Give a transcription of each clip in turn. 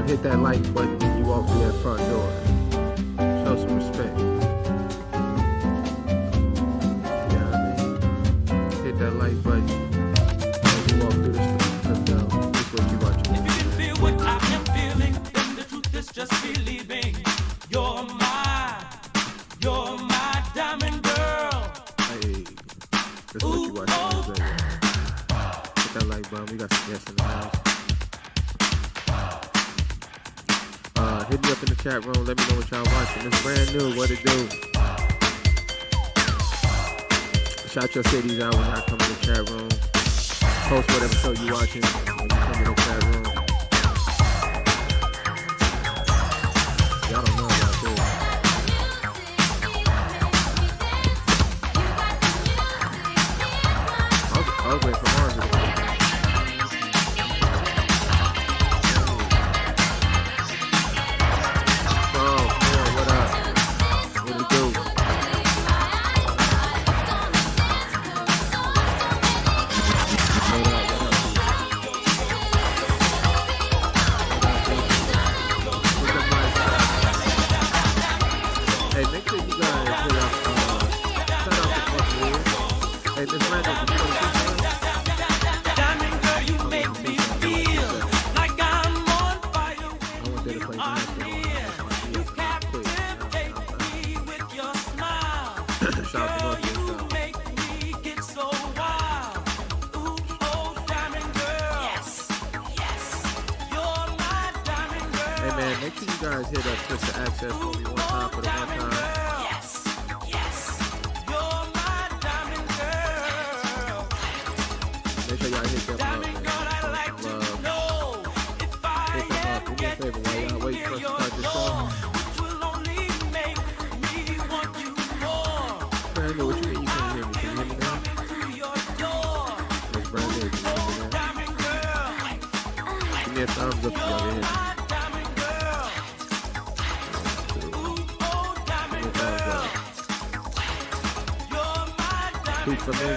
hit that like button when you walk through that front door. Show some respect. You know what I mean? Hit that like button when you walk through the street. This is what you watching. If you can feel what I am feeling, then the truth is just believing. You're my diamond girl. Hey, that's what you watching. Hit that like button. We got some guests in the house. Hit me up in the chat room. Let me know what y'all watching. It's brand new. What it do? Shout your cities out when y'all come in the chat room. Post whatever show you watching when you come in the chat room. Y'all don't know about this. I was waiting for Mars.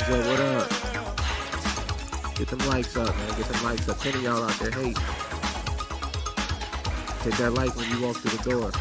What up? Get them likes up, man. Get them likes up. 10 of y'all out there hate. Hit that like when you walk through the door.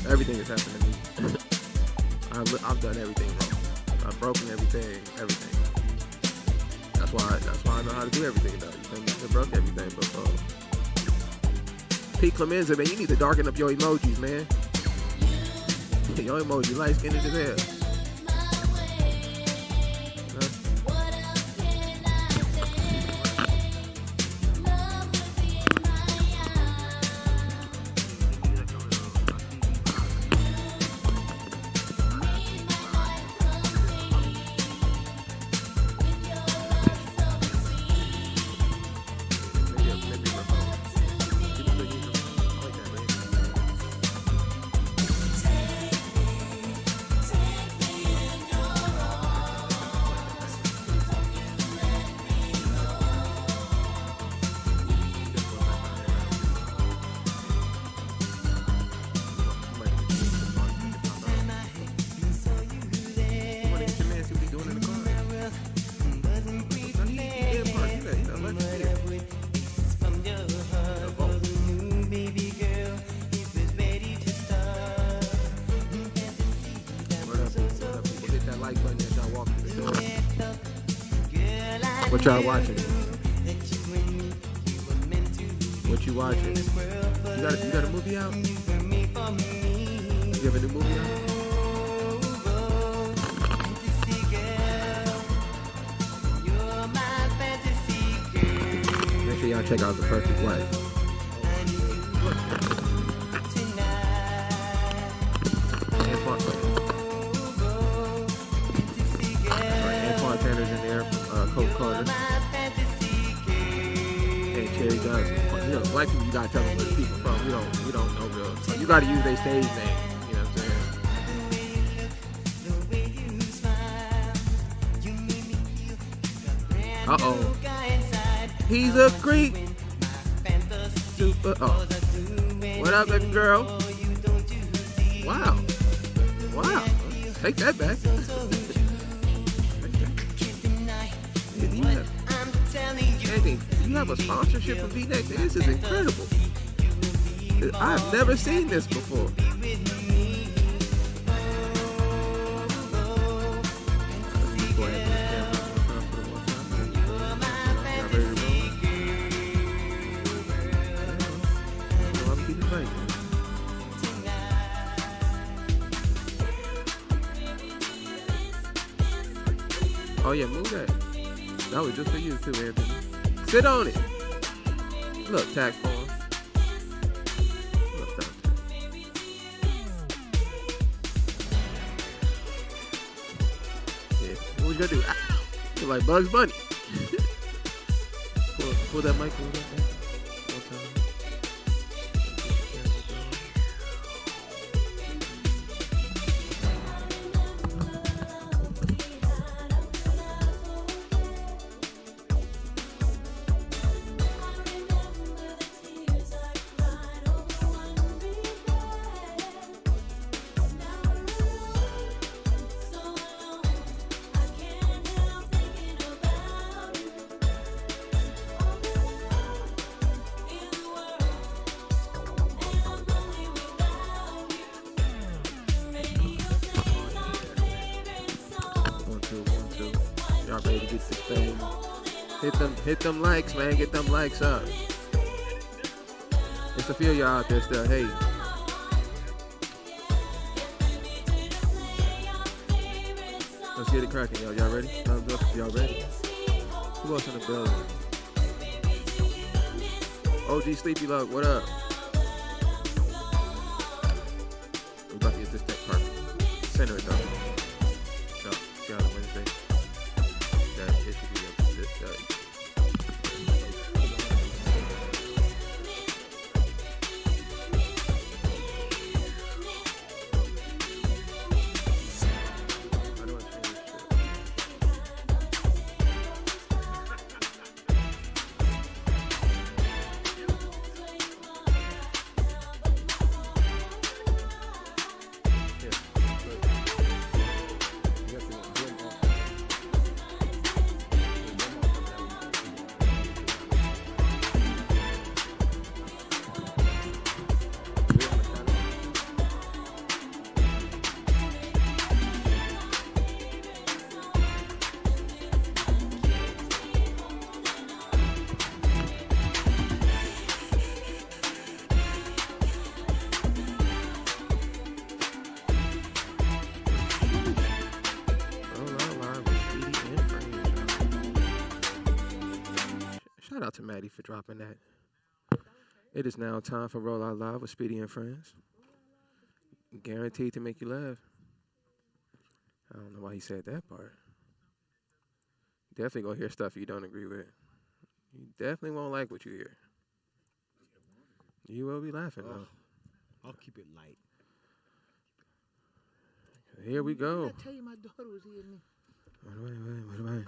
Everything is happening to me. I've done everything wrong. I've broken everything. That's why I know how to do everything though. You feel me? I broke everything before. P. Clemenza, man, you need to darken up your emojis, man. Your emoji light skinned as hell. What y'all watching? What you watching? You got a movie out? You have a new movie out? Make sure y'all check out The Perfect Wife. because black people, you gotta tell them where the people from. We don't know real. So you gotta use their stage name. You know what I'm saying? Uh-oh. He's a creep. What up, baby girl? Wow. Take that back. Andy, you have a sponsorship from V-Neck? This is incredible. I've never seen this before. Oh yeah, move that. That was just for you too, Anthony. Sit on it. Look, tag form. Look, yeah. What you gonna do? You're like Bugs Bunny. pull that mic. One time. Y'all ready to get this thing? Hit them likes, man. Get them likes up. It's a few of y'all out there still. Hey. Let's get it cracking, y'all. Y'all ready? Thumbs up if y'all ready. Who else in the building? OG Sleepy Love, what up? We're about to get this thing perfect. Center it though. So, see y'all on Wednesday. That it should be up to this. Shout out to Maddie for dropping that. It is now time for Roll Out Live with Speedy and Friends. Guaranteed to make you laugh. I don't know why he said that part. Definitely gonna hear stuff you don't agree with. You definitely won't like what you hear. You will be laughing though. I'll keep it light. Here we go. I tell you, my daughter was here. Wait.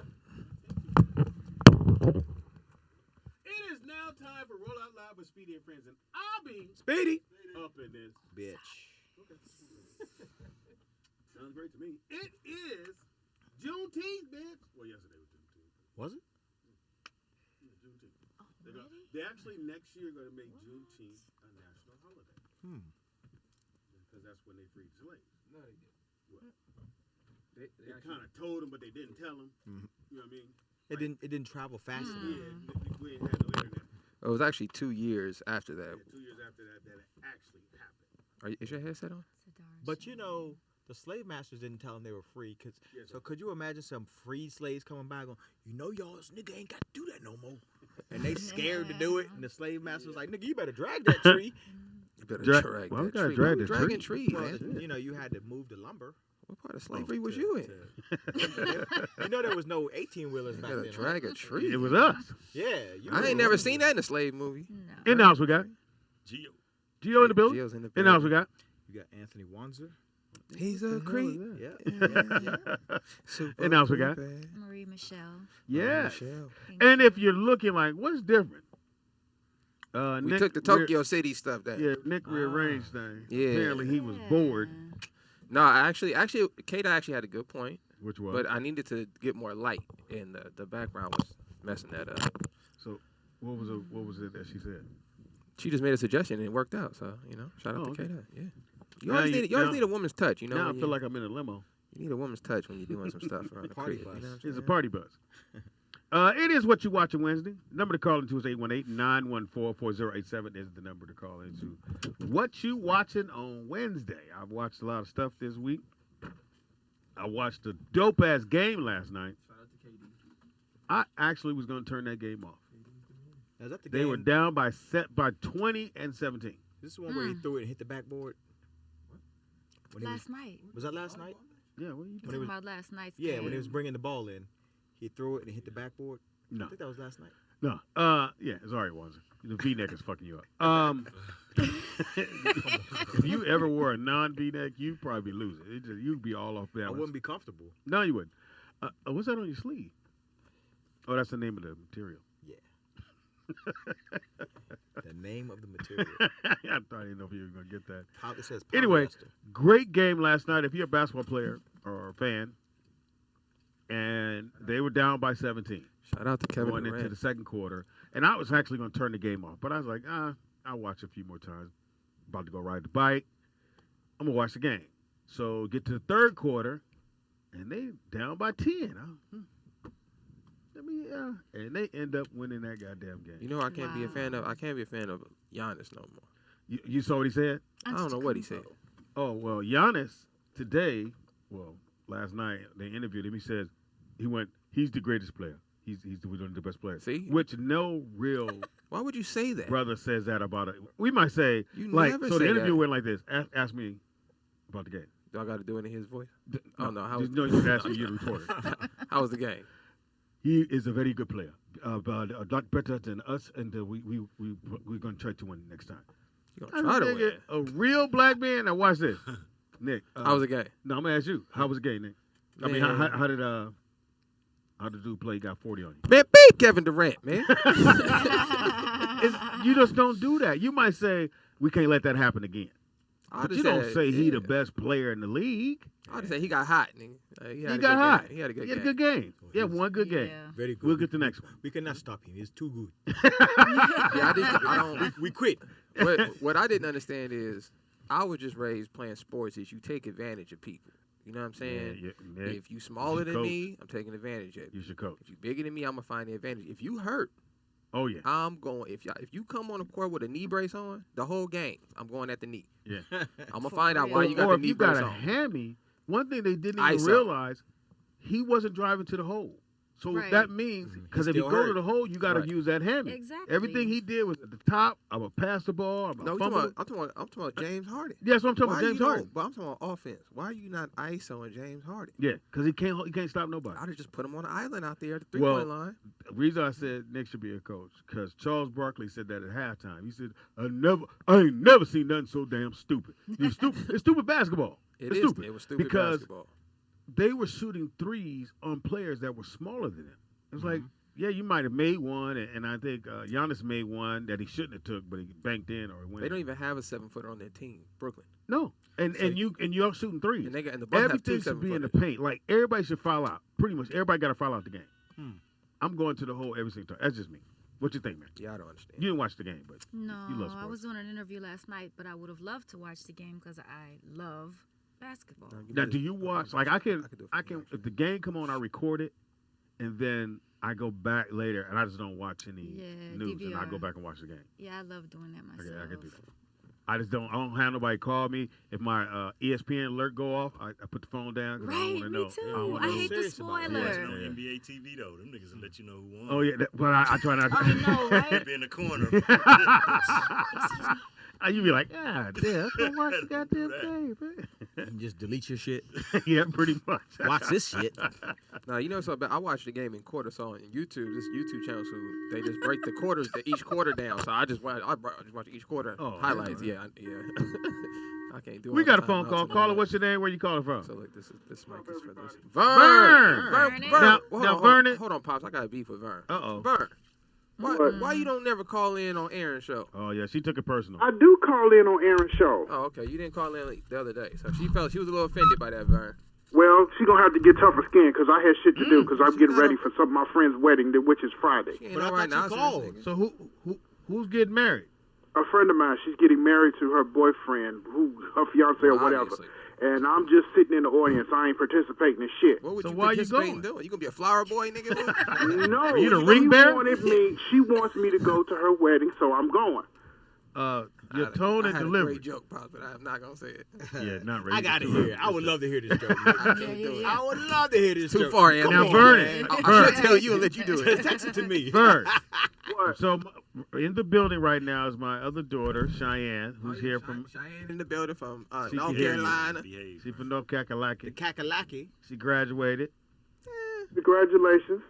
It is now time for Roll Out Live with Speedy and Friends, and I'll be Speedy up in this bitch. Okay. Sounds great to me. It is Juneteenth, bitch. Well, yesterday was Juneteenth. Was it? Yeah, Juneteenth. They actually next year going to make Juneteenth a national holiday. Because that's when they freed slaves. No, they didn't. What? They kind of told them, but they didn't tell them. Mm-hmm. You know what I mean? It didn't travel fast enough. Yeah, we ain't had no internet. It was actually 2 years after that. Yeah, 2 years after that it actually happened. Is your headset on? But you know, the slave masters didn't tell them they were free. So could you imagine some free slaves coming by going, you know, y'all's nigga ain't got to do that no more. And they scared to do it. And the slave master was like, nigga, you better drag that tree. You better drag Why we that gotta tree. drag We the dragging tree? trees, Well, man. you know, you had to move the lumber. What part of slavery was you in? You know there was no 18-wheelers back Gotta then. drag a tree. It was us. Yeah. You I ain't never seen that in a slave movie. No. In the house we got. Geo. Gio in the building. Gio's in the In the house we building. got. You got Anthony Wanzer. He's a creep. Yeah. Super And else we got? creepy. Marie Michelle. Yeah. Michelle. Thank And you. if you're looking like, what's different? We Nick took the Tokyo City stuff down. Yeah, Nick rearranged things. Yeah. Apparently he was bored, No, actually, Kata actually had a good point, which was. but I needed to get more light, and the background was messing that up. So, what was it that she said? She just made a suggestion, and it worked out. So, shout out Oh, to okay. Kata. Yeah. Now You always now- need a woman's touch, Now I when feel you, like I'm in a limo. you need a woman's touch when you're doing some stuff around the Party crib. bus. You know what I'm It's a saying? party buzz. It is What You Watching Wednesday. Number to call into is 818-914-4087 is the number to call into. What you watching on Wednesday? I've watched a lot of stuff this week. I watched a dope-ass game last night. I actually was going to turn that game off. Is that the They game? were down by 20 and 17. This is the one where he threw it and hit the backboard. When he Last night. was that last night? Yeah, what are you When doing? it was- About last night's Yeah, game. when he was bringing the ball in, he threw it and hit the backboard. No. I think that was last night. No. Yeah, it's all right, Wanzer. The V-neck is fucking you up. If you ever wore a non-V-neck, you'd probably lose it. You'd be all off I balance. wouldn't be comfortable. No, you wouldn't. What's that on your sleeve? Oh, that's the name of the material. Yeah. The name of the material. I didn't know if you were going to get that. It says Anyway, polyester. great game last night. If you're a basketball player or a fan, and they were down by 17 Shout out to Kevin going into Durant. the second quarter, and I was actually going to turn the game off, but I was like, I'll watch a few more times. About to go ride the bike. I'm going to watch the game. So get to the third quarter, and they down by 10. And they end up winning that goddamn game. You know, I can't be a fan of. Wow. I can't be a fan of Giannis no more. You saw what he said? I don't know what he said. Oh, well, Giannis today, last night, they interviewed him. He said he's the greatest player. He's one of the best players. See? Which no real Why would you say that? brother says that about it. We might say, You like, never so the say interview that. went like this. Ask me about the game. Do I got to do it in his voice? Oh, no, how Just was- know you ask me, you're reporter. How was the game? He is a very good player, but a lot better than us, and we're going to try to win next time. You gonna try to Nigga, win? a real black man. Now watch this, Nick. How was the game? No, I'm gonna ask you. How was the game, Nick? I mean, Man. how did the dude play? He got 40 on you. Man, beat Kevin Durant, man. You just don't do that. You might say we can't let that happen again, I but just you don't said, say he the yeah. best player in the league. I just say he got hot. Nigga. He had He a got good hot. Game. He had a good He had a game. good game. Yeah, one good game. Yeah. Very good. We'll get the next one. We cannot stop him. He's too good. Yeah, I don't. We quit. What I didn't understand is I was just raised playing sports is you take advantage of people. You know what I'm saying? Yeah, Nick, If you smaller than coach. me, I'm taking advantage of you you. should coach. If you bigger than me, I'm gonna find the advantage. If you hurt, Oh yeah, I'm going. If you come on the court with a knee brace on, the whole game, I'm going at the knee. yeah. I'm gonna For find out real. why you got or the if knee you brace got a on. hammy, one thing they didn't even ISO. realize, he wasn't driving to the hole. So Right. that means, because if you Still go to hurt. the hole, you got to Right. use that hammy. Exactly. Everything he did was at the top. I'm going to pass the ball. I'm No, going to I'm fumble. talking about James Harden. Yeah, that's what I'm talking Why about, you James don't- Harden. But I'm talking about offense. Why are you not ISOing James Harden? Yeah, because he can't stop nobody. I'd have just put him on an island out there at the Well, three-point line. The reason I said Nick should be a coach, because Charles Barkley said that at halftime. He said, I ain't never seen nothing so damn stupid. It's stupid. It's stupid basketball. It It's is. stupid. It was stupid because basketball. they were shooting threes on players that were smaller than them. It was like, yeah, you might have made one, and I think Giannis made one that he shouldn't have took, but he banked in or he went. They don't even have a 7-footer on their team, Brooklyn. No, and you are shooting threes. And the Bucks have two Everything should be in the 7-footers. paint. Like everybody should foul out. Pretty much everybody got to foul out the game. I'm going to the hole every single time. That's just me. What you think, man? Yeah, I don't understand. You didn't watch the game, but No, you love I sports. was doing an interview last night, but I would have loved to watch the game because I love basketball. No, Now, better- do you watch? Like I can, do it I for can. you, If the game come on, I record it, and then I go back later, and I just don't watch any Yeah, news, and I go DVR. back and watch the game. Yeah, I love doing that myself. I can do that. I don't have nobody call me. If my ESPN alert go off, I put the phone down because I don't Right, want to me know. too. don't wanna I know. hate the serious about it. spoiler. Yeah. Watching on NBA TV though, them niggas will let you know who won. Oh yeah, but I try not to. I know, right? Be in the corner. You be like, ah, damn, let's go watch the goddamn That. game, man. And just delete your shit. Yeah, pretty much. Watch this shit. Now you know something. I watched the game in quarters. So on YouTube, this YouTube channel, so they just break the quarters, each quarter down. So I just watch each quarter highlights. Yeah, yeah. I can't do it. We got a phone call. Caller, what's your name? Where you calling from? So look, this mic is for this. Vern. Now, Vernon. Hold on, pops. I got a beef with Vern. Uh-oh. Vern. Why you don't never call in on Aaron's show? Oh yeah, she took it personal. I do call in on Aaron's show. Oh, okay. You didn't call in the other day, so she was a little offended by that, Vern. Well, she gonna have to get tougher skin because I had shit to do because I'm getting ready for some of my friend's wedding, which is Friday. But I thought you called. So who's getting married? A friend of mine, she's getting married to her boyfriend, her fiance or whatever. Obviously. And I'm just sitting in the audience. I ain't participating in shit. What would So you why you participate going? in doing? You gonna be a flower boy, nigga? No, Are you the ring bearer? She wants me to go to her wedding, so I'm going. Your tone and I had delivery. a great joke, pops, but I'm not gonna say it. Yeah, not ready. I gotta hear it. I would love to hear this joke. I can't do it. I would love to hear this Too joke. far, Anthony. Now, Come on, Vernon. man. I'm gonna tell you and let you do it. Text it to me. Vern. What? So in the building right now is my other daughter, Cheyenne, who's here from. Cheyenne in the building from She North can hear you. Carolina. She's from North The Kakalaki. Kakalaki. She graduated. Congratulations.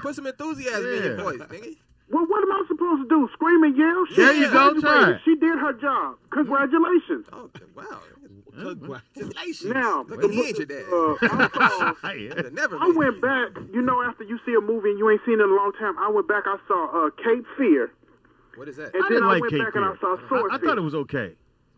Put some enthusiasm in your Yeah. voice, nigga. Well, what am I supposed to do? Scream and yell? She There you go, graduated. try it. She did her job. Congratulations. Oh, wow. Congratulations. Now, Look, he ain't your dad. Yeah. Never I went back, after you see a movie and you ain't seen it in a long time, I went back, I saw Cape Fear, What is that? and I then didn't I like went Cape back and I Fear. saw Sword I Fish. thought it was okay.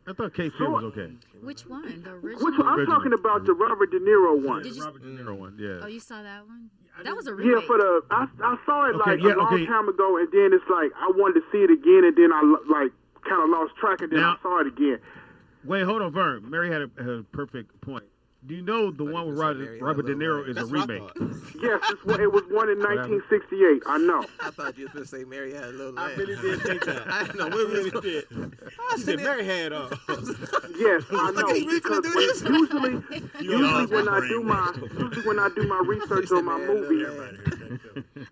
I thought Cape Fear was okay. Which one? The original? Which one? I'm Original. talking about the Robert De Niro one. Did you? Robert De Niro one, yeah. Oh, you saw that one? That was a Yeah, remake. I saw it Okay, like yeah, a long okay. time ago, and then it's like I wanted to see it again, and then I kind of lost track, and then Now- I saw it again. Wait, hold on, Vern. Mary had a perfect point. Do you know the one with Robert De Niro is a That's what I remake? thought. Yes, it was one in 1968. I know. I thought you was going to say Mary had a little I lamb. really did think that. I didn't know I what we really was did. She said Mary had Yes, I know. He really Because finna do this? usually when I do my research on my movies.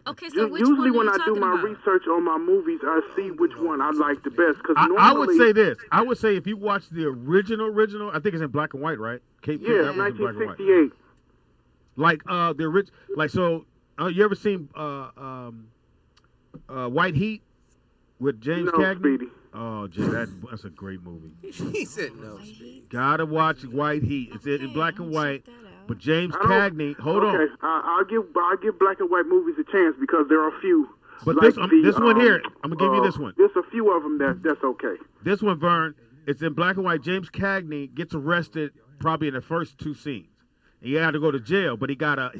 Okay, so which one Usually are when you I do talking my about? research on my movies, I see which one I like the best. Because I would say this. I would say if you watch the original, I think it's in black and white, right? Cape Fear, yeah, that was in black and white. 1968. Like the original, like so. You ever seen White Heat with James No, Cagney? Speedy. Oh, Jay, that's a great movie. He said no. Gotta watch White Heat. It's in Okay, black and I'll white. check that out. But James I don't- Cagney, hold Okay, on. I'll give black and white movies a chance because there are a few. But like this one here, I'm gonna give you this one. There's a few of them that's okay. This one, Vern, it's in black and white. James Cagney gets arrested probably in the first two scenes. He had to go to jail, but he got a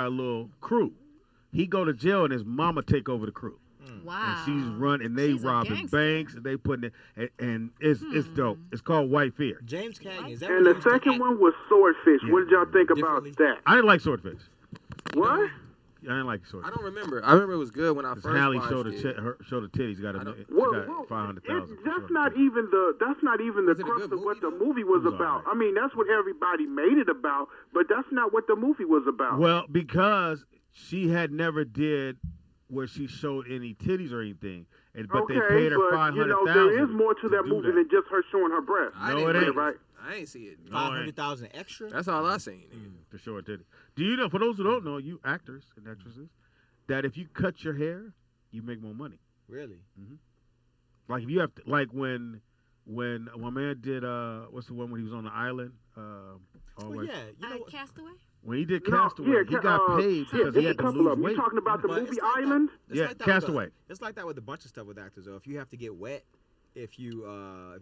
little crew. He go to jail and his mama take over the crew. Wow. And she's running, and they She's a robbing gangster. banks, and they putting it, and it's dope. It's called White Fear. James Cagney. Is that And what the he used to second act? one was Swordfish. Yeah. What did y'all think about Differently. that? I didn't like Swordfish. What? I didn't like Swordfish. I don't remember. I remember it was good when I first Hallie watched showed it. show the titties. Got Well, 500,000. that's not even the Was it a crux good of what movie, the though? movie was It was about. alright. I mean, that's what everybody made it about, but that's not what the movie was about. Well, because she had never did where she showed any titties or anything, but they paid her but 500,000. there is more to that do movie that. than just her showing her breast. I No, didn't it see ain't. Right? I ain't see it. 500,000 extra? That's all I seen. To show her titties. Do you know? For those who don't know, you actors and actresses, that if you cut your hair, you make more money. Really? Like if you have to, like when my man did what's the one when he was on the island? Well, Always. yeah. You know what? Castaway? When he did No, Castaway, yeah, he got paid because he yeah, had a to couple lose of them. weight. You talking about the But movie it's like that- Island? it's Yeah, like that Castaway. It's like that with a bunch of stuff with actors, though. If you have to get wet, if you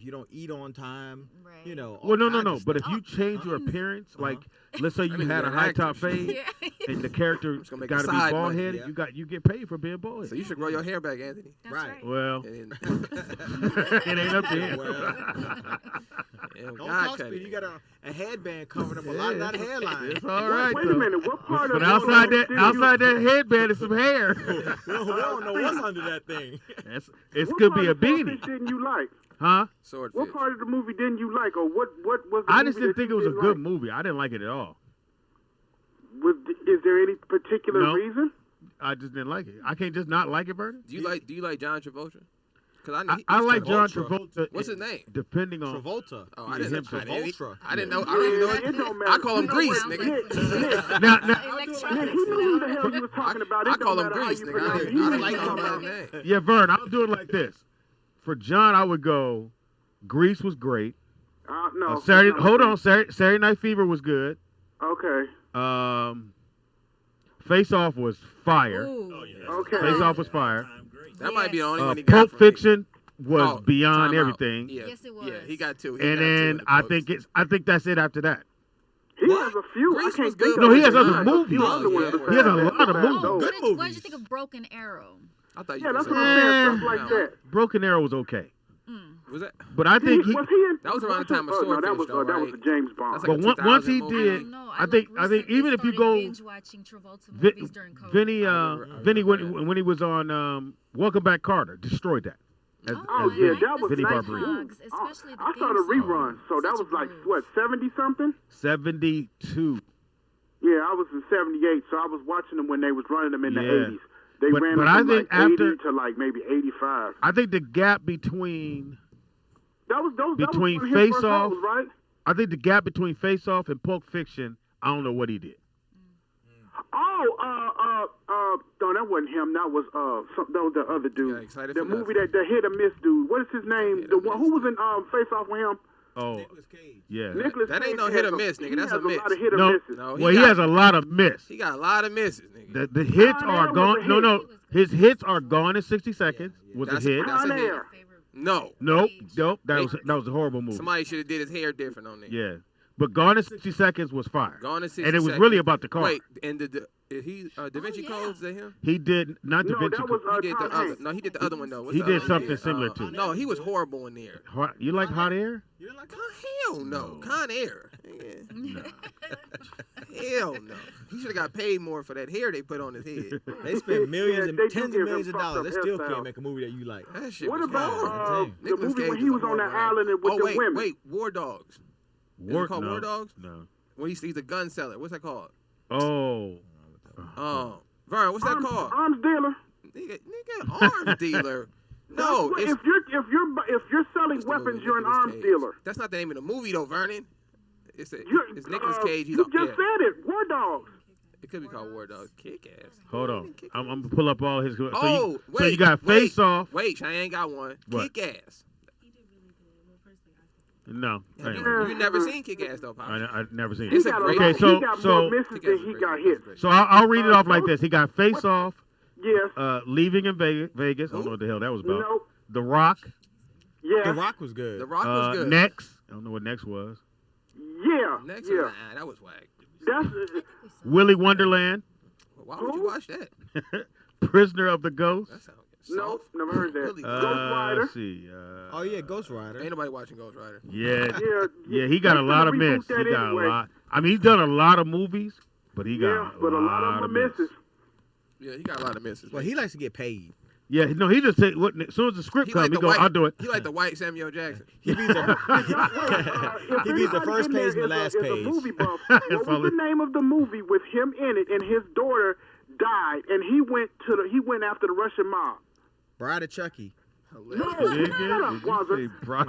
don't eat on time, Right. you know. all Well, no. kinds of But if stuff. you change your appearance, like let's say you mean, had a you're an high actor. top fade Yeah. and the character Just gonna make got to a be side bald money, headed, yeah. you get paid for being bald So headed. you should grow your hair back, Anthony. That's Right. right. Well, And it ain't up to him. and Don't God talk cut speed. it. You got a headband covering up a lot of that hairline. It's all right Wait a though. minute. What part But of outside did that headband is some hair. we don't know what's under that thing. It what could part be a of Swordfish beanie, didn't you like? huh? Swordfish. What part of the movie didn't you like, or what was the I movie just didn't that think it you was a didn't good like? movie. I didn't like it at all. Is there any particular No. reason? I just didn't like it. I can't just not like it, Vernon. Do you like John Travolta? I like John Travolta. Travolta. What's his name? Depending on Travolta. Oh, I Yeah, didn't. him, I didn't know. I don't even know. It don't matter. I call him You know Grease, what? nigga. now, Nick, he knew who the hell you was talking about. It I call don't him matter how Grease, you nigga. I pronounce it. didn't He knew know what you talking about. his name. yeah, Vern, I'll do it like this. For John, I would go. Grease was great. No. Hold on. Saturday Night Fever was good. Okay. Face Off was fire. Ooh. Okay. Face Off was fire. That might be the only one he got. Pulp for me. Fiction was Oh, beyond Time Out. everything. Yeah. Yes, it was. Yeah, he got two. And then I think that's it after that. He has a few. Grease I can't was think good. of No, he it. has other He has a movies. few other ones Yeah. besides He has a that. lot of Besides movies. Oh, those. what did you think of Broken Arrow? I thought you Yeah, were that's what saying- I'm saying. Stuff No. like that. Broken Arrow was okay. Was that? But I think he. Was he in? That was around the time of No, that Swordfish, was though, that was right? the James Bond. That's like But a once he 2000 movie. did, I don't know. I think recently even if you started go, binge watching Travolta movies during COVID. Vinny when he was on Welcome Back Carter destroyed that. As Oh Vinny. yeah, that was Vinny nice. Barbarino. Especially the I saw theme the song. rerun, so that Such was a like groove. what 70 something. 72. Yeah, I was in 78, so I was watching them when they was running them in the Yeah. 80s. They But- ran but them I from think like 80 after- to like maybe 85. I think the gap between That was between that was one of his Face first Off- roles, right? I think the gap between Face Off and Pulp Fiction, I don't know what he did. No, that wasn't him. That was that was the other dude. Got excited The for movie nothing. that the hit or miss dude. What is his name? Hit The or one miss who was in Face Off with him. Oh, Nicolas Cage. yeah. Nicholas That ain't Cage no hit has or miss, nigga. he That's has a miss. lot of hit or No, misses. No, Well, he has a lot of miss. He got a lot of misses, nigga. The hits Con are Air gone. was a No, hit. no. His hits are gone in 60 seconds. Was a That's- hit. that's a Con hit. Air. No. Nope. That Hey, was a horrible movie. Somebody should have did his hair different on there. Yeah. But Gone in 60 Seconds was fire. Gone in 60 And it was seconds. really about the car. Wait, and is he Da Vinci yeah. Code? Is that him? He did not Da No, Vinci that was Code. He did the Tom other. Hanks. No, he did the other one though. What's He the did other one something did? similar to. No, he was horrible in there. You like Hot Air? You didn't like that? Hell no, Con Air. Hell no. He should have got paid more for that hair they put on his head. They spent millions and they do tens give of him millions of fucked dollars. They up still hairstyles. can't make a movie that you like. That shit What was about horrible. the Nicolas movie Cage when he was on horrible that in that. island with Oh the wait, women? wait, War Dogs. Is it called no, War Dogs? No. When he's a gun seller. What's that called? Oh. Vern, what's that called? Arms dealer. Nigga, arms dealer. No, Well, it's, if you're selling what's the weapons, movie? you're an Nicolas arms Cage. dealer. That's not the name of the movie though, Vernon. It's You're- Nicolas Cage. He's you on, just yeah. said it. War Dogs. It could be called War Dogs. Kick ass. Hold on. I'm gonna pull up all his. So Oh, you, wait. so you got wait, Face Off. Wait, Cheyenne got one. What? Kick ass. No. I ain't- You never seen Kick Ass though, Pop. I've never seen It's it. a got great Okay, lot, so- he got so- more misses Kick-Ass than is he great. got It's hits. great. So I'll read it off like this. He got Face Off, Yes. Leaving in Vegas. I don't know what the hell that was about. Nope. The Rock. Yes. The Rock was good. The Rock was good. Next. I don't know what Next was. Yeah. Next, yeah. nah, that was whack. That's Willy Wonderland. Why would you watch that? Prisoner of the Ghost. That sounds no, soft. never heard that. Really Ghost Rider. Let's see. Oh yeah, Ghost Rider. Ain't nobody watching Ghost Rider. Yeah. Yeah. He got a They lot of finna miss. reboot He that got anyway. a lot. I mean, he's done a lot of movies, but he got Yeah, a but a lot lot of of them misses. misses. Yeah, he got a lot of misses. Well, he likes to get paid. Yeah, no, he just take what as soon as the script comes, he go, I'll do it. He like the white Samuel Jackson. He be the, If he be the anybody first in there page and the is last is page. A movie buff, what was Follow- the name of the movie with him in it and his daughter died and he went after the Russian mob? Bride of Chucky. No, Nigga, shut up, did you Wazza. say Brian?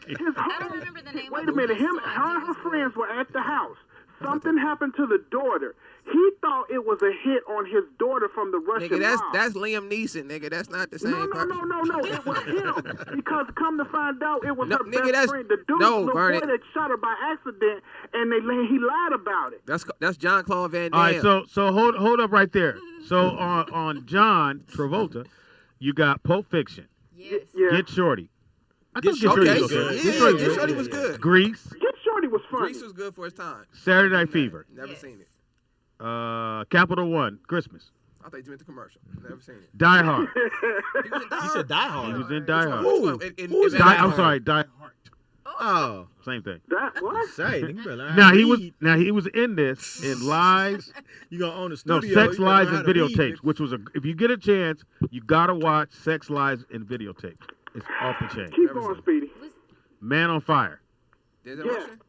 His I don't remember the name Wait of a minute, it. her and her friends were at the house. Something happened to the daughter. He thought it was a hit on his daughter from the Russian Nigga, mob. that's Liam Neeson, nigga. That's not the same No, person. it was him. Because come to find out, it was No, her nigga, best that's- friend. The dude, no, the Vernon. boy that shot her by accident, and he lied about it. That's John Claude Van Damme. All right, so hold up right there. So on John Travolta, you got Pulp Fiction, Yes. Yeah. Get Shorty. I Get thought Get Shorty Shorty okay, was was okay. yeah, Get Shorty Get was Shorty good. was good. Grease, Get Shorty was funny. Grease was good for his time. Saturday Night Fever, Never Yes. seen it. Capital One, Christmas, I thought you meant the commercial. Never seen it. Die Hard. He was in Die He Hard. said Die He Hard. was in Die Hard. Which one? In Who's Die Die I'm Hard? sorry, Die Hard. Oh, Same thing. That what? say, nigga better learn Now how to he was read. in this in Lies. You gonna own a No, studio? Sex, you better Lies, learn and how to read, Videotapes, nigga. which was if you get a chance, you gotta watch Sex, Lies, and Videotapes. It's off the chain. Keep going, Speedy. Man on Fire. Denzel Yeah. Washington?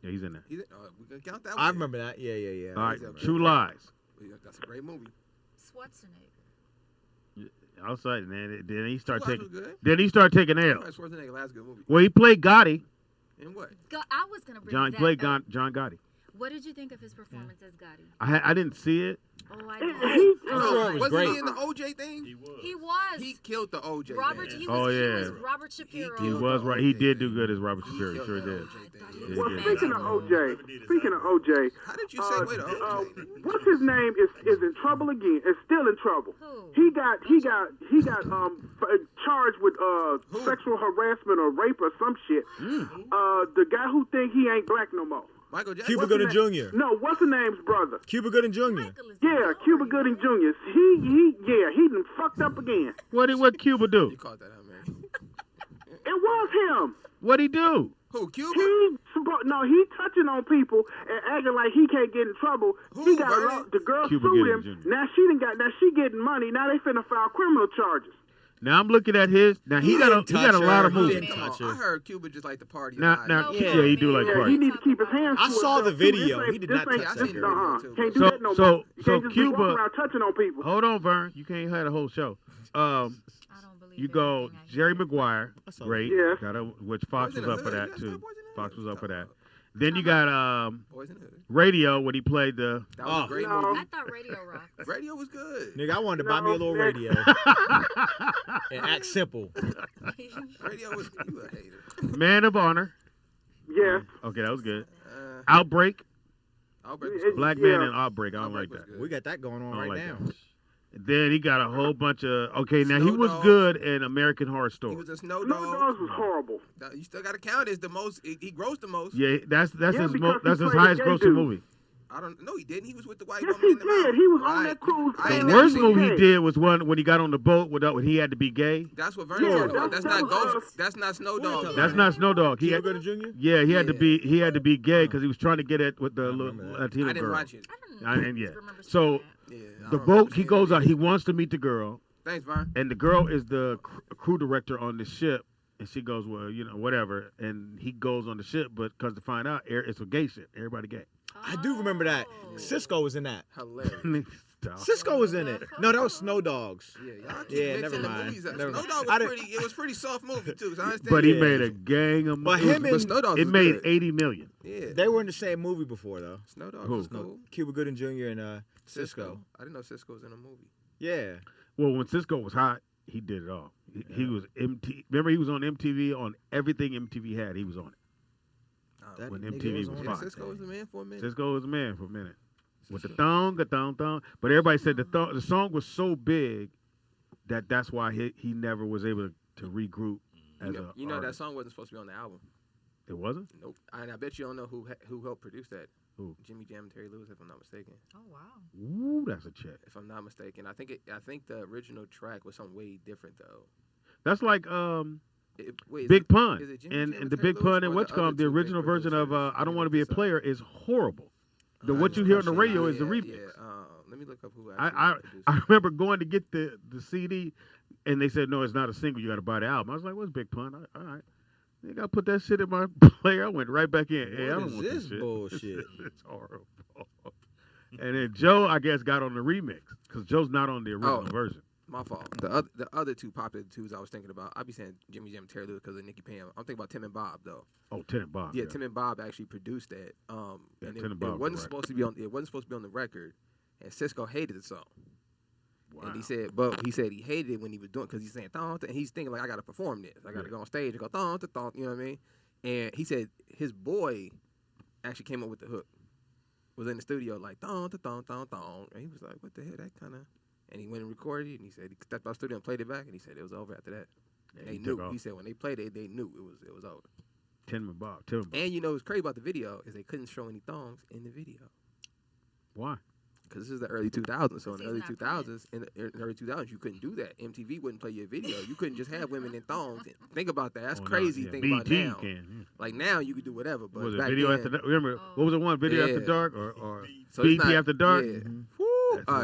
Yeah, he's in there. He's in, we can count that one. I remember that. Yeah. All right, He's okay. True Lies. That's a great movie. Schwarzenegger. Outside, man. Then he started Two taking. Lives was good. Then he started taking L's. Schwarzenegger, last good movie. Well, he played Gotti. And what? I was gonna bring John that played up. John Gotti. What did you think of his performance as Gotti? I didn't see it. Oh, I He, did. I'm sure it was Wasn't great. he in the OJ thing? He was. He was. He killed the OJ Robert. thing. He Oh, was. yeah. He was Robert Shapiro. He killed was the right. He OJ did do thing. good as Robert He Shapiro. He killed sure that did. OJ thing. Yeah, Well, he did. speaking of OJ, How did you segue to OJ? what's his name is in trouble again. Is still in trouble. Who? He got charged with sexual harassment or rape or some shit. The guy who think he ain't black no more. Michael Jackson. Cuba Gooding Jr. No, what's the name's brother? Cuba Gooding Jr. Michael is Yeah, the Cuba glory. Gooding Jr. He done fucked up again. What Cuba do? You caught that out, man. It was him. What'd he do? Who, Cuba? He touching on people and acting like he can't get in trouble. Who, He got Vernon? the girl Cuba sued Gooding him. Jr. Now she getting money. Now they finna file criminal charges. Now I'm looking at his. Now he got a lot of He movies. didn't touch I her. heard Cuba just like the party. Now No, yeah, he do like Yeah, party. he need to keep his hands. I to saw the himself, too. video. This ain't- He did this not ain't- touch that this- video, too. Can't do So- that no so- more. You so can't just be Cuba- walking around touching on people. Hold on, Vern. You can't have the whole show. I don't believe You go everything I Jerry hear. Maguire, saw great. Yeah. Which Fox Boys in was the up for Hood. that You gotta too. stop Boys in the Fox Hood. was up for that. Talk Then you got Boys in the Hood. Radio when he played the. That was a great No. movie. I thought Radio rocked. Radio was good. Nigga, I wanted to buy me a little No, radio and act simple. Radio was. You a hater. Man of Honor. Yes. Okay, that was good. Uh, Outbreak. Outbreak was Yeah. cool. Black Man in Outbreak. I don't Outbreak like was that. good. We got that going on I don't right like now. that. Then he got a whole bunch of. Okay, now he Snow was Dogs. good in American Horror He Story. was a snow No dog. Dogs was horrible. You still got to count as the most. He grossed the most. Yeah, that's Yeah, his because he that's his played highest a gay grossing dude. movie. I don't know. He didn't. He was with the white Yes, woman he in the did. mouth. He was on Right. that cruise. I The ain't playing never worst seen movie gay. he did was one when he got on the boat when he had to be gay. That's what Vernon Yeah, talking about. That's not that was- Ghost. That's not Snow Dog. That's not Snow Dog. He Cuba had, Gooding Jr. yeah, he had to Yeah. be gay because he was trying to get it with the little remember that. Latino I didn't girl. watch it. I don't And yeah. remember So seeing that. Yeah. I the don't boat remember he seeing goes it. out. He wants to meet the girl, Thanks, Vern. and the girl is the crew director on the ship. And she goes, well, whatever. And he goes on the ship, but comes to find out, it's a gay shit. Everybody gay. I do remember that. Oh. Cisco was in that. Hilarious. Stop. Cisco was in it. No, that was Snow Dogs. Yeah, y'all keep Yeah, mixing never the mind. movies up. Never Snow mind. Dog I was didn't- pretty. It was pretty soft movie too. So I understand. But he Yeah. made a gang of But movies. him But and Snow Dog It was made good. 80 million. Yeah. they were in the same movie before though. Snow Dog Who? was cool. Cuba Gooding Jr. and Cisco. I didn't know Cisco was in a movie. Yeah. Well, when Cisco was hot, he did it all. He was Remember, he was on MTV on everything MTV had. He was on it. That When nigga MTV was on Yeah, fine. Cisco was the man for a minute. Cisco was a man for a minute. With the Cisco. thong. But everybody said the song was so big that's why he never was able to regroup as a You know that artist. song wasn't supposed to be on the album. It wasn't? Nope. And I bet you don't know who helped produce that. Who? Jimmy Jam and Terry Lewis, if I'm not mistaken. Oh wow. Ooh, that's a check. If I'm not mistaken, I think the original track was something way different though. That's like Wait, is Big it- Pun. is it Jimmy And Jam the Terry Big Lewis Pun or and what's other called the two big original version of producers I Don't Want to that Be a did this Player is horrible. The song? what you hear on the radio is the Yeah, remix. Yeah. Let me look up who I actually produced I it. remember going to get the CD, and they said no, it's not a single. You got to buy the album. I was like, what's Big Pun? All right, they got to put that shit in my player. I went right back in. Hey, I What don't is want this shit. bullshit? It's horrible. And then Joe, I guess, got on the remix because Joe's not on the original version. My fault. The other two popular twos I was thinking about. I'd be saying Jimmy Jam and Terry Lewis because of Nicky Pam. I'm thinking about Tim and Bob though. Oh, Tim and Bob. Yeah, Tim and Bob actually produced that. And Tim and Bob it were wasn't right. supposed to be on. It wasn't supposed to be on the record. And Cisco hated the song. Wow. And he said he hated it when he was doing because he's saying thong, and he's thinking like I got to perform this. I got to go on stage and go thong, thong. You know what I mean? And he said his boy actually came up with the hook. Was in the studio like thong, thong, thong, thong, and he was like, "What the hell? That kind of." And he went and recorded it, and he said he stepped out the studio and played it back, and he said it was over after that. Yeah, And he they took knew. off. He said when they played it, they knew it was over. Tim and Bob. Tim and Bob. And you know what's crazy about the video is they couldn't show any thongs in the video Why? because this is the early 2000s. So in the He's early not 2000s, in the early 2000s, you couldn't do that. MTV wouldn't play your video. You couldn't just have women in thongs. Think about that. That's Oh, no, crazy. yeah. Think about BET now. can. Like now, you could do whatever. But Was it back Video then, After Dark? Remember, what was the one? Video After Yeah. Dark or so it's BET not- After Dark? Yeah. Mhm. Woo!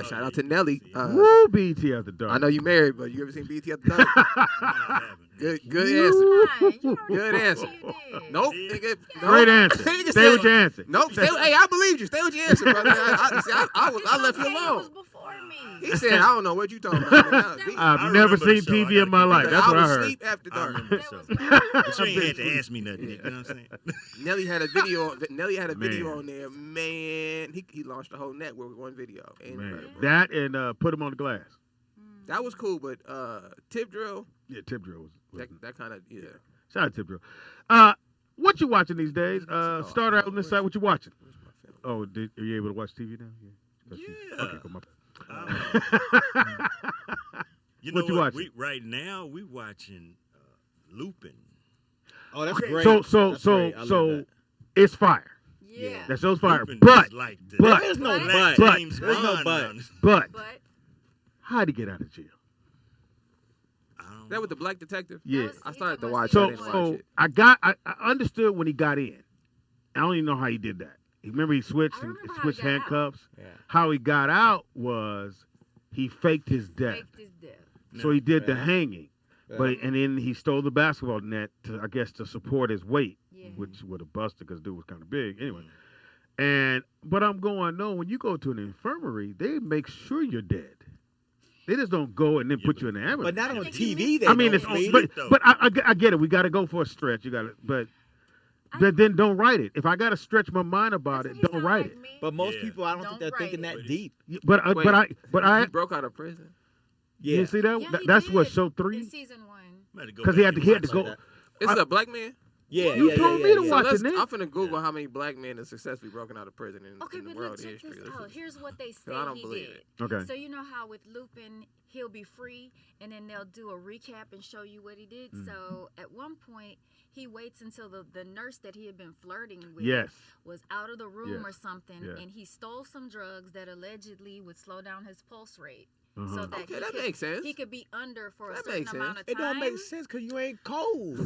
Shout out to Nelly. Woo, BET After Dark. I know you married, but you ever seen BT After Dark? Good answer. Fine, you already Good said answer. you did. Nope. Nigga, no. Great answer. Nigga Stay said- with your answer. Nope. Hey, I believed you. Stay with your answer, brother. I left you Hey, it was alone. before before me. He said, "I don't know what you talking about." I've never seen TV in my life. That's what I was heard. asleep after I dark. remember That so. was bad. But you ain't had to ask me nothing. You know what I'm saying? Nelly had a video. Nelly had a video Man. on there. Man, he launched a whole network with one video. Man, Incredible. that and put him on the glass. That was cool, but Tip Drill, Yeah, Tip Drill was that kind of shout out Tip Drill. What you watching these days? Start out on this side. What you watching? Oh, are you able to watch TV now? Yeah. Okay, cool. You know What you watching? Right now we watching Lupin. Oh, that's great. So That's great. I love that. it's fire. Yeah. That show's fire. Lupin But is like the but- There's no But- but. James There's no Bond but. around this- but But how'd he get out of jail? I don't that know. with the black detective. Yeah. I started to He's watch talking it. about I So didn't watch so it. I understood when he got in. I don't even know how he did that. Remember he switched I and remember how switched he got out. handcuffs. Yeah. How he got out was he faked his death. faked his death. So he did the Yeah. hanging, Yeah. and then he stole the basketball net to, I guess, to support his weight, Yeah. which would have busted because dude was kind of big. Anyway, but I'm going, no, when you go to an infirmary, they make sure you're dead. They just don't go and then put you in the ambulance. But not I on think you TV. They I mean, don't, it's Speedy. but I get it. We got to go for a stretch. You got to, but then don't write it. If I got to stretch my mind about That's it, what he don't sound write like it. me. But most Yeah. people, I don't think Don't they're write thinking it. that But deep. But I He broke out of prison. Yeah. you see that? Yeah, he That's what did show in 3 season 1. Might have go because he back had and to watch go. that. Is it a black man? Yeah, You yeah, told yeah, me to yeah, watch yeah. it, Nick. I'm finna Google how many black men have successfully broken out of prison Okay, in the but world look, check history. this out. Here's what they say I don't he believe did. it. Okay. So you know how with Lupin, he'll be free, and then they'll do a recap and show you what he did. So at one point, he waits until the nurse that he had been flirting with Yes. was out of the room Yeah. or something, Yeah. and he stole some drugs that allegedly would slow down his pulse rate. Uh-huh. So that, Okay, that makes sense. he could be under for a That certain makes sense. amount of It time. don't make sense because you ain't cold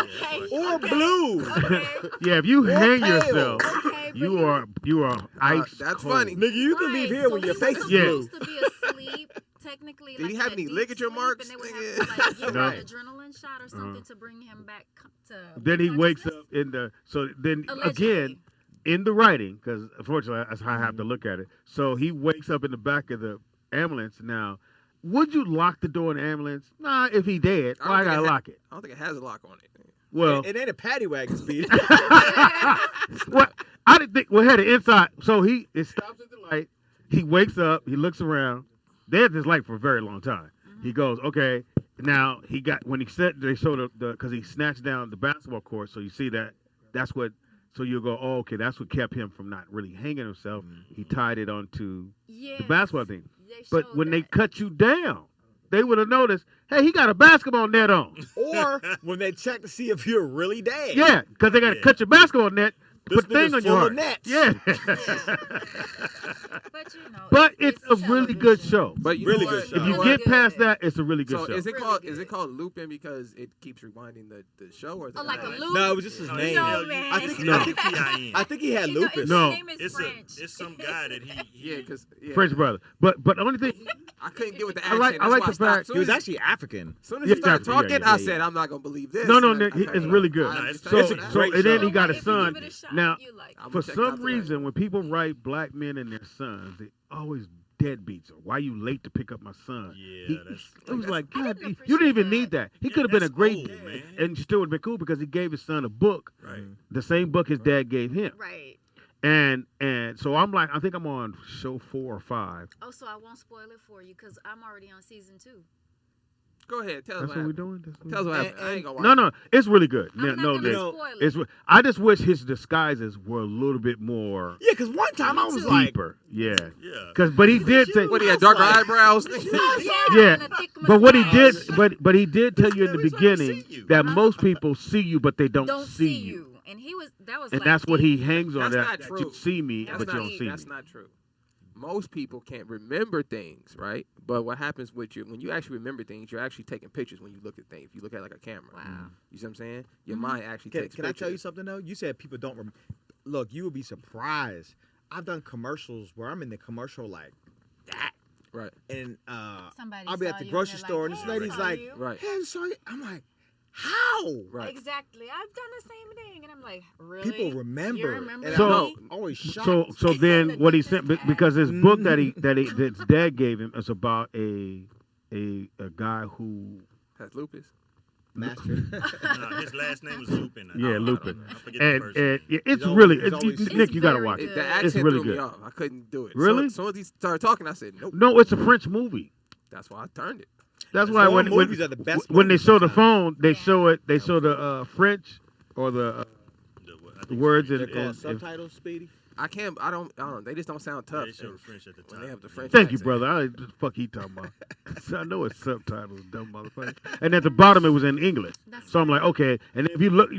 Okay, or okay, blue. okay, Yeah, if you hang pale. yourself, okay, but you he- are ice. That's cold. funny. Nigga, you can leave here when your face is He Yeah. was blue. supposed to be asleep, technically. Did like he in have a any deep ligature sleep, marks? And they would Nigga. have to like give No. him an adrenaline shot or something to bring him back to. Then he wakes consciousness? up in the again Allegedly. in the writing because unfortunately that's how I have to look at it. So he wakes up in the back of the ambulance. Now, would you lock the door in the ambulance? Nah, if he dead, I why I don't think gotta it ha- lock it? I don't think it has a lock on it. Well, It ain't a paddy wagon, Speedy. what I didn't think. Well, had it inside. So it stops at the light. He wakes up. He looks around. They had this light for a very long time. He goes, okay. Now he got when he said they showed the because he snatched down the basketball court. So you see that that's what. So you go, oh, okay, that's what kept him from not really hanging himself. He tied it onto Yes, the basketball thing. they But showed when they that. cut you down, they would have noticed, hey, he got a basketball net on. Or when they check to see if you're really dead. Yeah, because they got to cut your basketball net, This put thing nigga's on full your of heart. nets. Yeah. But you know, But it's a really good television. show. But you Really know good what? show. If you Really get past good. that, it's a really good So show. is it Really called good. Lupin because it keeps rewinding the show or is it Oh, like a not? loop? No, it was just his No, name. No, man. I think, No. I think, P-I-N. I think he had You know, lupus. his No. name is French. It's some guy that he Yeah, because French brother. But the only thing, I couldn't get with the I accent. like- I That's like why the stopped. fact- Soon He was as- actually African. Soon as Yeah, you started yeah, talking, yeah, I yeah. said, I'm not gonna believe this. no, And Nick, I- it's really good. No, it's- So, it's a so great and then show. he got a If you son. give it a shot, Now, you like it. I'm for gonna check it out some tonight. reason, when people write black men and their sons, they always deadbeats or why you late to pick up my son. Yeah, that's it was like, I God, didn't you didn't even appreciate need that. He Yeah, could have been a that's great old, dad, man. and still would have been cool because he gave his son a book, right. the same book his dad gave him. Right. And so I'm like, I think I'm on show 4 or 5. Oh, so I won't spoil it for you because I'm already on season 2. Go ahead, tell us That's what what we're happened. doing. That's what Tell us what And- happened. I ain't gonna watch No, it. no, it's really good. I'm not no, gonna Nick, spoil it's. it. I just wish his disguises were a little bit more Yeah, because one time I was like, deeper. Yeah, Yeah. but he did say, What, he had darker Like- eyebrows? Yeah, and a thick but what he did, mustache. but he did tell you in the Every time he beginning see you. that Uh-huh. most people see you, but they don't, don't see you. And that was and like that's what he deep. hangs on. That's That not you true. see me, That's but you not don't deep. see That's me. not true. Most people can't remember things, right? But what happens with you when you actually remember things, you're actually taking pictures when you look at things. If you look at it like a camera, Wow. you see what I'm saying? Your mind actually can, takes can I pictures. tell you something though? You said people don't look. You would be surprised. I've done commercials where I'm in the commercial like that, Right, and Somebody I'll be saw at the you and grocery they're store, and like, this "Hey, I lady's saw like, you." right. "Hey, sorry." I'm like, How? Right. Exactly. I've done the same thing, and I'm like, really? People remember. You remember And So- me? I'm always shocked. So then The what he deepest sent cat. because his book that Mm-hmm. his dad gave him is about a guy who Has lupus. Master. No, his last name was Lupin. yeah Lupin I forget the and first name. it's always- really he's always- Nick It's you gotta very watch good. it. The It's accent really threw me good. off. I couldn't do it. Really? So as soon as he started talking, I said, nope. No, it's a French movie. That's why I turned it. That's why Foreign when movies are the best when they movies show the sometimes. phone, they Yeah. show it. They show the French or the I think words it's They're in. called subtitles, Speedy. I can't. I don't. They just don't sound Yeah, tough. they show the French at the when they have top. the French. Thank you, accent. brother. I just fuck he talking about. So I know it's subtitles, dumb motherfucker. And at the bottom it was in English. That's So I'm like, right. okay. And if you look,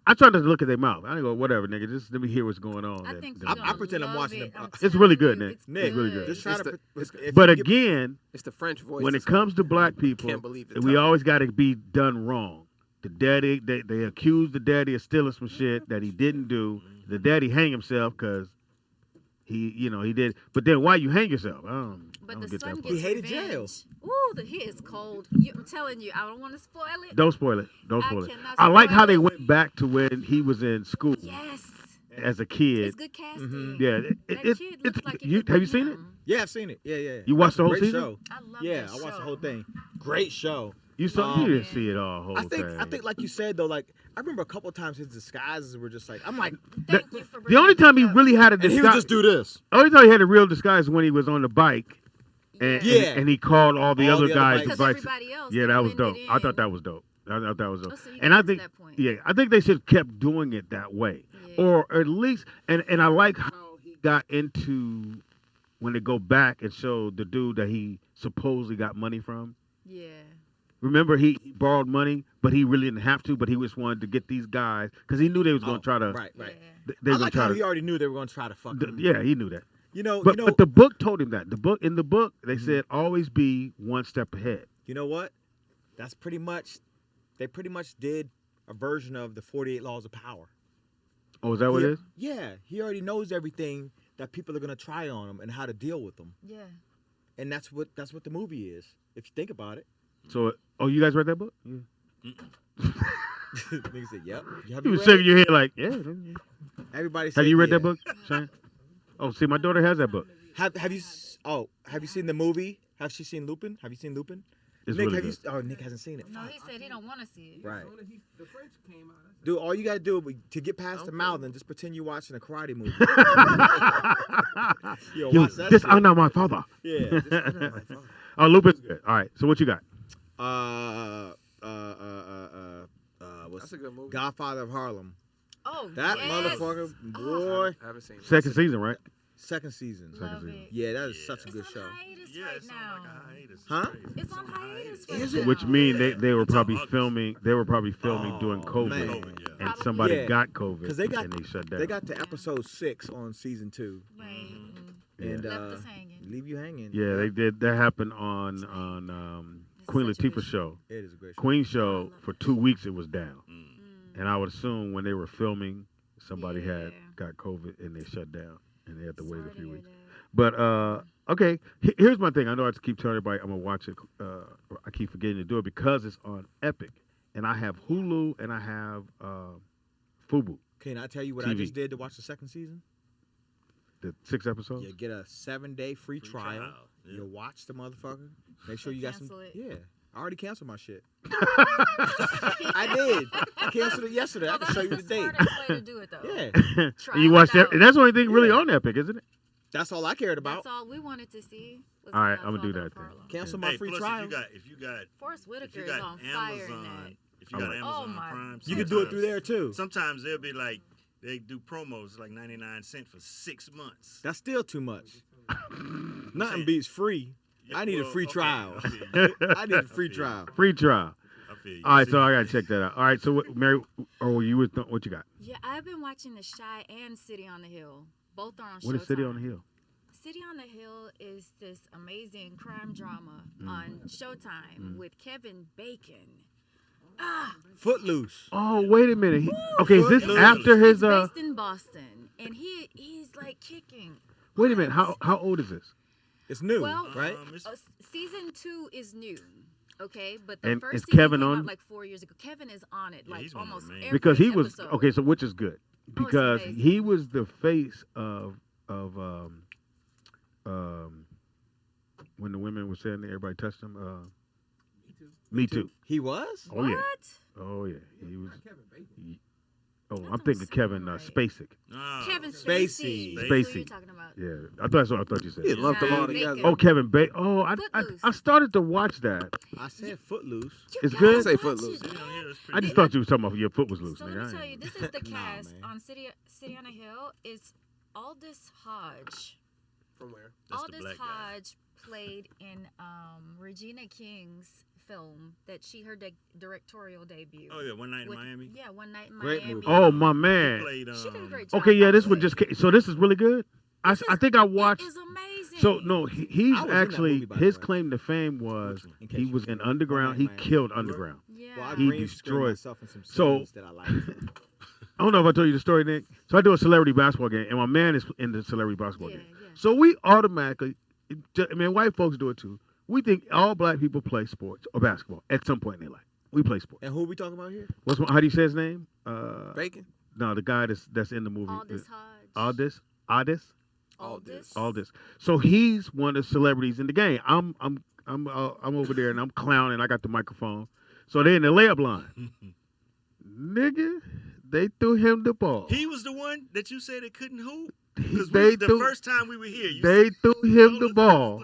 I try not to look at their mouth. I go, whatever, nigga. Just let me hear what's going on. I then- think then- you're I gonna pretend I'm love watching it. it. I'm It's really telling good, you, Nick. it's Nick, really good. just try It's to. the- if But you get- again, It's the French voice. when it that's comes to black people, can't believe it. we always got to be done wrong. The daddy, they accused the daddy of stealing some shit that he didn't do. The daddy hang himself because he did. But then why you hang yourself? I don't But the get son that part. gets He hated revenge. jail. Ooh, the hit is cold. I'm telling you, I don't want to spoil it. Don't spoil it. Don't I spoil it. cannot I like how spoil they it. went back to when he was in school Yes, as a kid. it's good casting. Mhm. Yeah, That it's kid looks like he you. could Have be you seen it? him. Yeah, I've seen it. Yeah. You watched the whole Great season? show. I love Yeah, that I watched show. the whole thing. Great show. You saw? Um, You didn't see it all. Whole I think thing. like you said though, like I remember a couple of times his disguises were just like I'm like, Thank you for The only bringing time he that up. really had a and he would disguise. just do this. Only time he had a real disguise is when he was on the bike. And, Yeah. and he called all the All other the other guys. bikes. Because bikes. everybody else. Yeah, they that was dope. blended I thought in. that was dope. I thought that was dope. Oh, so you And got I to think, that point. yeah, I think they should have kept doing it that way, Yeah. or at least. And I like how he got into when they go back and show the dude that he supposedly got money from. Yeah. Remember, he borrowed money, but he really didn't have to. But he just wanted to get these guys because he knew they was going to try to. Right. Yeah. They I was like gonna how try he to. already knew they were going to try to fuck him. Yeah, he knew that. But But the book told him that. In the book they Mm-hmm. said always be one step ahead. you know what? That's pretty much. They pretty much did a version of the 48 Laws of Power. Oh, is that what it is? Yeah, he already knows everything that people are going to try on him and how to deal with them, Yeah. and that's what the movie is. If you think about it. So, you guys read that book? Yeah. Nigga said, "Yep." Have You you was read shaking it? your head like, yeah. Everybody. Have said you read yeah. that book, Shane? Oh, see, my daughter has that book. Have you seen the movie? Have she seen Lupin? Have you seen Lupin? It's Nick, really have good. you? Oh, Nick hasn't seen it. No, he said he don't want to see it. Right. The French came out. Dude, all you gotta do to get past the mouth and just pretend you're watching a karate movie. Yo, Yo, watch that this shit. honor my father. Yeah. Oh, Lupin's good. All right. So what you got? What's That's a good movie. Godfather of Harlem? Oh, That yes. motherfucker, Oh, boy. I haven't seen it. Second season, right? Second season. Love season. it. Yeah, that is such a It's good on show. hiatus Yeah, right it's on now. like a hiatus. Huh? crazy. It's on hiatus right Is now. it? Which mean they were It's probably on August. filming. They were probably filming Oh, during COVID, man. COVID, yeah. and Probably. somebody Yeah. got COVID, 'Cause they got- and they shut down. They got to episode 6 on season 2, Right. and Left us hanging. leave you hanging. Yeah, they did. That happened on It's Queen such a good Latifah's show. It is a great show. Queen I show love for that 2 weeks it was down, Mm. and I would assume when they were filming, somebody had Yeah. got COVID and they shut down, and they had to wait a Sorry to few hear weeks. that. But okay, here's my thing. I know I have to keep telling everybody I'm gonna watch it. I keep forgetting to do it because it's on Epic, and I have Hulu and I have Fubu, Can I tell you what I TV. just did to watch the second season? the 6 episodes. You get a 7-day free trial. Yeah. You watch the motherfucker. Make sure you got some. Cancel it. Yeah. I already canceled my shit. I did. I canceled it yesterday. I No, can that's show you the the date. smartest way to do it, though. Yeah. Try And you it watch that, out. and that's the only thing really Yeah. on Epic, isn't it? That's all I cared about. That's all we wanted to see. Was All right, The I'ma do Godfather that of then. Harlem. Cancel Hey, my free plus trial. if you got Forrest Whitaker if is you got on fire in that. Amazon, if you got Alright. Amazon Oh my Prime, You can do it through there too. Sometimes they'll be like they do promos like 99 cents for 6 months. That's still too much. Nothing beats free. Yeah, I need a well, free okay, trial. I feel you. I need a free feel you. trial. Free trial. I feel you. All right, See, so I gotta check that out. All right, so what, Mary, or you was what you got? Yeah, I've been watching The Shy and City on the Hill. Both are on What is City on the Hill? City on the Hill is this amazing crime drama on Showtime with Kevin Bacon. Footloose. Oh, wait a minute. Okay, is this Footloose. after his? He's based in Boston, and he's like kicking. Wait a minute. butt. How old is this? It's new, Well, right? it's- Season 2 is new. Okay, but the And first is season Kevin came on? out like 4 years ago. Kevin is on it, Yeah, like he's one of the almost main- every Because he was episode. okay, so which is good Oh, it's because amazing. he was the face of when the women were saying that everybody touched him. Me too. He was? Oh yeah. What? Oh yeah. He was. Oh, That I'm don't thinking sound Kevin right. Spacek. Oh. Kevin Spacey. Spacey. That's what Spacey. you're talking about. Yeah, that's what I thought you said. He lumped them all Nah, together. Bacon. Oh, Kevin Bacon. Oh, I Footloose. started to watch that. I said Footloose. You It's gotta good? Say watch Footloose. it. Yeah, yeah, it's I pretty just good. thought you were talking about your foot was loose, So nigga. let I me tell you, ain't- this is the Nah, cast man. on City on a Hill. It's Aldous Hodge. From where? That's the Aldous black guy. Hodge played in Regina King's film that her directorial debut. Oh yeah, One Night in with- Miami. Yeah, One Night in Great Miami. movie. Oh my He man. played. She did a great job. Okay, yeah, by this the one way. just came, so this is really good. I think I watched. It is amazing. So no, he's I was in that actually movie, by the his way. claim to fame was In case he you was didn't in know. Underground. One He Night in killed Miami. Underground. Yeah. Well, I He green screened destroyed- myself in some So- scenes that I liked. I don't know if I told you the story, Nick. So I do a celebrity basketball game, and my man is in the celebrity basketball Yeah, game. yeah. So we automatically, I mean, white folks do it too. We think all black people play sports or basketball at some point in their life. We play sports. And who are we talking about here? How do you say his name? Bacon? No, the guy that's in the movie. Aldous Hodge. Aldous. Aldous. So he's one of the celebrities in the game. I'm over there and I'm clowning. I got the microphone. So they're in the layup line. Nigga, they threw him the ball. He was the one that you said it couldn't hoop. He- Because they the threw- first time we were here, you They said, threw him the ball.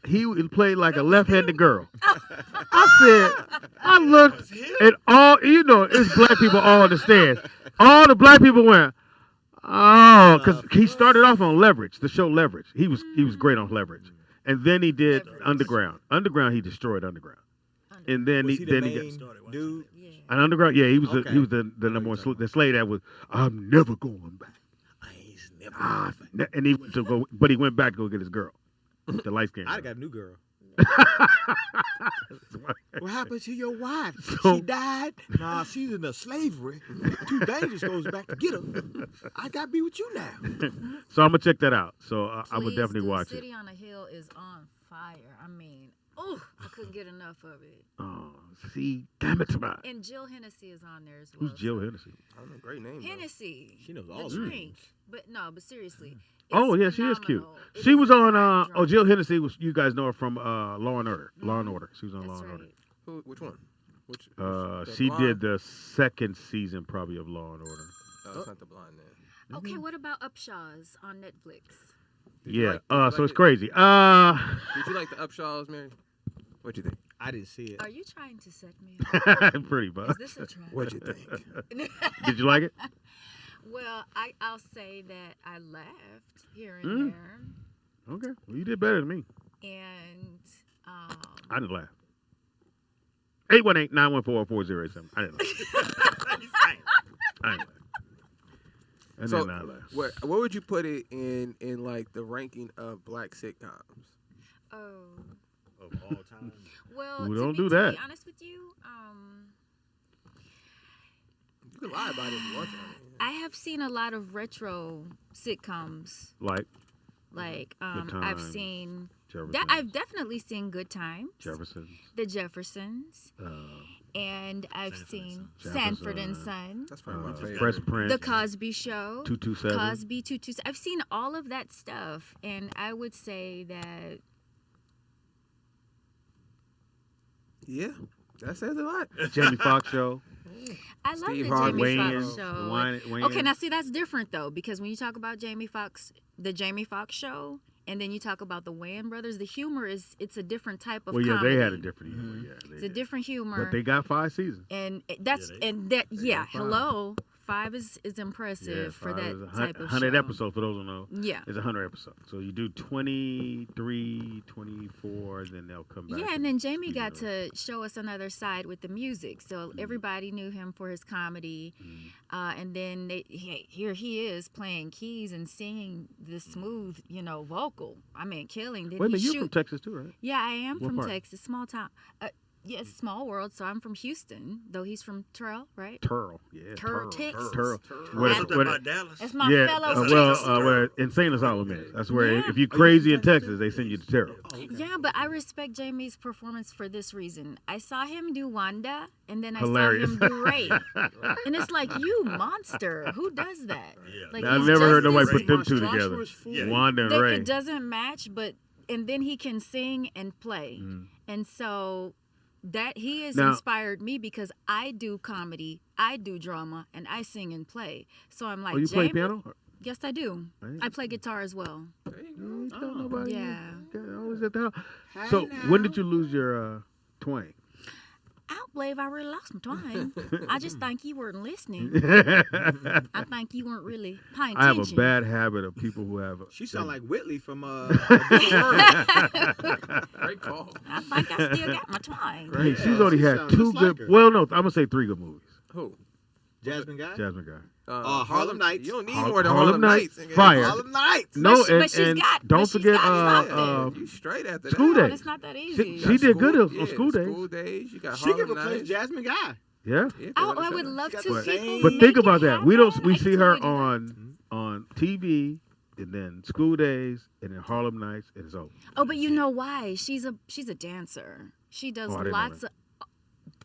He played like a left-handed girl. I said, I looked at all, it's black people all in the stands. All the black people went, oh, because he started off on Leverage, the show Leverage. He was great on Leverage. And then he did Leverage. Underground. Underground, he destroyed Underground. And then Was he he the then main he got dude? Yeah. an Underground. Yeah, he was Okay. he was the number one the slave that was I'm never going back. I ain't never. And he went to go, but he went back to go get his girl, the light skin. I got a new girl. What happened to your wife? So- She died? Nah, she's in the slavery. Too dangerous goes back to get her. I got to be with you now. So I'm gonna check that out. So I would Please definitely do. watch City it. on a Hill is on fire. I mean, I couldn't get enough of it. Oh, see, damn it, Tobias. And Jill Hennessy is on there as well. Who's Jill Hennessy? I don't know. Great name. though. Hennessy. She knows The all the drink. names. But seriously. Oh it's yeah, she is cute. phenomenal. It She is was a on. crime drama. Jill Hennessy was. You guys know her from Law and Order. Law and Order. She was on That's Law and Order. right. Which one? Which? She did the second season probably of Law and Order. Oh, it's not the blind man. Okay, what about Upshaws on Netflix? Did you Yeah. like- did you So like it's it? crazy. Did you like the Upshaws, Mary? What'd you think? I didn't see it. Are you trying to set me up? Pretty Is much. this a trap? What'd you think? Did you like it? Well, I'll say that I laughed here and Mm. there. Okay. Well, you did better than me. And I didn't laugh. 818-914-4087. I didn't laugh. I didn't laugh. I So, did not laugh. Where would you put it in like the ranking of black sitcoms? oh. of all time. Well, We to don't be, do to that. be honest with you, You can lie about it if you want to. I have seen a lot of retro sitcoms. Like Like Good I've Times, seen Jefferson. that. I've definitely seen Good Times, Jefferson. The Jeffersons, and I've Sanford and seen Son. Sanford and Jefferson. Son, That's probably my favorite. Fresh Prince. The Cosby Show, 227. Cosby 227. I've seen all of that stuff, and I would say that Yeah, that says a lot. Jamie Foxx show. I love Steve the Harvey. Jamie Wayans, Foxx show. Wayans. Okay, now see that's different though, because when you talk about Jamie Foxx, the Jamie Foxx show, and then you talk about the Wayans brothers, the humor it's a different type of Well, yeah, comedy. they had a different humor. Yeah, they It's a did. different humor. But they got 5 seasons. and that's Yeah, yeah, got 5. hello, 5 is impressive for 5 that is a type of 100 show. episodes, for those who know. Yeah. It's 100 episodes. So you do 23, 24, then they'll come back. Yeah, and then Jamie speed got it up. to show us another side with the music. So Mm-hmm. everybody knew him for his comedy. And then here he is playing keys and singing this smooth, vocal. I mean, killing. Did Wait a he minute, you're shoot? from Texas too, right? Yeah, I am What from part? Texas, small town. Yes, small world. So I'm from Houston, though he's from Terrell, right? Turl, yeah, Turl, Texas. Turl. What about Dallas? That's my Yeah, fellow where Insane Asylum is. That's where Yeah. if you crazy in Texas, they send you to Terrell. Yeah, but I respect Jamie's performance for this reason. I saw him do Wanda, and then I Hilarious. saw him do Ray. And it's like, you monster. Who does that? Yeah. Like, I've he's never heard just nobody this- put them two together. Monstrous fool. Yeah. Wanda and Ray. It doesn't match, and then he can sing and play. And so that he has Now- inspired me because I do comedy, I do drama, and I sing and play. So I'm like, Oh, you play Jamie? piano? Yes, I do. Right. I play guitar as well. You ain't tell nobody. Yeah. You always at the house. So when did you lose your twang? I don't believe I really lost my twang. I just think you weren't listening. I think you weren't really paying I have attention. a bad habit of people who have. She sound like Whitley from Great call. I think I still got my twang. Hey, she's Yeah, only she had sound 2 just good. like her. Well, no, I'm gonna say 3 good movies. Who? Jasmine Guy. Jasmine Guy. Harlem Nights. You don't need Har- more than Harlem Harlem Nights, Nights. nigga. fire. Harlem Nights. No, But and, she's and got- don't but she's forget got something. You straight after School that. No, Days. it's not that She, easy. she did good on Yeah, School Days. School Days. You got She can Harlem replace Nights. Jasmine Guy. Yeah. Yeah, I would love She got to. the People same- But make think it about that. We happen. we I see can her do that. on TV, and then School Days, and then Harlem Nights, and it's over. Oh, but you know why? She's a dancer. She does Oh, I didn't know lots of.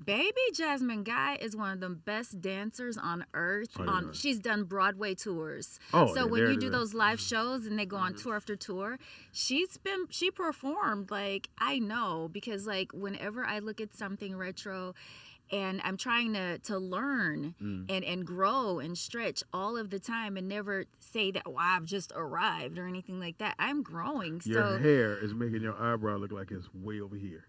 Baby Jasmine Guy is one of the best dancers on earth. I didn't know that. She's done Broadway tours. Oh, so yeah, when there you it do is. those live shows and they go on tour after tour, she performed like I know because like whenever I look at something retro. And I'm trying to learn and grow and stretch all of the time and never say that, I've just arrived or anything like that. I'm growing. Your So hair is making your eyebrow look like it's way over here.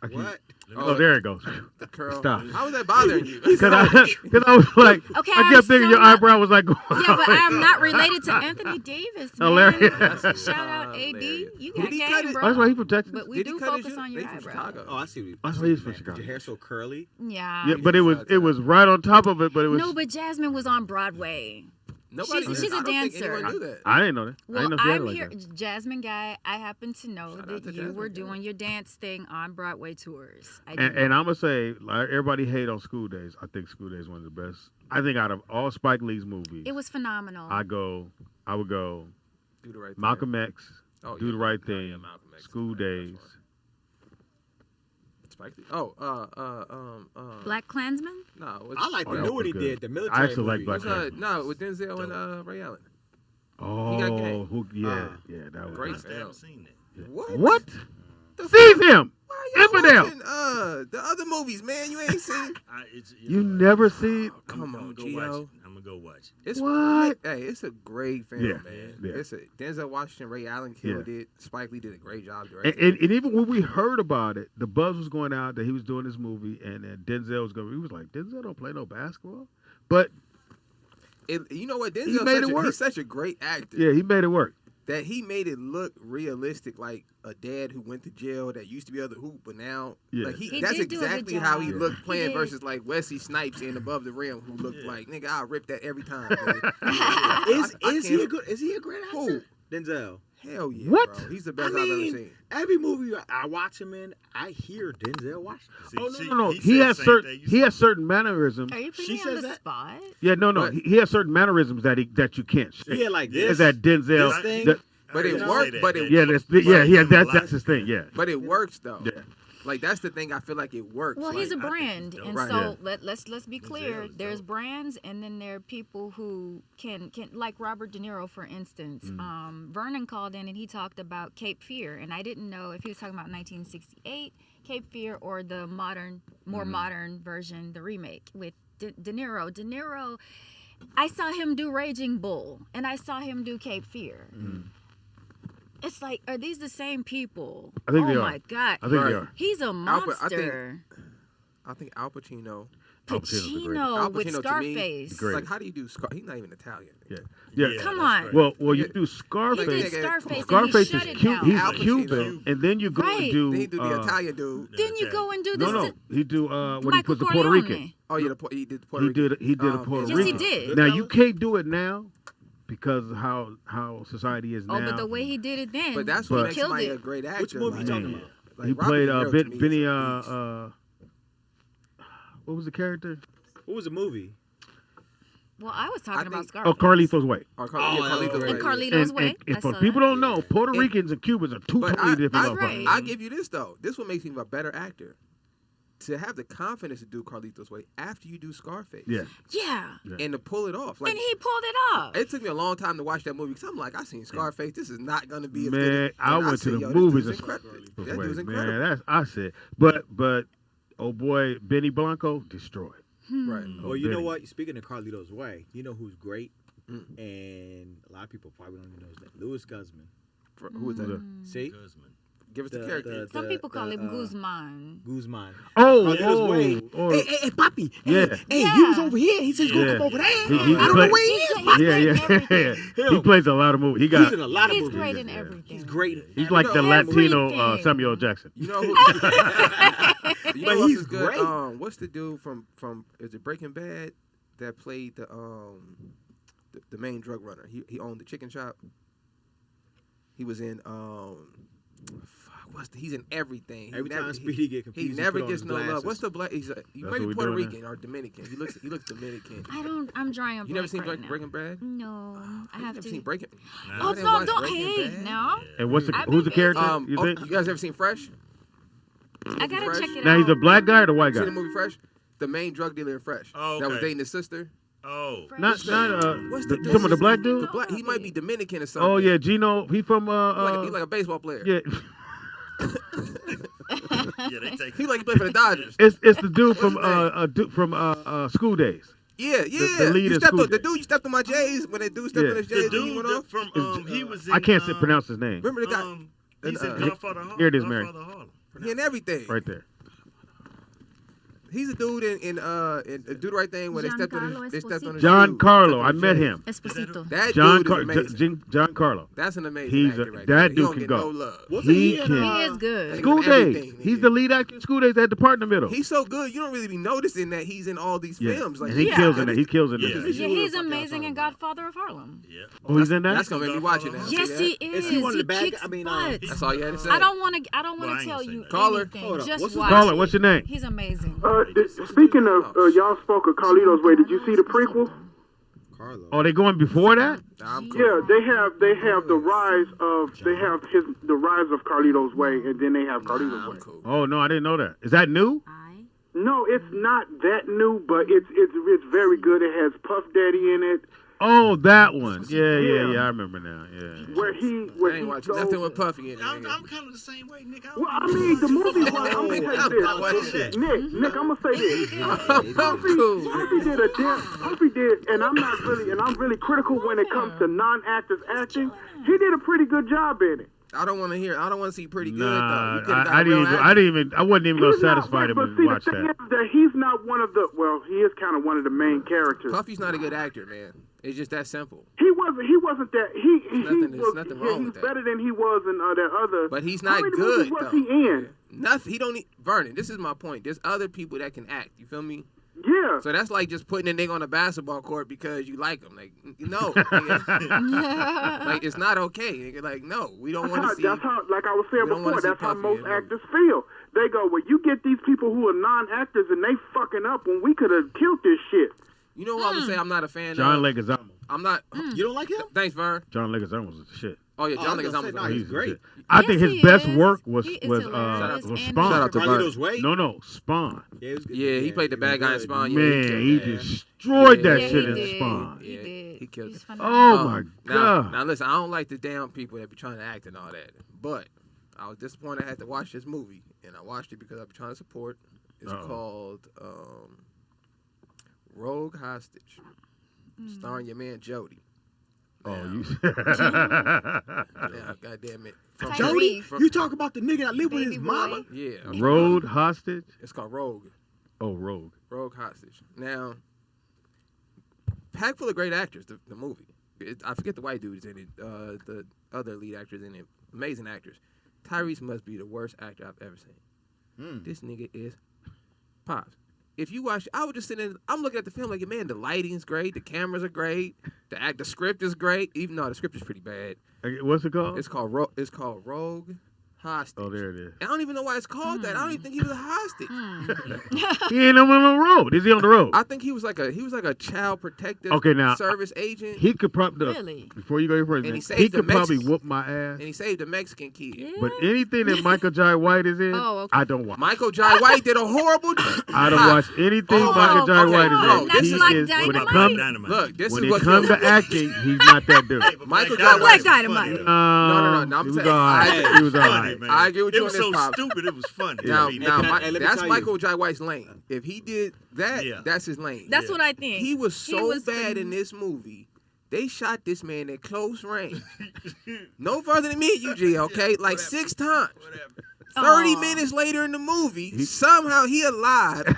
I keep- What? Oh, there it goes. The curl. Stop. How was that bothering you? Because I was like, Okay, I I'm kept thinking so your not- eyebrow was like going Yeah, but I'm not related to Anthony Davis, man. Hilarious. Shout out AD. Hilarious. You Did got he cut game, it? bro. That's why he's from Texas. But we Did he do cut his focus shit? on your They from eyebrow. Chicago. Oh, I see. What That's why he's from Your Chicago. hair so curly. Yeah. Yeah, but it was right on top of it, but it was. No, but Jasmine was on Broadway. Nobody. She's a I don't think dancer. anyone knew that. I didn't know that. I Well, didn't know she had it I'm like here, that. Jasmine Guy. I happen to know Shout out that to you were Jasmine Guy. doing your dance thing on Broadway tours. I And I'm gonna say, like everybody hate on School Days. I think School Days is one of the best. I think out of all Spike Lee's movies, it was phenomenal. I would go Do the right thing. Malcolm X, Oh, Do yeah. the Right Oh, Thing, yeah, Malcolm X. School Days. Spike Lee. Oh, Black Klansman. no. I like Oh, the that new one was he good. did, the military I actually like movie. Black What's, Klansman. no, with Denzel and Ray Allen. Oh, got game. yeah, that was Great I film. haven't seen that. What? What? The Seize fuck? him! Why y'all Infidel! watching, the other movies, man? You ain't seen. You never see? Come on, go watch Gio. it. I'm gonna go watch it. It's What? Hey, it's a great film, Yeah, man. yeah. It's a Denzel Washington, Ray Allen killed it. Spike Lee did a great job And, directing. and even when we heard about it, the buzz was going out that he was doing this movie, and then Denzel was going. He was like, Denzel don't play no basketball, but You know what? made Denzel, it work. he's such a great actor yeah, he made it work. that he made it look realistic, like a dad who went to jail that used to be able to hoop, but now, Yeah. like He that's did do a good exactly how he job. looked He playing did. versus like Wesley Snipes in Above the Rim, who looked like nigga. I'll rip that every time. Man. Is he a can't- good? Is he a great actor? Who? Denzel. Hell yeah, What? bro. He's the I best I've ever mean, seen. every movie I watch him in, I hear Denzel Washington. See, Oh she- no! he He said has the same certain thing you he said. has certain mannerisms. Are you putting She me on says the that? spot? Yeah, no. But- He has certain mannerisms that you can't shake. Yeah, like Yeah. this. Is that Denzel? This thing? that- But it You know, worked, say that, but it- that- yeah, Well, that's like- his thing. Yeah, But it works though. yeah. Like that's the thing. I feel like it works. Well, like, he's a I think brand, he's and dope. so Right. let's be clear. is There's dope. brands, and then there are people who can like Robert De Niro, for instance. Mm. Vernon called in and he talked about Cape Fear, and I didn't know if he was talking about 1968 Cape Fear or the more modern version, the remake with De Niro. De Niro, I saw him do Raging Bull, and I saw him do Cape Fear. It's like, are these the same people? I think oh they are. my God. I think Right. they are. He's a Albert, I think- monster. I think Al Pacino. Al Pacino's the greatest. Pacino Al with Pacino to me, Scarface. Great. Like, how do you do Scar? He's not even Italian. Yeah. Come that's on. right. Well, you Yeah. do He Scarface. did Nigga, Scarface, Scarface and is he shut it cute. down. He's Al Pacino. Cuban, and then you go Right. and do. Then he do the Italian dude. Then you go and do this. No, he do when he Michael puts the Puerto Corleone. Rican. Oh yeah, he did the Puerto He Rican. did a Puerto Yes, he Rican. did. Now you can't do it now because of how society is now. Oh, but the way he did it then, But that's But- what makes killed somebody it. a great actor. Which movie you like, talking Yeah. about? Like, he Robert played De Niro to me is Benny. a beast. What was the character? What was the movie? Well, I was talking about think- Scarface. Oh, Carlito's Way. Or Carlito's And Way. Carlito's Way. I And for saw people that. don't know, Puerto And- Ricans and Cubans are two But totally different That's right. motherfuckers. I give you this though. This what makes him a better actor. To have the confidence to do Carlito's Way after you do Scarface. Yeah. Yeah. And to pull it off. Like, And he pulled it off. it took me a long time to watch that movie because I'm like, I seen Scarface. This is not gonna be as Man, good. I And went to said, the yo, this movies dude's and incredible. That Wait, dude's man, incredible. that's I said. But oh boy, Benny Blanco destroyed. Right. Well, you know Benny. what? Speaking of Carlito's Way, you know who's great, Mm. and a lot of people probably don't even know his name. Louis Guzman. Who is that? See, Guzman. Give us the character. Some people call him Guzman. Guzman. Oh, Way. oh, Hey, Poppy. Yeah. Hey, Yeah. he was over here. He says he's Yeah. gonna come over there. He I don't know played- where he is. He's Poppy. yeah, great in yeah. everything. He plays a lot of movies. He He's got. in a lot of He's movies. great in everything. He's great. in He's like the Everything. Latino Samuel Jackson. You know who? you But know he's he's good. great. What's the dude from is it Breaking Bad that played the main drug runner? He owned the chicken shop. He was in he's in everything. Every he time never, Speedy get he confused, he never put on gets his no love. glasses. What's the black? He's you That's might what be we Puerto doing Rican or Dominican. He looks Dominican. I'm drawing a You never blank seen right now. Breaking Bad? No, I You have never to. seen Breaking? Oh I didn't no, watch don't. Breaking Hey, Bad. no. And who's the I've who's the been character? You Oh, think? you guys ever seen Fresh? I gotta Fresh? check it Now out. he's a black guy or the white Seen guy? the movie Fresh? The main drug dealer in Fresh. Oh, That was okay. dating his sister. Oh. Not What's some of the black dude. The black. He might be Dominican or something. Oh yeah, Gino. He from He like a baseball player. yeah. Yeah, they take He like he played for the Dodgers. It's the dude What's from School Days. Yeah. the lead you is stepped School on, the Days. dude you stepped on my J's when that dude stepped Yeah. on his the J's and he dude went that off. from he was in I can't pronounce his name. Remember the guy? He's in Uh, Godfather Harlem. here it is, Mary. Godfather Harlem. He in everything. Right there. He's a dude in Do the Right Thing when they stepped on his John shoe. Carlo. I met him. Esposito. That John dude is amazing. John Carlo. That's an amazing He's actor a- right that there. dude He don't can get go. no love. Wasn't He in, can. He is good. School everything, Days. nigga. He's the lead actor in School Days at the partner middle. He's so good. You don't really be noticing that he's in all these Yeah. films. Like And he Yeah. kills in it. He kills in Yeah. it. Yeah, he's amazing in Godfather of Harlem. Yeah. Oh, he's in that? That's gonna make me watch it now. Yes, See he that? is. Is he one of the bad kicks guys? I mean, butt. That's all you had to say. I don't want to Well, I ain't tell gonna you say Caller. anything. Hold up. Just What's his watch Caller, it. what's your name? He's amazing. Speaking of, y'all spoke of Carlito's Way. Did you see the prequel? Carlo. Oh, they going before that? I'm cool. Yeah, they have the rise of the rise of Carlito's Way, and then they have Carlito's Way. I'm cool. Oh no, I didn't know that. Is that new? No, it's not that new, but it's very good. It has Puff Daddy in it, Oh, that one. Yeah. Yeah. I remember now. Yeah. where he I ain't watching nothing with Puffy in it. I'm nigga. kind of the same way, Nick. Well, I mean, the movie was. I'm gonna say I'm watching this. that. Nick, I'm gonna say this. I'm Puffy cool. Puffy did, and I'm really critical when it comes to non-actors acting. He did a pretty good job in it. I don't want to see pretty good Nah, though. You could've got I a real didn't. actor. I wasn't even gonna He's not- satisfy them but and see, watch the thing that. is that he's not one of the. Well, he is kind of one of the main characters. Puffy's not a good actor, man. It's just that simple. He wasn't that. There's nothing wrong with he's that. better than he was in that other. But he's How not many good movies was though. he in? Nothing. He don't need Vernon. This is my point. There's other people that can act. You feel me? Yeah. So that's like just putting a nigga on a basketball court because you like him. Like, no, nigga. Like it's not okay. Nigga. Like, no, we don't want to see. That's how, like I was saying we don't wanna before, see that's how Puffy most in a movie. actors feel. They go, well, you get these people who are non-actors and they fucking up when we could have killed this shit. You know what I would say? I'm not a fan John of. Leguizamo. I'm not. You don't like him? Thanks, Vern. John Leguizamo was the shit. Oh yeah, Oh, John I was gonna say, Leguizamo. no, he's the great. shit. I Yes, think his he best is. work was He is was hilarious and Spawn. Shout out to Carlito's Way? No, Spawn. Yeah, it was good. Yeah, he played the bad guy in good. Spawn. Man, he killed that. destroyed that Yeah, shit he in did. Spawn. He Yeah, did. he killed He's it. phenomenal. Oh my Now, god. now listen, I don't like the damn people that be trying to act and all that, but I was disappointed I had to watch this movie, and I watched it because I've been trying to support. It's called Rogue Hostage, starring your man Jody. Oh, you. Yeah, God damn it. From- Jody? from- You talk about the nigga that lived with Baby his boy. mama? Yeah, Road hostage. it's called Rogue. Oh, Rogue. Rogue Hostage. Now, packed full of great actors. The movie. I forget the white dudes in it. The other lead actors in it. Amazing actors. Tyrese must be the worst actor I've ever seen. This nigga is Pops. If you watch, I would just sit in. I'm looking at the film like, man, the lighting's great, the cameras are great, the script is great. Even though the script is pretty bad. What's it called? It's called Rogue hostage. Oh, there it is. I don't even know why it's called that. I don't even think he was a hostage. He ain't on the road. Is he on the road? I think he was like a child protective service agent. He could probably Really? Before you go here And he first, he saved the could probably Mexicans. whoop my ass. And he saved a Mexican kid. Yeah. But anything that Michael Jai White is in, Oh, okay. I don't watch. Michael Jai White did a horrible job. I don't watch anything Oh, Michael Jai okay. White No, is in. that's He like is when it Dynamite. comes Look, this when is it what comes to acting, he's not that dude. Hey, but Michael Black Jai White- Black Dynamite. No, I'm he was saying- all right. I- He was all Funny, right. man. I agree with It you was on so this, Pop. stupid. It was funny. Now, I mean, now can I- let me that's tell you. Michael Jai White's lane. If he did that, Yeah. that's his lane. That's what I think. He was so was bad in this movie. They shot this man at close range. No further than me and you, G, okay? Like 6 times. 30 Aw. minutes later in the movie, somehow he alive,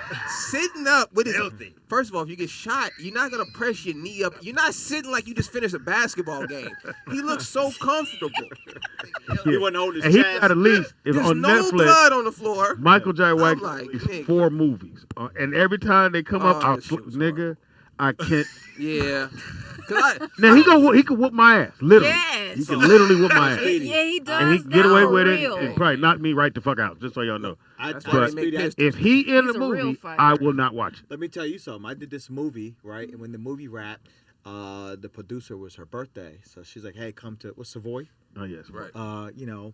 sitting up with his... Healthy. First of all, if you get shot, you're not going to press your knee up. You're not sitting like you just finished a basketball game. He looks so comfortable. He wasn't holding And his he chest. got at least if There's on no Netflix. blood on the floor. Michael Jai White I'm like, is nigga. 4 movies, and every time they come up, Oh, I'll that shit was nigga, I can't. Yeah. 'Cause Now he could whoop my ass, literally. Yes. He can literally whoop my ass, Yeah, he does. and he can get away now, with for it real. and probably knock me right the fuck out. Just so y'all know. That's why But they make pistols. if he in He's the a real movie, fighter. I will not watch it. Let me tell you something. I did this movie, right? And when the movie wrapped, the producer was her birthday. So she's like, hey, come to, what's Savoy? Oh yes, Right. You know,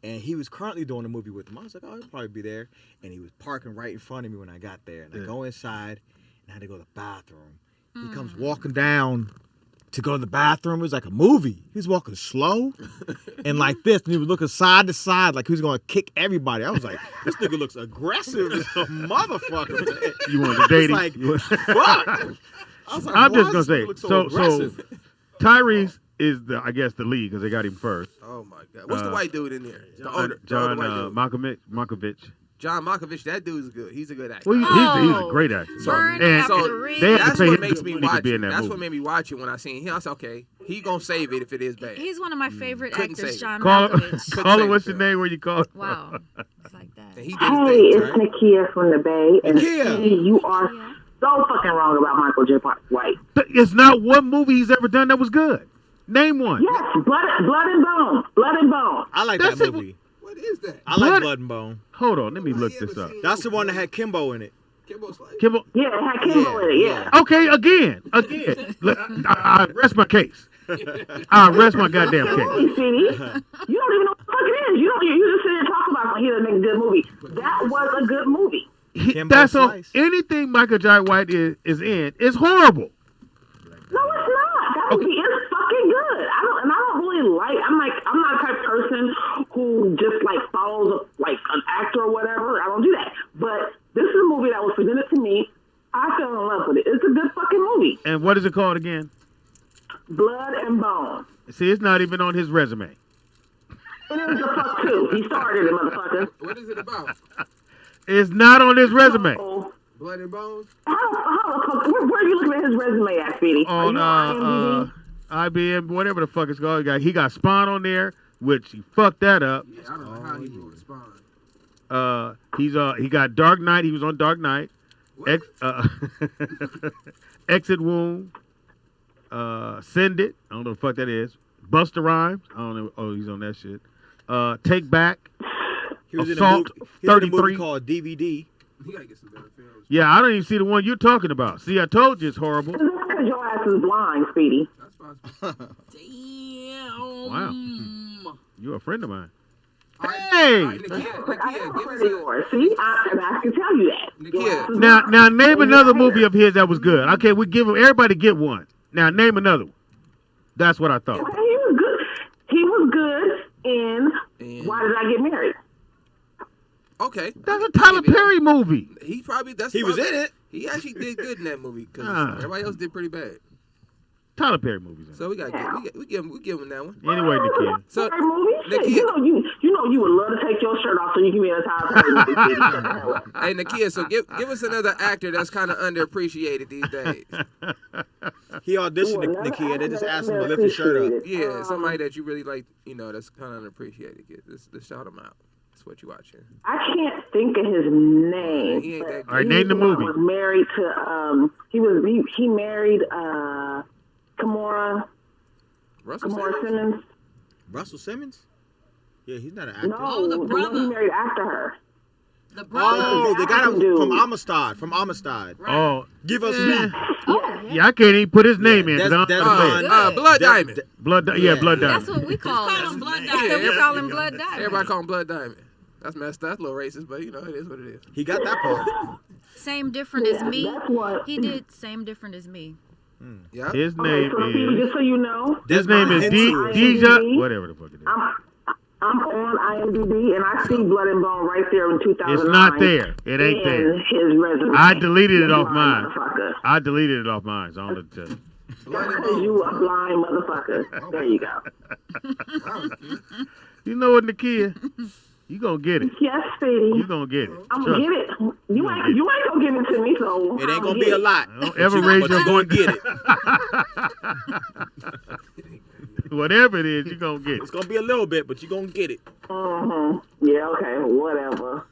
and he was currently doing a movie with him. I was like, oh, he'll probably be there. And he was parking right in front of me when I got there. And I Yeah. go inside, and I had to go to the bathroom. He comes walking down to go to the bathroom. It was like a movie. He was walking slow and like this. And he was looking side to side like he was going to kick everybody. I was like, this nigga looks aggressive as a motherfucker. Man. You want to date him? Like, You- fuck. I was like, I'm why just gonna does say he look so. aggressive? Tyrese is I guess the lead because they got him first. Oh, my God. What's the white dude in there? The older John white dude. Malkovich. John Malkovich, that dude's good. He's a good actor. Well, he's a great actor. Burn And after so read. they had to That's pay what him makes good me money to watch be it. in that That's movie. what made me watch it when I seen him. I said, okay, he gonna save it if it is bad. He's one of my favorite Couldn't actors, say it. John Call Malkovich. call say him. What's your it. name? Where you call? Wow. It's like that. And he did Hey, his it's thing, right? Nakia from the Bay, and Nakia. Speedy, you are Yeah. so fucking wrong about Michael J. White. It's not one movie he's ever done that was good. Name one. Yes, Blood and Bone, Blood and Bone. I like That's that it. movie. What is that? I like Blood- Blood and Bone. Hold on, let me look this up. That's the one that had Kimbo in it. Kimbo Slice? Kimbo. Yeah, it had Kimbo in it. Yeah. Okay, again. I rest my case. I rest my goddamn case. Hey, Speedy, you don't even know what the fuck it is. You just sit and talk about when he doesn't make a good movie. That was a good movie. Kimbo That's all. Slice. Anything Michael Jai White is in is horrible. No, it's not. That movie is fucking good. I don't really like. I'm not the type of person who just like follows like an actor or whatever. I don't do that. But this is a movie that was presented to me. I fell in love with it. It's a good fucking movie. And what is it called again? Blood and Bone. See, it's not even on his resume. It is the fuck too. He started it, motherfucker. What is it about? It's not on his resume. Oh, Blood and Bones? how the fuck? Where are you looking at his resume at, Speedy? Are On you on IMDb? IBM, whatever the fuck it's called. He got Spawn on there, which he fucked that up. Yeah, I don't know how he will respond. He got Dark Knight. He was on Dark Knight. Exit Wound. Send It. I don't know what the fuck that is. Busta Rhymes. I don't know. Oh, he's on that shit. Take Back. He was Assault in a movie 33. called DVD. He gotta get some better films. Yeah, I don't even see the one you're talking about. See, I told you it's horrible. This is because your ass is blind, Speedy. That's possible. Wow. You're a friend of mine. All right, Hey! all right, Nakia, I am give a us friend of yours. See, I can tell you that. Nakia. Your ass is Now, blind. name And another you're a movie hater. of his that was good. Okay, we give him everybody get one. Now, name another one. That's what I thought. Okay, he was good. He was good in And- Why Did I Get Married? Okay. That's a Tyler Perry movie. He probably, that's He was probably- in it. He actually did good in that movie because Ah. everybody else did pretty bad. Tyler Perry movies. So we got we give him that one. Anyway, Nakia. So, Tyler movie? Shit, Nakia- you know you would love to take your shirt off so you can be in a Tyler Perry movie. Speedy. Shut the hell up. Hey, Nakia, so give us another actor that's kind of underappreciated these days. He auditioned Ooh, another Nakia. They just actor asked him to that's lift his shirt up. appreciated. Yeah, somebody that you really like, that's kind of underappreciated. Let's shout him out. That's what you watching. I can't think of his name. He ain't that All right, good. name the movie. Was married to he married Kimora Russell Simmons. Russell Simmons? Yeah, he's not an actor. No, the one brother. he married after her. The brother. Oh, the guy Dude. from Amistad. From Amistad. Right. Oh, Give us yeah. me. Yeah, I can't even put his name in. 'cause I don't That's know fine. the Good. Blood That- Diamond. Blood, Yeah. Blood That's Diamond. what we call Call him. him Blood Yeah, Diamond. We call him Blood Diamond. Everybody call him Blood Diamond. That's messed up. That's a little racist, but it is what it is. He got that part. Same different as me. That's what. He did same different as me. Yeah. His Okay, name so Stevie, is. just so you know, His name is Deja. Whatever the fuck it is. I'm on IMDb and I see Blood and Bone right there in 2009. It's not there. It ain't there. His resume. I deleted it off You mine. blind motherfucker. I deleted it off mine. So I don't tell you. You a blind motherfucker. There you go. You know what, Nakia? You gonna get it. Yes, Speedy. You gonna get it. I'm Trust gonna me. get it. You ain't gonna give it to me, so It ain't I'ma gonna get be a it. lot. Don't ever raise But your you gonna get it. Whatever it is, you gonna get it. It's gonna be a little bit, but you gonna get it. Yeah, okay, whatever.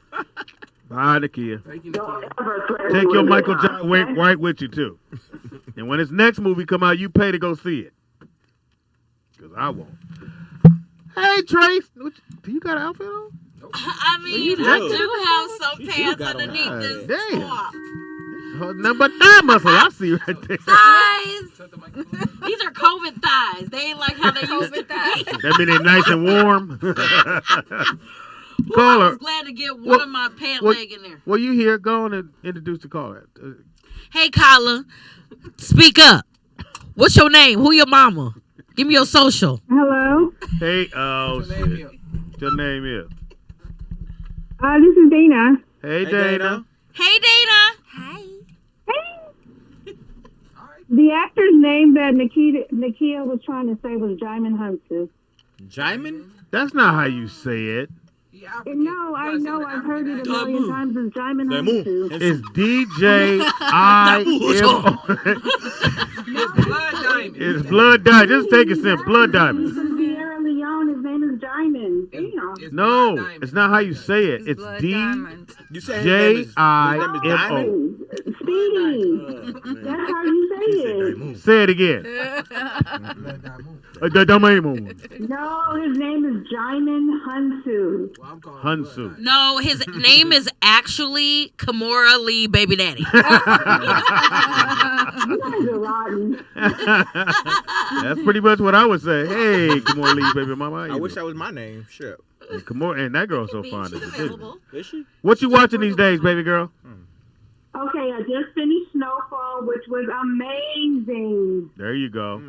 Bye, Nakia. Thank you, Don't Nakia. ever threaten Take me your with Michael this, John okay? right with you too. And when his next movie come out, you pay to go see it. Cause I won't. Hey Trace, do you got an outfit on? I mean, You I do. do have some You do pants got on underneath that. this Damn. top. Nothing but thigh muscle. I see right there. Thighs. These are COVID thighs. They ain't like how they used to be. That mean they nice and warm. Ooh, I Caller. was glad to get one What- of my pant what- leg in there. Well, you here? Go on and introduce the caller. Hey, Kyla, speak up. What's your name? Who your mama? Give me your social. Hello, Hey, oh shit. Your name is. this is Dana. Hey, Hey, Dana. Hey, Dana. Hi. The actor's name that Nakia was trying to say was Jaimin Hunsu. Jaimin? That's not how you say it. No, I know. I've heard it a million times as Jaimin Hunsu. It's DJIM. It's Blood Diamond. It's Blood Diamond. Just take it simple. Blood Diamond. From Sierra Leone. His name is Jaimin. Damn. It's No, Blood Diamond. it's not how you say it. It's Blood D Diamond. You said his name is J-I-M-O. Diamond? Speedy. That's how you say it. Say it again. Blood Diamond. Diamond. No, his name is Jaimin Hunsu. Well, I'm calling him Blood Hunsu. Diamond. No, his name is actually Kimura Lee Baby Daddy. You guys are rotten. That's pretty much what I would say. Hey, come on, leave, baby mama. How you I wish doing? that was my name. Shit. And come on, and that girl's so fine. She's available. Is she? What you watching these days, baby girl? Okay, I just finished Snowfall, which was amazing. There you go.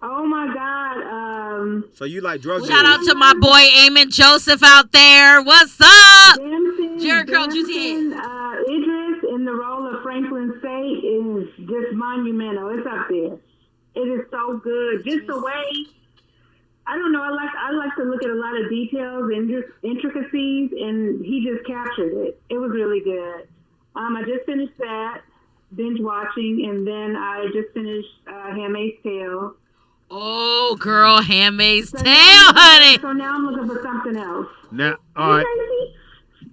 Oh my God. So you like drug Shout out dealers? to my boy Eamon Joseph out there. What's up? Damson, Jerry Curl Juicy Idris in the role of Franklin State is just monumental. It's up there. It is so good. Just the way, I don't know, I like to look at a lot of details and just intricacies, and he just captured it. It was really good. I just finished that, binge watching, and then I just finished Handmaid's Tale. Oh, girl, Handmaid's So Tale, now- honey. So now I'm looking for something else. Now, all right. You crazy?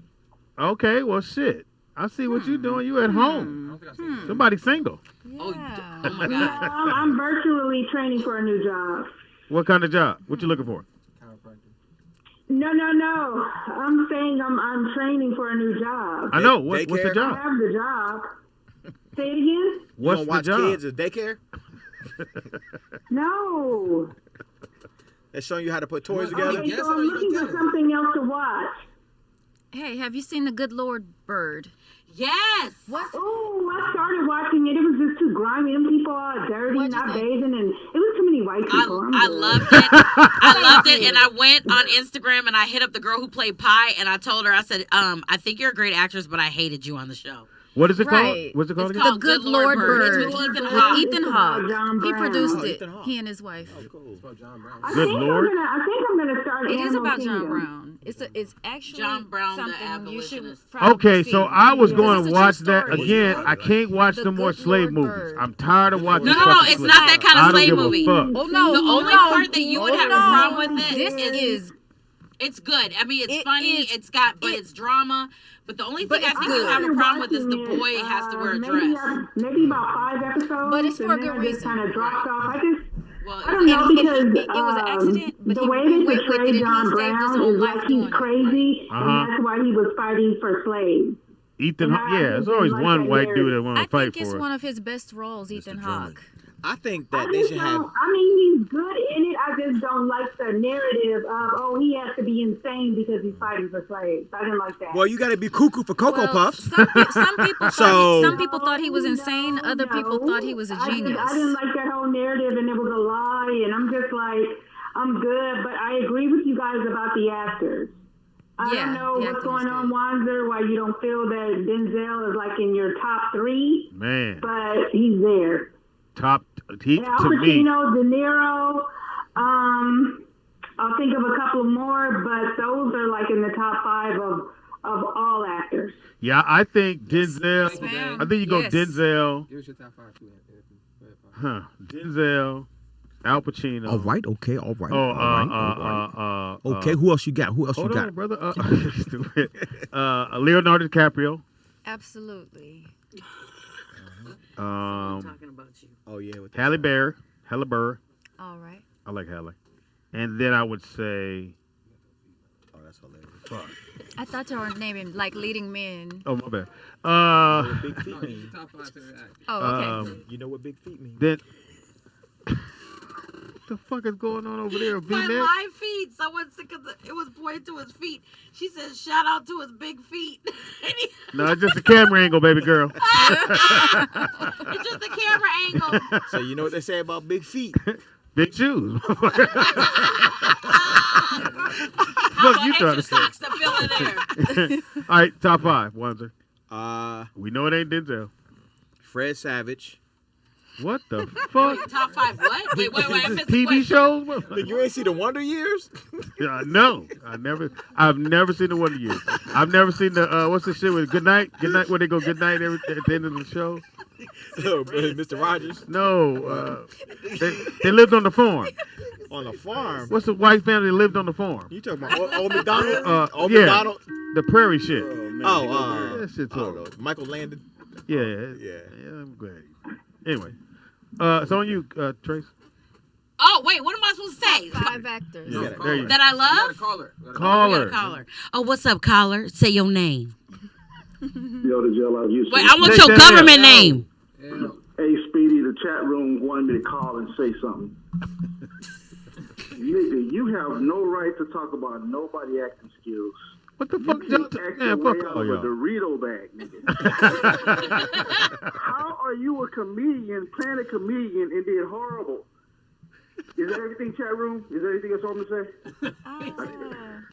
Okay, well, shit. I see what you doing. You at home. Somebody single. Oh, Yeah. oh my No, God. I'm virtually training for a new job. What kind of job? What you looking for? No. I'm saying I'm training for a new job. I know. What's the Daycare? I job? have the job. Say it again? You What's gonna the watch job? kids at daycare? No. They're showing you how to put toys Well, together? Okay, guess so what I'm you looking gonna for tell something else to watch. Hey, have you seen The Good Lord Bird? Yes. What? Oh, I started watching it. It was just too grimy. Them people are dirty, What'd you not think? bathing, and it was too many white people. I'm I good. loved it. I loved it, and I went on Instagram and I hit up the girl who played Pi, and I told her, I said, I think you're a great actress, but I hated you on the show. What is it Right. called? What's it called It's again? called The Good Lord Bird. It's with Ethan Bird. Hawke. Ethan It's Hawke. about John He Brown. produced Oh, it. Ethan Hawke. He and his wife. John Brown. I Good think Lord. I think I'm gonna start. It is Animal about John Kingdom. Brown. It's actually John Brown, the something you should abolitionist. probably Okay, see. so I was Because going it's to a watch true that story. again. I can't watch The some more Good slave Lord movies. Bird. I'm tired of watching. No, fucking it's slave not that kind of I don't slave give a movie. fuck. Oh no! The oh, only no. part that you would Oh, have a no. problem with This is is it's good. I mean, it's It funny. is- It's got, but it- it's drama. But the only But thing I it's think you good. have a problem with is the Watching boy it, has to wear a maybe dress. maybe about 5 episodes. But it's for a and then good I just reason. kind of dropped off. Well, I don't know And because it was an accident, but the he way they went with it portray and he John saved his Brown own is life like doing he's it. crazy, Uh-huh. and that's why he was fighting for slaves. Ethan And Hawke. I Yeah, just there's didn't always like one that white dude narrative. that want I to fight think it's for it. one of his best roles, Ethan Hawke. I think I that they just should don't. have. I mean, he's good in it. I just don't like the narrative of he has to be insane because he's fighting for slaves. I didn't like that. Well, you got to be cuckoo for Cocoa Well, Puffs. some people thought he was insane. Other people thought he was a genius. I didn't like that whole narrative, and it was a lie. And I'm just like, I'm good, but I agree with you guys about the actors. I don't know what's going on, Wanzer, why you don't feel that Denzel is like in your top 3. Man. But he's there. Top, Al to me. Pacino, De Niro, I'll think of a couple more, but those are like in the top 5 of all actors. Yeah, I think Denzel. ma'am. I think you go Yes. Denzel. Give us your top 5 too. Huh. Denzel, Al Pacino. All right, okay, all right. Oh, all right. Okay, who else you got? Who else you hold got? on, brother. Stupid. Leonardo DiCaprio. Absolutely. talking about you. Oh yeah, with Halle Berry. Halle Berry. All right. I like Halle. And then I would say. Oh, that's hilarious. Fuck. I thought you were naming like leading men. Oh, my bad. What big feet mean? Top 5 favorite actors. Oh, okay. You know what big feet mean? Then. What the fuck is going on over there, My V-Neck? live feed. Someone said it was pointed to his feet. She says, "Shout out to his big feet." No, it's just a camera angle, baby girl. It's just the camera angle. So you know what they say about big feet? Big shoes. How Fuck you about trying to extra say? socks to fill in there? All right, top 5, Wanzer. We know it ain't Denzel. Fred Savage. What the fuck? Wait, top 5 what? Wait, I missed the TV question. shows? Like, you ain't see the Wonder Years? Yeah, no, I've never seen the Wonder Years. I've never seen the what's the shit with Good Night where they go Good Night at the end of the show. Mr. Rogers. No, they lived on the farm. On the farm. What's the white family that lived on the farm? You talking about Old McDonald? Old Yeah, McDonald? the prairie shit. That shit's horrible. Michael Landon. Yeah, I'm glad. Anyway, it's on you, Trace. Oh, wait, what am I supposed to say? 5 actors. Yeah, there you go. That I love? Caller. Caller. Oh, what's up, caller? Say your name. Yo, the jail out you. Wait, I want your government name. Hey, Speedy, the chat room wanted me to call and say something. Nigga, you have no right to talk about nobody acting skills. What the fuck, you can't act your way fuck out all of a y'all. Dorito bag, nigga. How are you a comedian, playing a comedian, and did horrible? Is that everything, chat room? Is there anything else I want to say?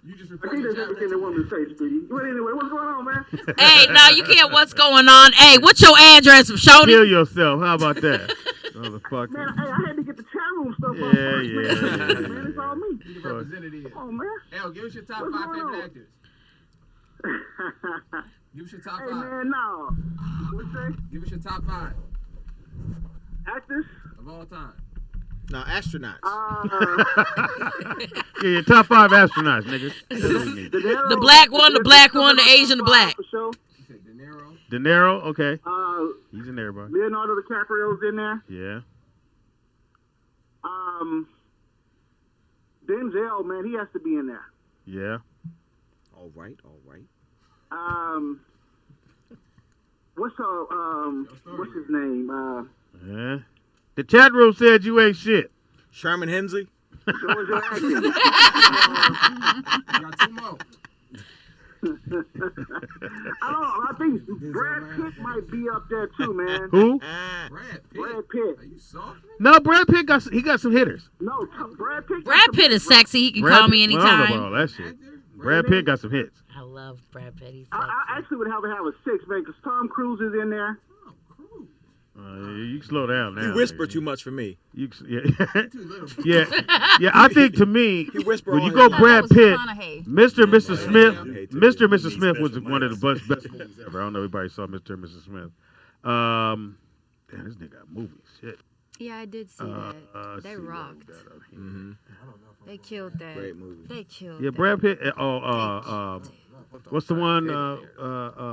You just I think that's everything they want me to say, Speedy. But anyway, what's going on, man? Hey, no, you can't. What's going on? Hey, what's your address, Shoney? Kill yourself. How about that? Motherfucker. Man, I had to get the chat room stuff Yeah, up first, yeah, man. yeah. Man, it's all me. You the representative. Come on, man. Hell, give us your top What's 5 going favorite on? actors. Give us your top Hey, 5. man, no. What's that? Give us your top 5 Actors? of all time. No, astronauts. Yeah, your top 5 astronauts, nigga. That's what we need. The black one, the Asian, the black. For sure. You said De Niro. De Niro, okay. He's in there, bro. Leonardo DiCaprio's in there. Yeah. Denzel, man, he has to be in there. Yeah. All right. What's his name? Yeah. The chat room said you ain't shit. Sherman Hemsley. So is your acting. You got 2 more. I think Brad Pitt might be up there too, man. Who? Brad Pitt. Are you soft? No, Brad Pitt got some hitters. No, Brad Pitt. Brad Pitt is sexy. He can Brad call me Pitt- well, I don't know anytime. about all that shit. Brad Pitt got some hits. I love Brad Pitt. He's sexy. I actually would have to have a 6, man, because Tom Cruise is in there. You can slow down now. He whispered too much for me. Yeah. Yeah. I think to me, He whispered when all you his go lines. Brad Pitt, McConaughey. Mr. and Mrs. Smith, hate to Mr. and Mrs. Smith was one of the best movies ever. I don't know if everybody saw Mr. and Mrs. Smith. Damn, this nigga got movies. Shit. Yeah, I did see that. let's They see what we rocked. got on here. They killed that. Great movie. They killed Yeah, that. Brad Pitt. What's the one?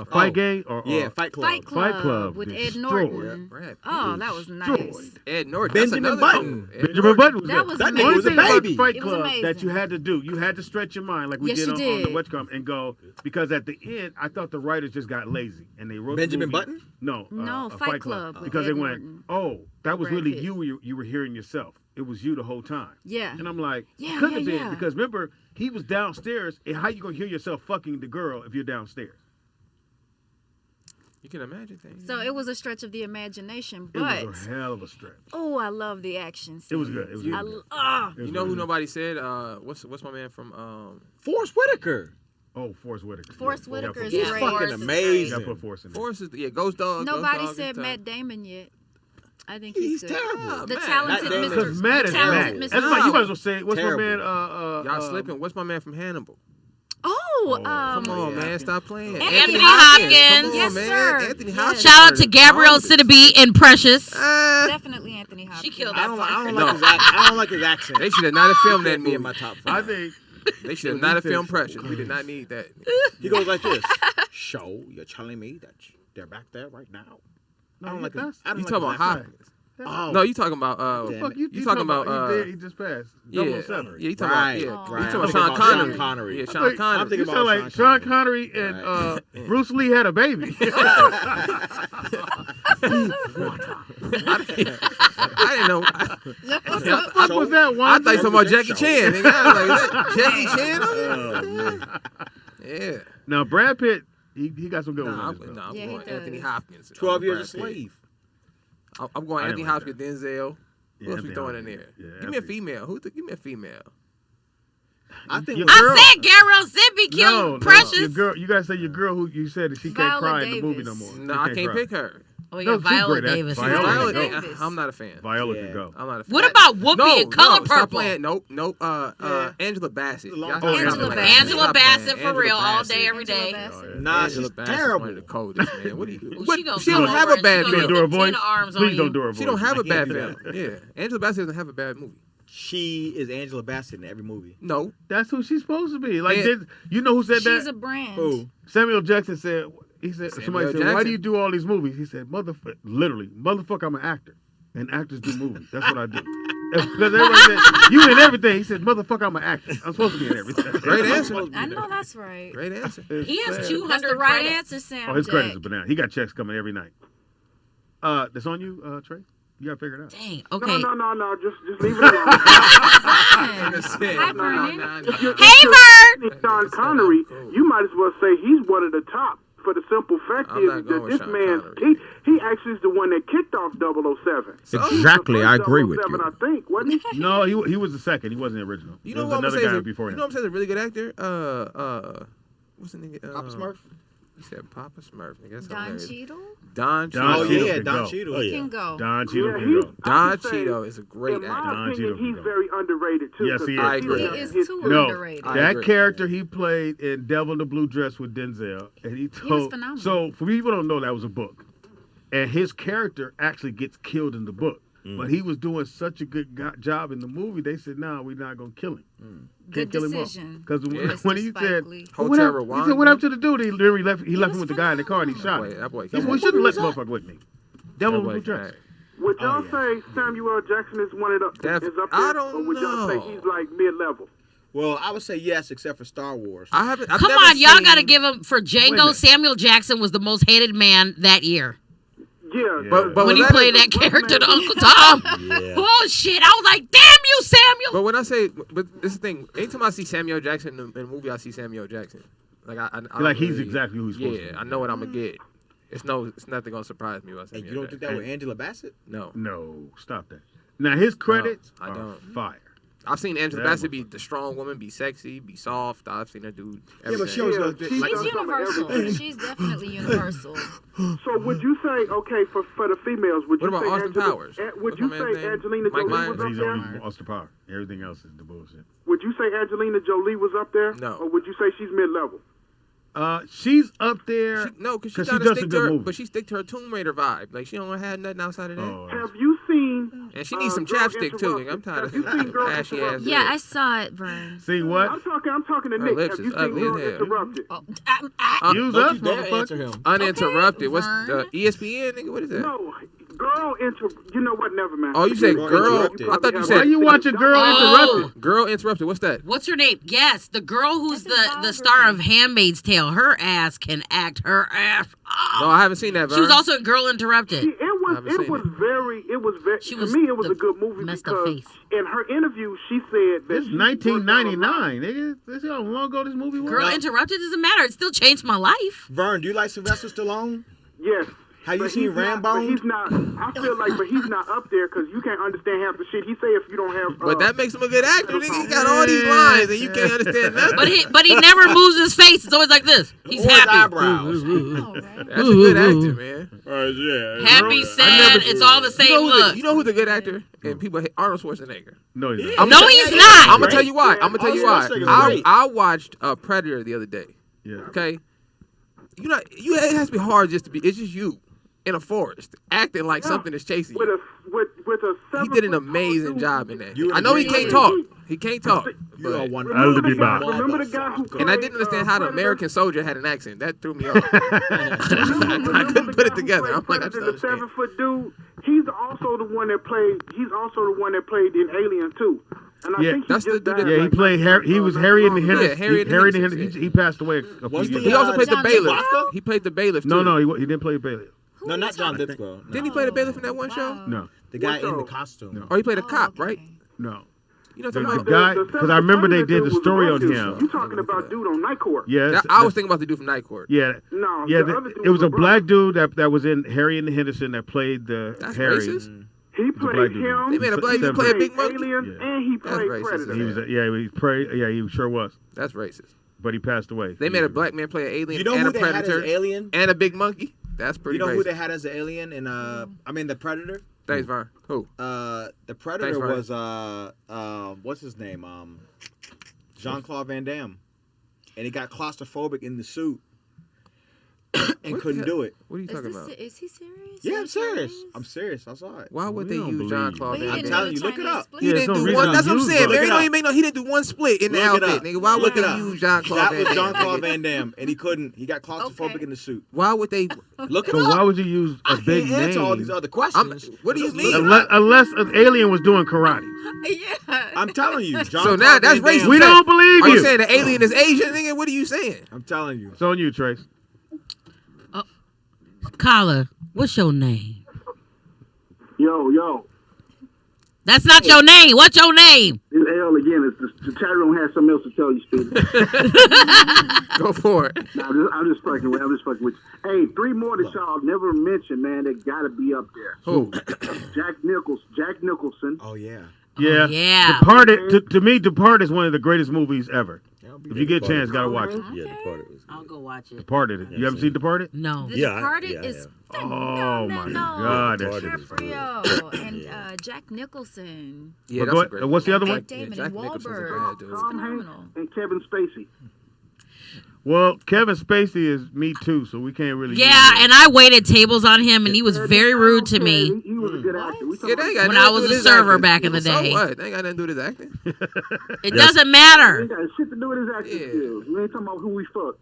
Fight Game or Fight Club. Fight Club, Fight Club with Ed destroyed. Norton. Brad Oh, Pitt that was destroyed. nice. Ed Norton. Benjamin that's Button. another- Ed Benjamin Norton. Button was That there. was That amazing. nigga Only was a thing about baby. Fight It was Club amazing. that you had to do, you had to stretch your mind like we Yes, did you on the did. Whatcom and go, because at the end I thought the writers just got lazy and they wrote Benjamin the movie. Button? No, No, Fight Club with because Ed they went, Norton. oh, that was Brad really Pitt. you were hearing yourself. It was you the whole time. Yeah. And I'm like, Yeah, couldn't have yeah, been yeah. because remember he was downstairs and how you gonna hear yourself fucking the girl if you're downstairs? You can imagine things. So it was a stretch of the imagination, It but was a hell of a stretch. oh, I love the action It scene. was good. It was You- good. It It was You know who good. nobody said? What's my man from? Forrest Whitaker. Oh, Forrest Whitaker. Forrest Yeah, Whitaker is He's great. fucking Forrest is amazing. You gotta put Forrest in there. Forrest is Ghost Dog. Nobody Ghost Dog said is top. Matt Damon yet. I think He's good. terrible. The Matt. talented Matt Damon. Mr. Because Matt is the talented Matt. Mr. That's why you No. might as well say, what's Terrible. my man? Y'all slipping. What's my man from Hannibal? Oh, Come on, yeah. man, stop playing. Anthony Hopkins. Come on, Yes, man. sir. Anthony Yes. Hopkins. Shout out is to Gabrielle one of the- Sidibe and Precious. definitely Anthony Hopkins. She killed I that don't, part. I don't No. like his I don't like his accent. They should have not have filmed that Can't be movie. in my top I five. think They should have not have filmed Precious. We did not need that. He goes like this. So you're telling me that they're back there right now? I don't like his. I don't You like talking his about accent. Hopkins? Oh, No, you talking about Damn fuck it. you talking about he did, he just passed. yeah, 007. yeah, you talking Right, about right. You I'm talking thinking about about Sean Sean Connery? Connery. Yeah, I'm Sean I'm Connery. thinking You about sound like Sean Connery and Bruce Lee had a baby. I didn't know. What was that I one? thought you talking about Jackie Chan. Nigga. I was like, is that Jackie Chan? Oh, man. Yeah. Now Brad Pitt, he got some good Nah, ones. in his belt. I'm Yeah, he going Anthony does. Hopkins. 12 years Brad a Pitt. slave. I'm going I Anthony didn't like Hopkins, Denzel. Yeah, Who else we Anthony throwing in Hopkins. there? Yeah, Give me a Anthony. female. Give me a female. I think Your we- girl- I said Gabrielle Sidibe No, killed no, Precious. your girl. You gotta say your girl who you said that she can't Viola cry in the movie no Davis. more. No, She I can't cry. pick her. Oh, yeah, No, she's Viola great. That's Davis. is Viola great. Davis. Viola, I'm not a fan. Viola Yeah. can go. I'm not a fan. What about Whoopi no, in Color no, stop Purple? playing. Nope. Yeah. Angela Bassett. Long Y'all time. stop Angela playing. Bassett. Angela Stop playing. Bassett for Angela real, all Bassett. day, every day. Angela Bassett. Nah, Angela she's Bassett is terrible. one of the coldest, man. What do you? Well, What, she gonna she don't come have over a bad and she Please gonna do film. her get the voice. 10 arms on Please you. don't do her voice. She don't have a I bad can't do film. Yeah, Angela Bassett doesn't have a bad movie. She is Angela Bassett in every movie. No, That's who she's supposed to be. Like, And- you know who said She's that? a brand. Who? Samuel Jackson said. He said. Samuel Somebody said, "Why Jackson. do you do all these movies?" He said, "Motherfucker, I'm an actor, and actors do movies. That's what I do." Because everybody said, "You in everything." He said, "Motherfucker, I'm an actor. I'm supposed to be in everything." great answer. I know that's right. Great answer. He has It's sad. 200 That's the right credits. answer, Sam. Oh, his Jack. credits are banana. He got checks coming every night. That's on you, Trey. You gotta figure it out. Dang, No, okay. no. Just leave it alone. Hi, Vernon. Hey, Vern! Sean Connery, you might as well say he's one of the top. For the simple fact I'm not is going that with this Sean man, Connery. he actually is the one that kicked off 007. Exactly, I agree with 007, you. I think, wasn't he? No, he was the second. He wasn't the original. You There know was what I'm another saying? guy You before know him. what I'm saying? A really good actor. What's the nigga? Papa Smurf? He said Papa Smurf. Nigga, that's Don hilarious. Cheadle Don Don Oh, Cheadle. Cheadle yeah, can Don go. Cheadle. Oh, yeah. can go. Don Cheadle Yeah, can he- go. Don I would say, Cheadle is a great In actor. my Don Cheadle opinion, can he's go. very underrated too. Yes, 'cause he is. I he's agree. He got is his- too No, underrated. I that agree. character he played in Devil in the Blue Dress with Denzel, and he told. phenomenal. So for people who don't know, that was a book, and his character actually gets killed in the book. But he was doing such a good job in the movie. They said, "No, we're not gonna kill him. Good Can't kill him off." decision. Because Mr. when he Spike said, Lee. "Well, Hotel he Rwanda. said, "What up to the dude?" He literally left. He left was him with the guy in the car, and he shot him. That boy He killed said, "We him. shouldn't let motherfucker with me." Devil in the That Blue boy- Dress. Would y'all Oh, say Samuel L. Jackson is one of the Def- is up I there, don't or would y'all say know. he's like mid-level? Well, I would say yes, except for Star Wars. I've Come never on, y'all seen- got to give him for Wait a Django. minute. Samuel Jackson was the most hated man that year Yeah, But when was he that played a- that character to Uncle Tom. Yeah. Oh shit! I was like, "Damn you, Samuel!" But when I say, but this is the thing. Anytime I see Samuel Jackson in a movie, I see Samuel Jackson. Like I Like he's really- exactly who he's supposed to be. Yeah, I know what I'm gonna get. It's nothing gonna surprise me about Hey, Samuel you don't think Jackson. that with Angela Bassett? No, No, stop that. Now his credits I are don't. fire. I've seen Angela That Bassett be motherfucker. the strong woman, be sexy, be soft. I've seen her do everything. Yeah, but she always Yeah, goes she's like done She's some of universal. everything. She's definitely universal. So would you say, okay, for the females, would What you about say Austin Powers? Would What's you my man's say name? Angelina Mike Jolie Myers? was up He's there? on Austin Power. Everything else is the bullshit. Would you say Angelina Jolie was up there? No. Or would you say she's mid-level? She's up there. No, because she 'Cause she doesn't does stick some to good her, movies. but she stick to her Tomb Raider vibe. Like she don't have nothing outside of that. Oh, Have you seen seen? And she needs some Girl chapstick too. Nigga. I'm tired of Have you seen Girl ashy ass. Interrupted? Yeah, I saw it, Vern. See what? I'm talking to Her Nick. lips Have is you seen ugly Girl as hell. Interrupted? Use Don't us, you dare answer motherfucker. him. Uninterrupted. What's Vern. ESPN? Nigga, what is that? No, You know what? Never mind. Oh, you said Girl girl. Interrupted. I thought you Why said you watching Girl Oh. Interrupted? girl interrupted. What's that? What's her name? Yes, the girl who's That's the a star of biography. Handmaid's Tale. Her ass can act her ass off. No, I haven't seen that. She was Vern. also in Girl Interrupted. See, it was haven't seen very She to was me it was the a good movie messed up because face. in her interview she said that This she worked out a lot. 1999, nigga. This how long ago this movie was? Girl Interrupted doesn't matter. It still changed my life. Vern, do you like Sylvester Stallone? Yes. Have you But seen he's not- Rambo? But he's not. I feel like, but he's not up there because you can't understand half the shit he say if you don't have. But that makes him a good actor. Nigga, he got all these lines and you can't understand nothing. But he never moves his face. It's always like this. He's Or his happy. eyebrows. Oh, right. That's a good actor, man. Yeah. Happy, sad. It's all the same You know, look. you know who's a good actor? And people hate Arnold Schwarzenegger. No, he's not. No, he's not. I'm gonna tell you why. I'm gonna tell you why. Arnold Schwarzenegger's I great. I watched Predator the other day. Yeah. Okay. It has to be hard just to be. It's just you in a forest acting like something is chasing with you. a with a. He did an amazing job in that. You I know he agree. can't talk. He can't talk. You are But, one. I'll be back. Remember the guy who and I played, didn't understand how the Predator? American soldier had an accent. That threw me off. I couldn't put it together. I'm like, I just the understand. 7-foot dude. He's also the one that played. He's also the one that played in Alien too. And I Yeah, think he that's the just dude died that- Yeah, he like played Harry. He was Harry in the Henderson. Yeah, Harry in the Harry in the Henderson, Henderson. He passed away a Was few he, years He also ago. played the John bailiff. Lithgow? He played the bailiff too. No, he didn't play the bailiff. No, not John Lithgow. No. Didn't he play the bailiff in that one show? Wow. No, The guy What in the show? costume. No. Or he played a cop, okay. right? no. You know what The I'm talking about? guy, because I remember they did the story on him. You talking about dude on Night Court? Yes. I was thinking about the dude from Night Court. Yeah. No. Yeah, the other dude it was a brother. black dude that was in Harry and the Henderson that played the That's Harry. racist. He black played dude. him. They made a black dude Seven. play a He big played monkey. Alien, Yeah. and he That's played racist. Predator. He was he sure was, That's racist. but he passed away. They made a black man play an alien You know and who a they had as predator an alien? and a big monkey. That's pretty You know racist. who they had as an alien in the Predator? Thanks, Vern. Who? The Predator Thanks, Ryan. was what's his name? Jean-Claude Van Damme. And he got claustrophobic in the suit and What couldn't the- do it. What are you talking about? Is he serious? Yeah, Are I'm you serious. I'm serious. I saw it. Why would We they don't use believe John you. Claude But he Van didn't Damme? telling do you, the look it Chinese up. split. He Yeah, didn't there's no do reason one. to That's what I'm use saying. that. There Look it ain't no, he didn't do one split in the Look it outfit, up. nigga. Why would Look it they up. use John Claude That Van was Damme? Jean-Claude Van Damme, and he couldn't. He got claustrophobic Okay. in the suit. Why would they? Look it So up. why would you use a I big can't answer name? all these other I'm, questions. what do you Look mean? it up. Unless an alien was doing karate. Yeah. I'm telling you, John. So now that's racist. We don't believe Are you you. saying the alien is Asian, nigga? What are you saying? I'm telling you. It's on you, Trace. Kala, what's your name? Yo, That's not your name. What's your name? it's L again. It's the chat room has something else to tell you, Speedy. Go for it. No, I'm just fucking with you. Hey, 3 more that y'all never mentioned, man. That gotta be up there. Who? Jack Nicholson. Oh yeah. Yeah. yeah. Departed. To me, Departed is one of the greatest movies ever. If you get a chance, gotta watch it. Yeah, Departed was I'll go watch it. Departed. You haven't seen Departed? No. The Yeah, Departed yeah, is Oh my phenomenal. God, that shit is DiCaprio and Jack Nicholson, Yeah, But that's a go- great what's the one. other Matt one? Damon, Jack and Nicholson's a Wahlberg. bad dude. It's phenomenal. And Kevin Spacey. Well, Kevin Spacey is Me Too, so we can't really. Yeah, use that. and I waited tables on him, and he was very rude to me. He was a good actor. We Yeah, they ain't got When nothing I to was do a with his server acting. back in the So day. what? They ain't got nothing to do with his acting. It doesn't He matter. ain't got shit to do with his acting Yeah. skills. We ain't talking about who we fucked.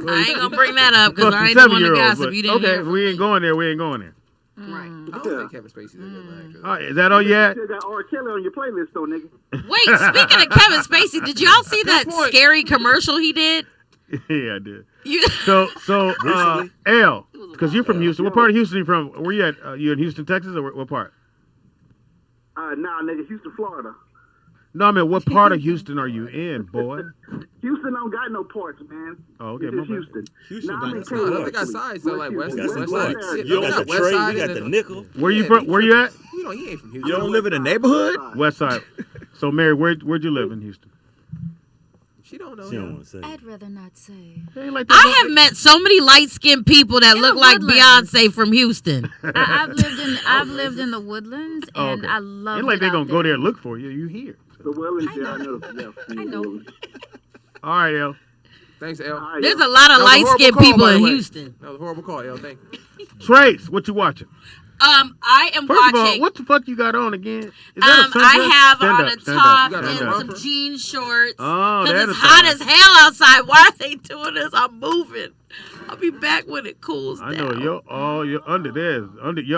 I ain't gonna bring that up because Fuck I the ain't the one to 7-year-olds, gossip. but You didn't okay, hear. if we ain't going there, we ain't going there. Right. I don't think Kevin Spacey's a good actor. All right, is that all you had? You still got R. Kelly on your playlist, though, nigga. Wait, speaking of Kevin Spacey, did y'all see that point. scary commercial he did? Yeah, I did. You, So Recently? L, because you're from Houston. What part of Houston are you from? Where you at? You in Houston, Texas, or what part? Nah, nigga, Houston, Florida. No, I mean, what part of Houston are you in, boy? Houston don't got no ports, man. Oh, okay, It's my just bad. Houston. Houston Nah, got I'm in no No, Texas, they got actually. sides though, like West Houston. West West Side. Houston. Shit, You they got the West trade, Side you got and the nickel. Where you Yeah, from? Where you at? You know, he ain't from You Houston. don't live in a neighborhood? West Side. So, Mary, where'd you live in Houston? She don't know She don't him. want to say. I'd rather not say. They ain't like that. I have met so many light-skinned people that In look the like Woodlands. Beyonce from Houston. I've lived in the Woodlands, Oh, and okay. I love. Ain't like they gonna go there and look for you. You here. The Williams, yeah, I know. Yeah, I know. All right, L. Thanks, L. All right, There's yeah. a lot of That was a horrible light-skinned call, people by the in way. Houston. That was a horrible call, L. Thank you. Trace, what you watching? I am First of all, watching. what the fuck you got on again? Is that a I have stand on up, a stand top up, stand and up. some jean shorts. Oh, Because that it's is hot fine. as hell outside. Why are they doing this? I'm moving. I'll be back when it cools down. I know your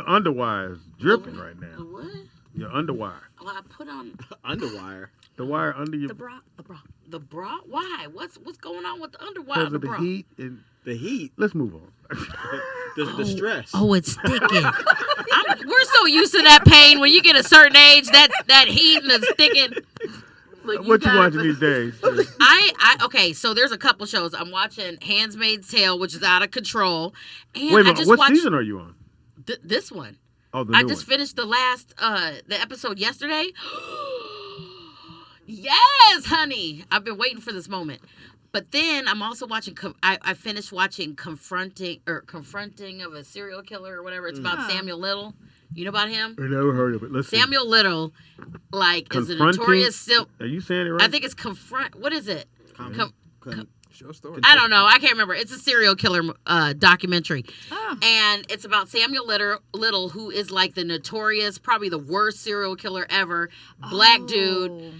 underwire is dripping right now. What? Your underwire. Well, I put on Underwire. The wire under your the bra. The bra? Why? What's going on with the underwire? because of of the the bra? heat and The heat. let's move on. The stress. Oh, it's sticking. We're so used to that pain when you get a certain age, that heat and the sticking. Look, What you got watching it. these days? Okay, so there's a couple shows. I'm watching Handmaid's Tale, which is out of control. And Wait a I minute, just what watched season are you on? this one. Oh, the I new just one. finished the episode yesterday. Yes, honey. I've been waiting for this moment. But then I'm also watching. I finished watching Confronting of a Serial Killer or whatever. It's about Samuel Little. You know about him? I never heard of it. Let's see. Samuel Little, like, is a Confronting- notorious. Are you saying it right? I think it's What is it? Show story. I don't know. I can't remember. It's a serial killer documentary. Oh. And it's about Samuel Little, who is like the notorious, probably the worst serial killer ever. Black dude.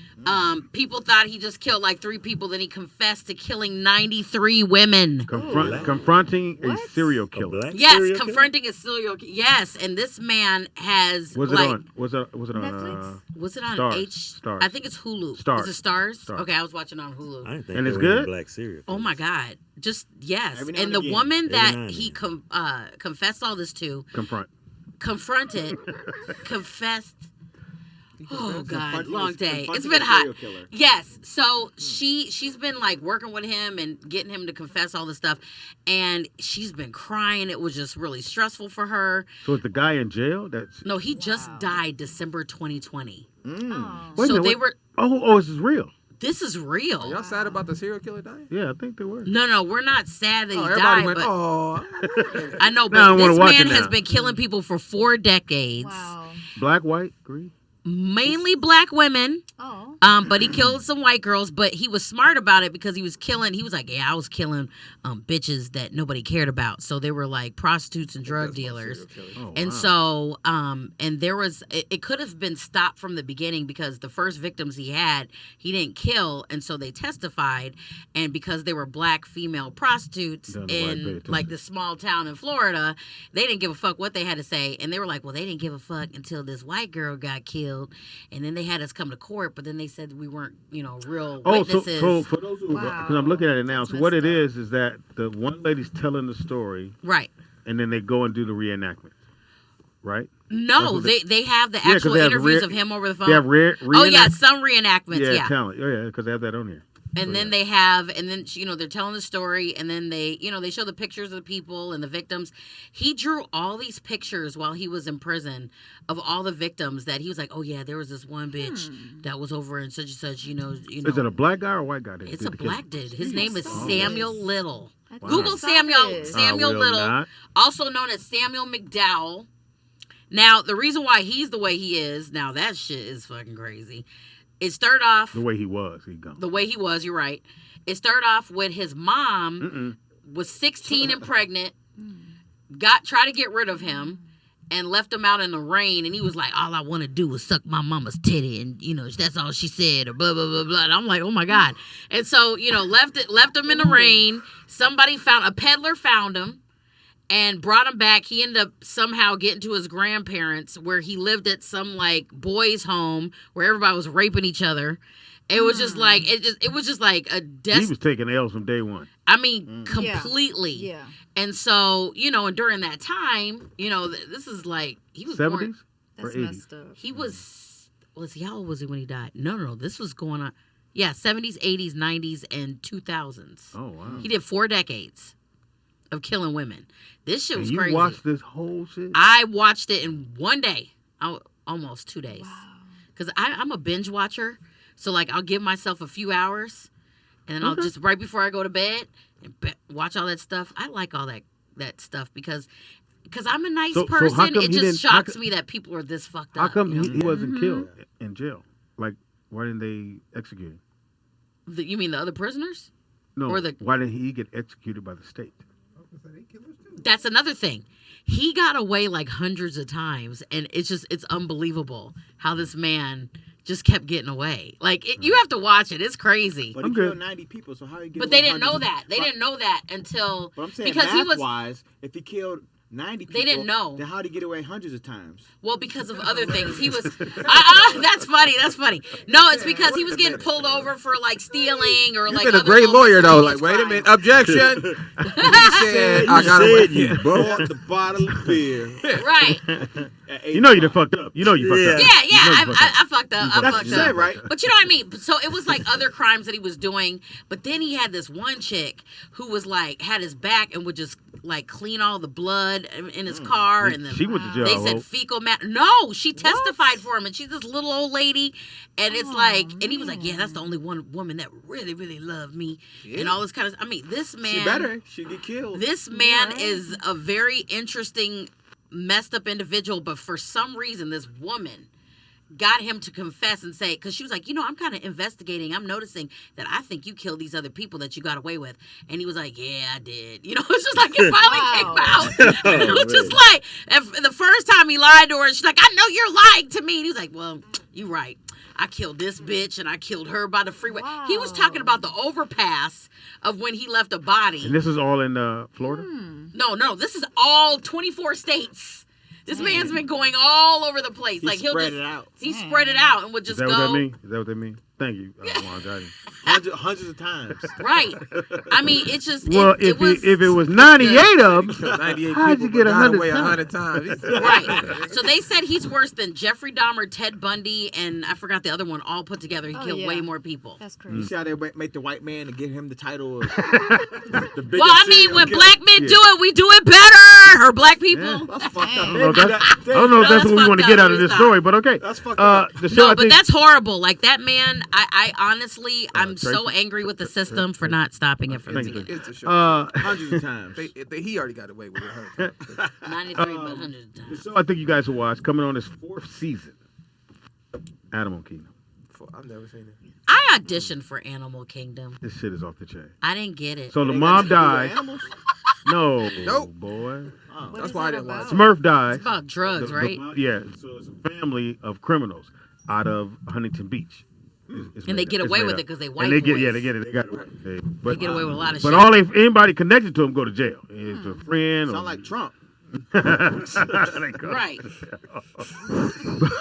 People thought he just killed like 3 people. Then he confessed to killing 93 women. Confronting a serial killer. Yes, confronting a serial killer. Yes, and this man has Was it on? Was it on? Netflix? Was it on Stars. Stars. I think it's Hulu. Stars. Is it Stars? Stars. Okay, I was watching on Hulu. I didn't think And they it's were good? into black cereal. Oh my God! Just yes, Every now and and the again. woman Every that now and he then. confessed all this to, confronted, confessed. Oh God, long day. It's been hot. Yes, so she's been like working with him and getting him to confess all this stuff, and she's been crying. It was just really stressful for her. So is the guy in jail? That's No, he just died December 2020. Oh. Wait a So minute, they what- were. Oh, this is real. This is real. Y'all sad about the serial killer dying? Yeah, I think they were. No, we're not sad that he Everybody died, went, but oh. I know, Now I but wanna this watch man it has now. been killing people for 4 decades. Wow. Black, white, green. Mainly black women. Oh. But he killed some white girls, but he was smart about it because he was like, yeah, I was killing bitches that nobody cared about. So they were like prostitutes and drug dealers. Oh, And so, and there was, it could have been stopped from the beginning because the first victims he had, he didn't kill. And so they testified. And because they were black female prostitutes Don't nobody pay in attention. like this small town in Florida, they didn't give a fuck what they had to say. And they were like, well, they didn't give a fuck until this white girl got killed. And then they had us come to court, but then they said we weren't, real Oh, witnesses. so for those who, Wow. because I'm looking at it now. That's So what it messed is that the one lady's telling the story, Right. and then they go and do the reenactment, right? No, That's what they have the 'cause actual they have interviews rare- of him over the phone. They have Oh yeah, some reenactments. Yeah. talent. Oh yeah, because they have that on here. And then they have, and then they're telling the story, and then they show the pictures of the people and the victims. He drew all these pictures while he was in prison of all the victims that he was like, oh yeah, there was this one bitch that was over in such and such. Is it a black guy or a white guy? It's a black dude. His name is Oh, Samuel yes. Little. I think Google I saw Samuel this. Samuel will Little, not. also known as Samuel McDowell. Now the reason why he's the way he is, now that shit is fucking crazy. It started off The way he was, he gone. the way he was. You're right. It started off with his mom was 16 and pregnant, tried to get rid of him, and left him out in the rain. And he was like, all I want to do is suck my mama's titty, and that's all she said, or blah blah blah blah. And I'm like, oh my God. And so left him in the rain. A peddler found him and brought him back. He ended up somehow getting to his grandparents, where he lived at some like boys' home where everybody was raping each other. It was just like it was just like a He was taking L's from day one. I mean, completely. Yeah. And so, and during that time, this is like he was born. 70s or That's 80s? messed up. He was how old was he when he died? No. This was going on. Yeah, 70s, 80s, 90s, and 2000s. Oh wow. He did 4 decades of killing women. This shit was you crazy. watched this whole shit? I watched it in one day, almost 2 days, because I'm a binge watcher. So like I'll give myself a few hours, and then I'll just right before I go to bed and watch all that stuff. I like all that stuff because I'm a nice So how person. come It he just didn't- shocks me that people are this fucked How up. come you know? he wasn't killed in jail? Like, why didn't they execute him? You mean the other prisoners? No. Or the- Why didn't he get executed by the state? That's another thing. he got away like hundreds of times, and it's unbelievable how this man just kept getting away. Like you have to watch it. It's crazy. But he killed 90 people, so how he get? But they didn't know that. They didn't know that until But I'm saying because he was wise. If he killed 90 people, they didn't know. Then how'd he get away hundreds of times? Well, because of other things. He was that's funny. That's funny. No, it's because he was getting pulled over for like stealing or You've like been a other great little lawyer though. miscellaneous Like, wait a crimes. minute, objection. He said, I got away. You bought the bottle of beer. Right. You know you done fucked up. You know you fucked up. Yeah, You know you fucked up. I fucked up. I That's fucked what you up. said, right? But you know what I mean? So it was like other crimes that he was doing. But then he had this one chick who was like, had his back and would just like clean all the blood in his car. And then She went to jail. they I said hope. fecal matter. No, she testified for him. And she's this little old lady. And it's like, and he was like, yeah, that's the only one woman that really, really loved me. And all this kind of, I mean, this man. She better. She get killed. This man is a very interesting, messed up individual, but for some reason, this woman got him to confess and say, because she was like, I'm kind of investigating. I'm noticing that I think you killed these other people that you got away with. And he was like, yeah, I did. It's just like it finally came out. It was just like, the first time he lied to her, she's like, I know you're lying to me. And he was like, well, you're right. I killed this bitch and I killed her by the freeway. Wow. He was talking about the overpass of when he left a body. And this is all in Florida? No, this is all 24 states. This man's been going all over the place. Like he'll spread just it out. he spread it out and would Is just that go. what that mean? Is that what they mean? Thank you, Wanda. Hundreds of times. Right. I mean, it's just Well, it if it was 98 of them, 98 how'd you people, get but got 100 away times? 100 times. right. So they said he's worse than Jeffrey Dahmer, Ted Bundy, and I forgot the other one all put together. He killed way more people. That's You crazy. see how they make the white man and give him the title of the biggest Well, I mean, serial when killer? black men do it, we do it better. Or black people. That's fucked up. I don't know if that's what we want to get out of this story, but okay. That's fucked up. The show, No, I but think, that's horrible. Like that man, I honestly, I'm so Tracy? angry with the system for not stopping it from Thank you. beginning. It's a show. Hundreds of times. He already got away with it 100 times. 93, but 100 times. I think you guys will watch coming on this 4th season. Animal Kingdom. I've never seen it. I auditioned for Animal Kingdom. This shit is off the chain. I didn't get it. So the They got mom nothing to do with died. animals? No, Nope. boy. What That's is why I that didn't watch about? it. Smurf dies. It's about drugs, right? Yeah, so it's a family of criminals out of Huntington Beach. It's And they made get up. It's away made with up. it because they And white they get, boys. yeah, they get it. They got it. They get away with a lot of but shit. anybody connected to them go to jail. It's a friend. Sound like Trump. Right.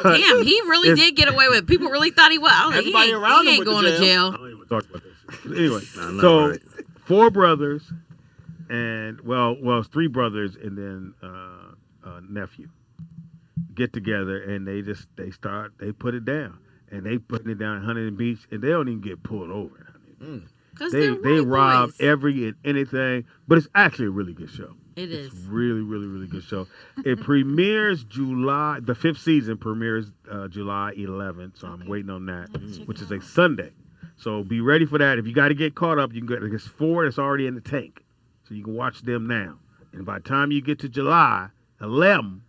Damn, he really did get away with it. People really thought he was. I was like, Everybody he ain't, around he him ain't went to going to jail. jail. I don't even talk about that shit. Anyway, not so right. 4 brothers, and it's 3 brothers and then nephew get together, and they put it down, and they putting it down in Huntington Beach, and they don't even get pulled over. Because They they're white rob boys. every and anything, but it's actually a really good show. It is. It's really, really, really good show. It premieres July. The 5th season premieres July 11th, so I'm waiting on that, which is a Sunday. So be ready for that. If you got to get caught up, you can get. There's 4 that's already in the tank, so you can watch them now. And by the time you get to July 11,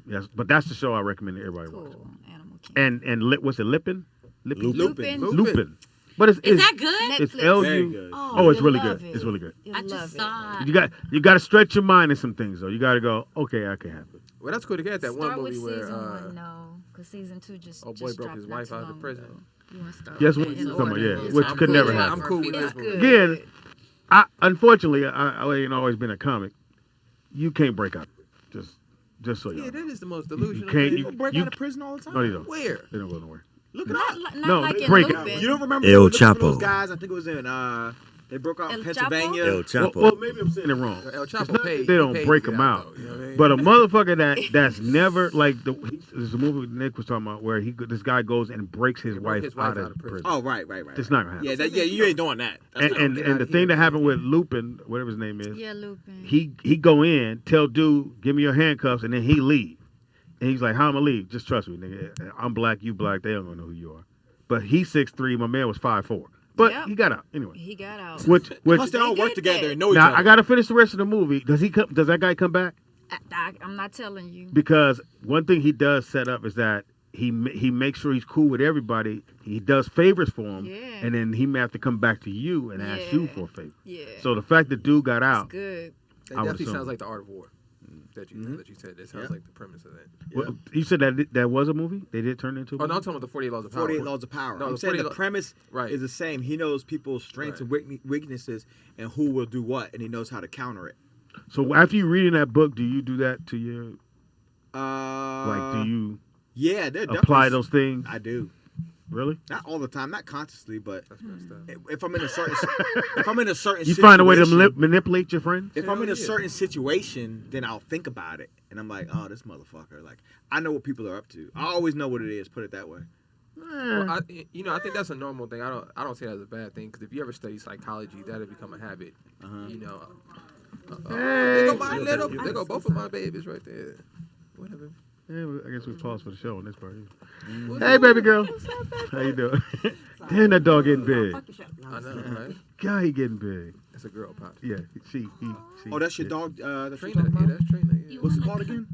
yes, but that's the show I recommend everybody watch. Cool. Animal Kingdom. And what's it? Lupin. Lupin. But it's Is that good? It's Netflix. Very LU. good. Oh, it's you'll really love good. it. It's really good. You'll I love just it. saw it. You got to stretch your mind in some things though. You got to go. Okay, I can have it. Well, that's cool to get that one Start with movie where season 1, no, because season 2 just old boy just broke dropped his not wife too out of long prison. ago. You want to start Yes, with what it in you're talking about, order. yeah, It's which I'm could cool never with happen. I'm cool with It's this one. good. Again, unfortunately, I ain't always been a comic. You can't break out. Just so you Yeah, know. that is the most You delusional can't. thing. People break you- out of prison all the time. No, they don't. Where? They don't go nowhere. Look it up. Not No, like in break it. Lupin. You don't remember El looking for Chapo. those guys? I think it was in they broke out in El Pennsylvania. El Well, Chapo. maybe I'm saying it wrong. El It's Chapo not paid. that they don't he paid break to them get out. though, you know what I mean? But a motherfucker that's never like there's a movie Nick was talking about where this guy goes and breaks his wife out of prison. Oh, right. It's not gonna happen. Yeah, you ain't doing that. That's not- And get out the of thing here. that happened with Lupin, whatever his name is, Yeah, Lupin. he go in, tell dude, give me your handcuffs, and then he leave. And he's like, how am I leave? Just trust me, nigga. I'm black, you black. They don't gonna know who you are. But he's 6'3", my man was 5'4". But Yep. he got out anyway. He got out. Which Plus, they all They work did together that. and know each now other. I gotta finish the rest of the movie. Does that guy come back? I'm not telling you. Because one thing he does set up is that he makes sure he's cool with everybody. He does favors for him, Yeah. and then he may have to come back to you and ask you Yeah. for a favor. Yeah. So the fact that dude got It's out, good. That I would definitely assume. sounds like the Art of War that you said. That sounds Yeah. like the premise of that. Well, you said that was a movie. They did turn it into. A Oh, movie? no, I'm talking about the 48 Laws of Power. 48 Laws of Power. No, I'm the saying 48 the premise Right. is the same. He knows people's strengths and weaknesses and who will do what, and he knows how to counter it. So after you reading that book, do you do that to your? Do you? Yeah, they're apply those things. I do. Really? Not all the time, not consciously, but That's messed up. if I'm in a certain, You find a way to manipulate your friends. If I'm in a certain situation, then I'll think about it, and I'm like, oh, this motherfucker. Like, I know what people are up to. I always know what it is. Put it that way. Well, I think that's a normal thing. I don't say that as a bad thing because if you ever study psychology, that'll become a habit. You know. There go my little. There go both of my babies right there. Whatever. Yeah, I guess we pause for the show on this part. Hey, baby girl. How you doing? Damn, that dog getting big. I know, right? God, he getting big. That's a girl, Pop. Yeah, she. Oh, that's your dog. That's Trina. your dog. Yeah, that's Trina. Yeah. What's it called again?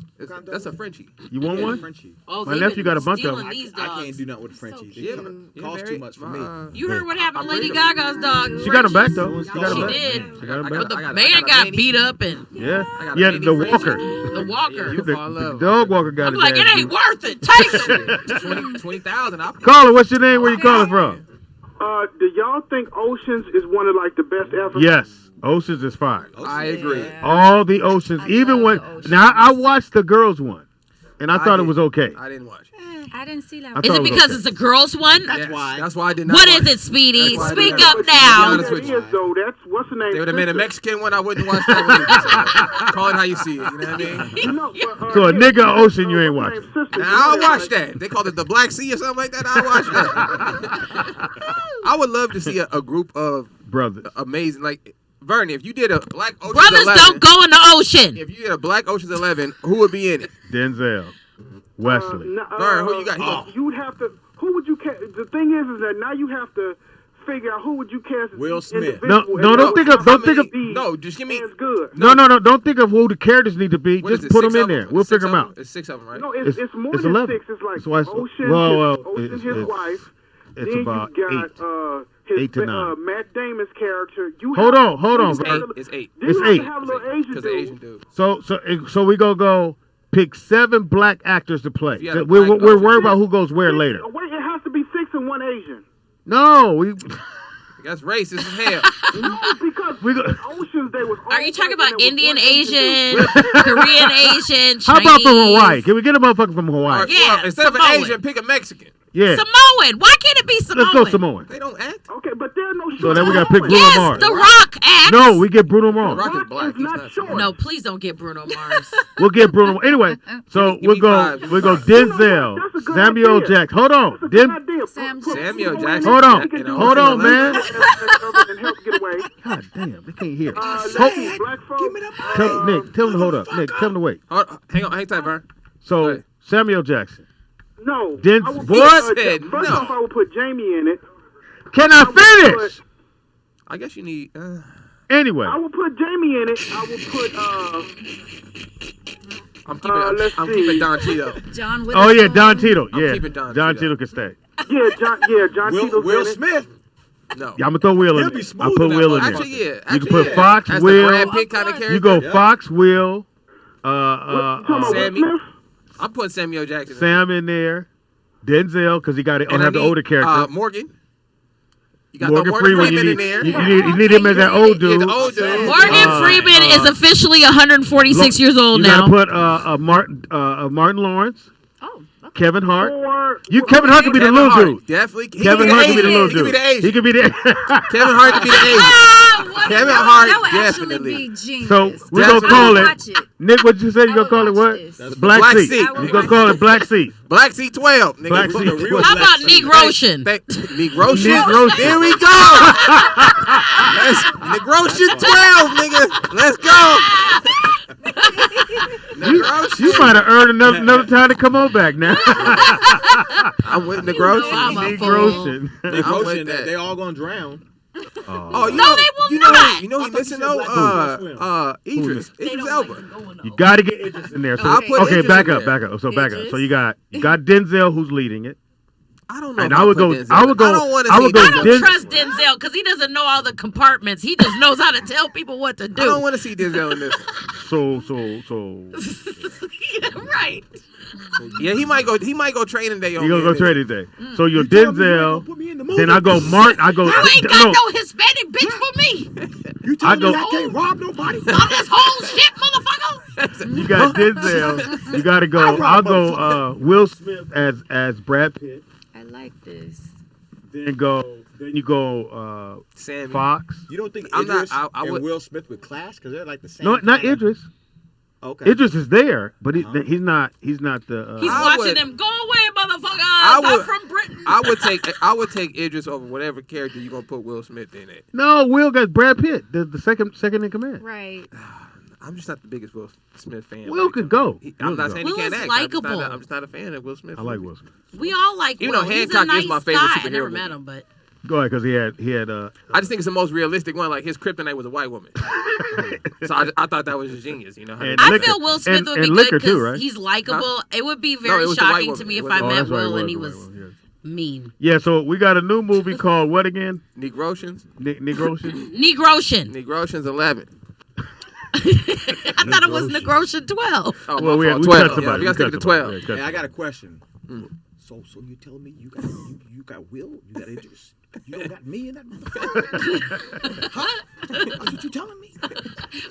That's a Frenchie. You want one? Frenchie. Oh, My they've nephew been got a bunch of stealing them. these I dogs. can't do nothing with Frenchie. They Yeah, cost too much for me. You heard what happened to I Lady breed 'em. Gaga's dog? She got him back though. She She got him She back. did. She got him I back. But the got man a got mini. beat up and Yeah, I got a yeah. mini The Frenchie. walker. the walker. You The, fall in love. the dog walker got I'm his like, ass it ain't beat. worth it. Take it. 20,000. Caller, what's your name? Where you calling from? Do y'all think Oceans is one of like the best ever? Yes, Oceans is fine. I agree. All the Oceans, I even love when the Oceans. now I watched the girls one, and I thought it did. was okay. I didn't watch. I didn't see that. I one. Is thought it it was because okay. it's a girls one? That's why. That's why I did not. What watch is it, Speedy? That's why I Speak didn't up watch it. now. honest with you. Yes, though. That's what's the name? They would have made a Sister. Mexican one. I wouldn't watch that one. Call it how you see it. You know what I mean? No, but, So a yeah, nigga Ocean you ain't what's her watching. name? Sister. Now, I'll watch that. They called it the Black Sea or something like that. I'll watch that. I would love to see a group of Brothers. amazing, like Vernie. If you did a Black Ocean's Brothers 11, don't go in the ocean. If you did a Black Ocean's 11, who would be in it? Denzel, Wesley. Vern, who you got? You would have to. Who would you cast? The thing is that now you have to figure out who would you cast as Will each Smith. individual, No, and no, don't think of- how don't think many of- be No, just give me. as good. No. Don't think of who the characters need to be. What is Just it, put 6 them in of there. We'll It's 6 figure them of out. It's 6 of them, right? No, it's more it's than 11. 6. It's like That's why it's- Ocean, well, Ocean, it's- his it's- wife. It's then about you got 8. his 8 to 9. Matt Damon's character. You Hold have- on, you Vern. have to- It's 8. then It's you have 8. to have a little Asian Because the Asian dude. dude. So we gonna go pick 7 black actors to play. If you had a We're black worried Ocean, about who goes where later. Wait, it has to be 6 and 1 Asian. No, we That's racist as hell. No, because We go- Oceans they was. Are all you talking white about and there Indian, was one Asian Asian, Korean, Asian, Chinese? how about from Hawaii? Can we get a motherfucker from Hawaii? Yeah, Well, instead of Samoan. an Asian, pick a Mexican. Yeah, Samoan. Why can't it be Samoan? let's go Samoan. They don't act. dude. Okay, but there's no. So then we gotta pick Bruno Yes, Mars. The Rock acts. No, we get Bruno Mars. Rock is Rock black. is He's not not short. No, please don't get Bruno Mars. We'll get Bruno. Anyway, so Give me we'll go. 5. We'll go You know what? Denzel, That's a good Samuel idea. Jackson. Hold on, That's a good Den- idea. Samuel Put Jackson. Hold on. He can do Hold it. on, man. And help get away. God damn, they can't hear. Let's Hold- see, black folks. Nick, tell him to hold up. Nick, tell him to wait. Hang on, hang tight, Vern. So Right. Samuel Jackson. No. Denzel- I would what? put, Said first no. off, I would put Jamie in it. Can I finish? I guess you need. Anyway, I would put Jamie in it. I would put I'm keeping. let's I'm see. keeping Don Cheeto. John oh yeah, Witherspoon. Don Tito. I'm Yeah, keeping Don Don Cheeto. Tito can stay. John Tito's Will in it. Smith. No. Yeah, I'm gonna throw Will in He'll there. be smooth I put in that Will in there. Actually, yeah. You Actually, can put yeah. Fox, As Will. the Brad Pitt kind of Of course. character. You go Yeah. Fox, Will, You talking about Sammy. Will Smith? I'm putting Samuel Jackson. Sam in there, Denzel because he got to And I have the need, older character. Morgan. You got Morgan the Morgan Freeman. Freeman You in there. need him as that old Yeah, dude. the old dude. Morgan Freeman is officially 146 years old You now. gotta put Martin Lawrence, Oh, okay. Kevin Hart. Or Kevin Hart could be the Kevin little Hart. dude. Definitely. Kevin Hart could be the little He could be dude. the Asian. He could be the. Kevin Hart could be the Asian. Ah, Kevin that Hart, would definitely. actually be genius. So we're That's gonna what call I it. would watch it. Nick, what you say? You I gonna would call it watch what? this. Black Black Seat. Seat. I would You gonna watch call it. it Black Seat? Black C12. Nigga. Black Seat. How about Negroshin? Negroshin. Negroshin. Here we go. Negroshin 12, nigga. Let's go. You might have earned another time to come on back now. I'm with Negroshin. I'm a fool. Negroshin. They I'm coaching with that. that. They all gonna drown. Oh, you No, know, they will you know, not. You know I he thought missing you said though. Black Idris Elba. You got to get Idris in there. So, I'll put okay, Idris back in up, there. back up. So back up. Idris. So you got Denzel who's leading it. I don't know. And if I would put go. Denzel. I would go. I don't want to I see. would go. I don't Denzel. trust Denzel because he doesn't know all the compartments. He just knows how to tell people what to do. I don't want to see Denzel in this. Right. Yeah, he might go. He might go training day on. You gonna me go in training day. So you're You telling me you ain't gonna Denzel. put me in the movie? Then I go Mark. I go. You ain't got no Hispanic bitch for me. You telling go- me I can't rob nobody? On this whole shit, motherfucker. You got Denzel. You got to go. I'll go. Will Smith as Brad Pitt. I like this. Then you go. Sammy. Fox. You don't think I'm not- Idris I and would- Will Smith would clash because they're like the same? No, not kinda- Idris. Okay. Idris is there, but he's not. He's not the. He's I watching would- them. Go away, motherfucker. would- I'm from Britain. I would take Idris over whatever character you gonna put Will Smith in it. No, Will got Brad Pitt, the second in command. Right. I'm just not the biggest Will Smith fan. Will could go. I'm Will not could saying go. he can't Will is act. likable. I'm just not a fan of Will Smith. I like Will Smith. We all like Even Will. though He's Hancock a nice is my favorite guy. I superhero never movie. met him, but Go ahead, because he had. I just think it's the most realistic one. Like his kryptonite was a white woman. So I thought that was just genius. You know. How And they- I liquor. feel Will Smith And- would and be liquor good too, because right? he's likable. It would be No, very it was the white shocking woman. to me It if was I the- met that's right, Will it and he was, was it was, mean. Yeah, so we got a new movie called what again? Negrotians. Negrotian? Negrotian. Negrotians 11. I thought it was Negrotian 12. Oh, Well, my we fault. cut 12. somebody. Yeah, we got to stick to 12. Yeah, cut Hey, I got somebody. a question. So you telling me you got Will? You got Idris? You don't got me in that motherfucker? Huh? That's what you telling me?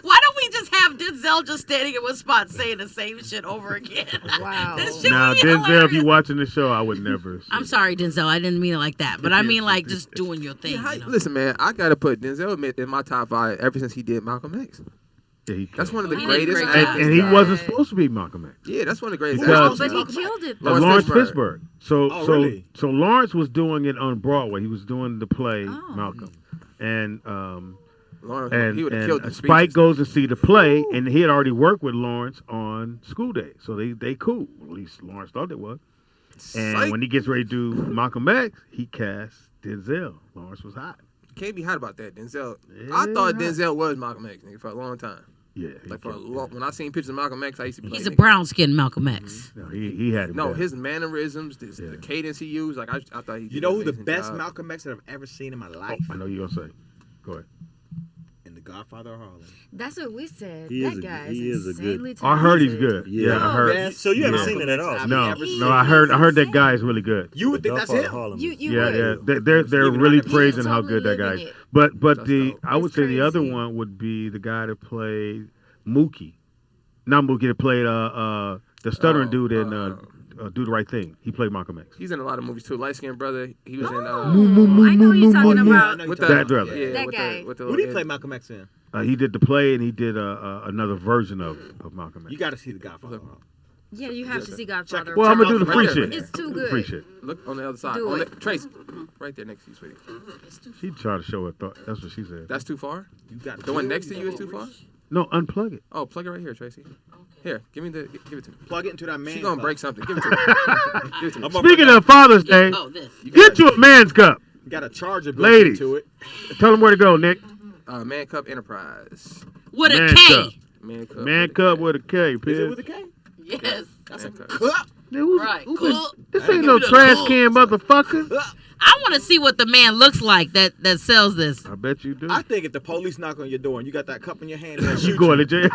Why don't we just have Denzel just standing in one spot saying the same shit over again? Wow. This shit Now, would be Denzel, if hilarious. you watching the show, I would never. I'm sorry, Denzel. I didn't mean it like that. But I mean like just doing your thing. Yeah, you know? listen, man, I gotta put Denzel in my top 5 ever since he did Malcolm X. Yeah, That's one of the He did a greatest. great job. actors. And he wasn't supposed to be Malcolm X. Yeah, that's one of the greatest. Because- actors. But he killed it. Lawrence Lawrence Fishburne. Fishburne. So Oh, really? so Lawrence was doing it on Broadway. He was doing the play Oh. Malcolm, and Lawrence, he would have killed the Spike speeches. goes to see the play, and he had already worked with Lawrence on School Day, so they cool. At least Lawrence thought it was. And Psych. when he gets ready to do Malcolm X, he casts Denzel. Lawrence was hot. Can't be hot about that. Denzel. Yeah, I thought hot. Denzel was Malcolm X nigga, for a long time. Yeah, he Like for a killed long, when I seen pictures of Malcolm X, I used to be He's like, a nigga. brown skinned Malcolm X. No, he had him. No, down. his mannerisms, Yeah. the cadence he used, like I thought he. You did know an who the amazing best job. Malcolm X that I've ever seen in my Oh, life? I know you're gonna say. Go ahead. In The Godfather of Harlem. That's what we said. He is That a guy good- he is a good- insanely I heard he's talented. good. Yeah, I Oh, heard. Best So you haven't Malcolm seen it at X all? I've No, ever seen. no, I heard that guy is really good. You would think that's Godfather him. Harlem. You Yeah, would. yeah, they're Even really though praising He's how totally good that guy living is. it. But That's the dope. I would It's say the other crazy. one would be the guy that played Mookie, not Mookie, that played the stuttering dude in Do the Right Thing. He played Malcolm X. He's in a lot of movies too. Light skinned brother. He was in. I know who you're talking about. With That brother. Yeah, That with guy. The, with the, Who did he play Malcolm X in? He did the play and he did another version of Malcolm X. You got to see The Godfather of Harlem. Yeah, you have to see Godfather. Well, I'm gonna Check do the out free right shit. there. It's too good. Free shit. Look on the other side. Do On it. the, Trace, right there next to you, sweetie. She tried to show her thought. That's what she said. That's too far. You got The one next to you is too far. No, unplug it. Oh, plug it right here, Tracy. Here, give it to me. Plug it into that man. She gonna cup. break something. Give it to me. Give it to me. I'm gonna Speaking bring of Father's Day, Oh, this. get you a man's cup. You got a charger built Ladies. into it. Tell them where to go, Nick. Man Cup Enterprise. With a Man K. cup. Man Cup. Man cup with a K, Is it Piz. with a K? Yes. That's a Man cup. cup. Right. Who Cool. this Give ain't no it a trash cool. can, motherfucker. I want to see what the man looks like that sells this. I bet you do. I think if the police knock on your door and you got that cup in your hand, they'll shoot You going to jail?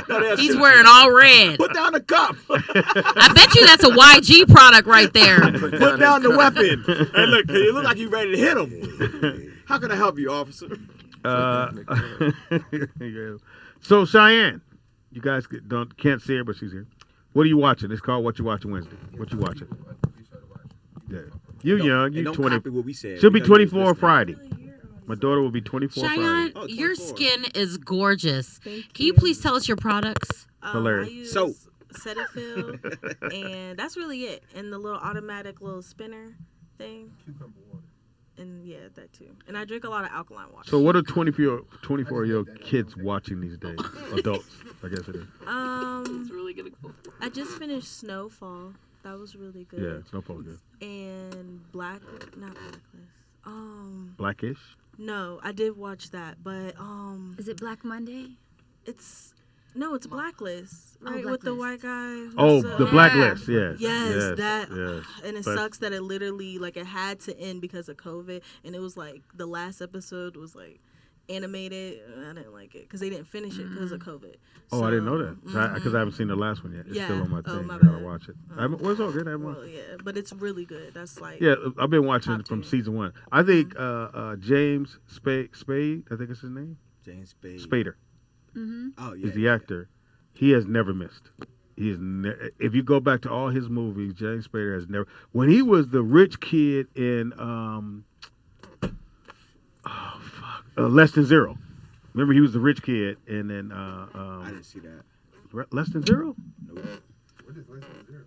No, they'll He's shoot wearing you. all red. Put down the cup. I bet you that's a YG product right there. Put down the weapon. Hey, look, you look like you ready to hit him. How can I help you, officer? Yeah. So Cheyenne, you guys can't see her, but she's here. What are you watching? It's called What You Watching Wednesday. What you watching? Yeah. You young. And You don't 20. copy what we said. She'll We be know you was 24 listening. Friday. My daughter will be 24 Cheyenne, Friday. Oh, your 24. skin is gorgeous. Thank Can you please tell us your products? Hilarious. I use Soap. Cetaphil, and that's really it. And the little automatic little spinner thing. And yeah, that too. And I drink a lot of alkaline water. So what are 24-year-old kids watching these days? Adults, I guess it is. It's really gonna go. I just finished Snowfall. That was really good. Yeah, Snowfall good. And not Blacklist. Blackish. No, I did watch that, but Is it Black Monday? it's No, it's Blacklist, right? With the white guy. Oh, who's, the Blacklist. Yes. Yes, that. Yes. And it But- sucks that it literally it had to end because of COVID, and it was the last episode was animated. I didn't like it because they didn't finish it because of COVID. Oh, I didn't know that because I haven't seen the last one yet. It's still on my thing. My I gotta bad. watch it. It's all good. I haven't watched Well, yeah, but it's really good. That's Yeah, I've been watching it from season 1. I think James Spade, I think it's his name. James Spade. Spader. Mm-hmm. Oh yeah. Is the actor. He has never missed. He is. If you go back to all his movies, James Spader has never. When he was the rich kid in Less Than Zero. Remember, he was the rich kid, and then I didn't see that. Less Than Zero. Nope.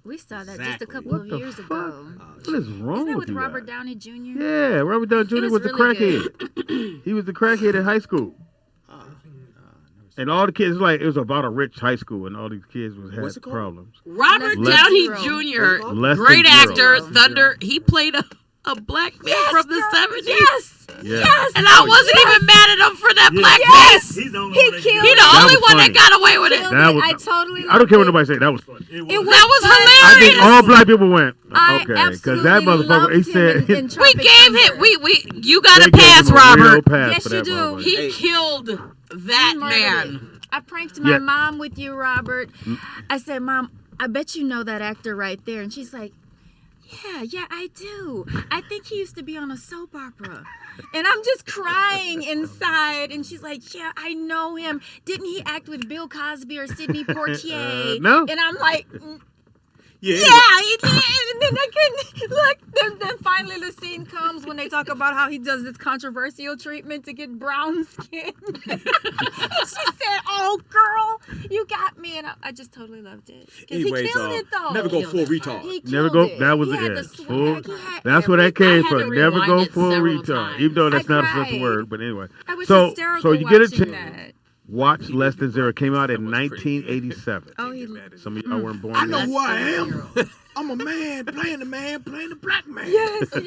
We saw that just a Exactly. couple of years ago. What is wrong Isn't that with with you Robert guys? Downey Jr.? Yeah, Robert Downey Jr. It was the really crackhead. He was the crackhead in high school. And all the kids, it was about a rich high school, and all these kids What's had it called? problems. Robert Less- Downey Less Jr., Than great Zero. actor, Thunder. He played a black man from the 70s. Yes. Yeah. And I wasn't even mad at him for that black face. He's the only He one that killed He it. the That only was one funny. that got away with it. That was, I totally I don't care what loved nobody say. That was funny. It It was. was That was funny. I think hilarious. all black people went, I okay, because absolutely that motherfucker, he loved him said, in We Tropic gave Thunder. him. You got they a gave pass, him a real Robert. pass Yes, for you that do. motherfucker. He Hey. killed that He murdered man. it. I pranked my Yeah. mom with you, Robert. I said, Mom, I bet you know that actor right there. And she's like, yeah, I do. I think he used to be on a soap opera. And I'm just crying inside. And she's like, yeah, I know him. Didn't he act with Bill Cosby or Sidney Poitier? No. And I'm like, Yeah. he did. And then I couldn't look. Then finally the scene comes when they talk about how he does this controversial treatment to get brown skin. And she said, "Oh, girl, you got me," and I just totally loved it because he Anyways, killed it though. never go full retard. He Never killed go. it. That was He had it. the Full, swag. He had that's where that everything. came I had to from. Never rewind go it full several retard. times. Even though that's I not such a cried. word, but anyway. I was So hysterical you get a watching chance. that. Watch Less Than Zero. It came out in 1987. Oh, he. Some of y'all weren't born I yet. know who I am. I'm a man playing the black man. Yes, he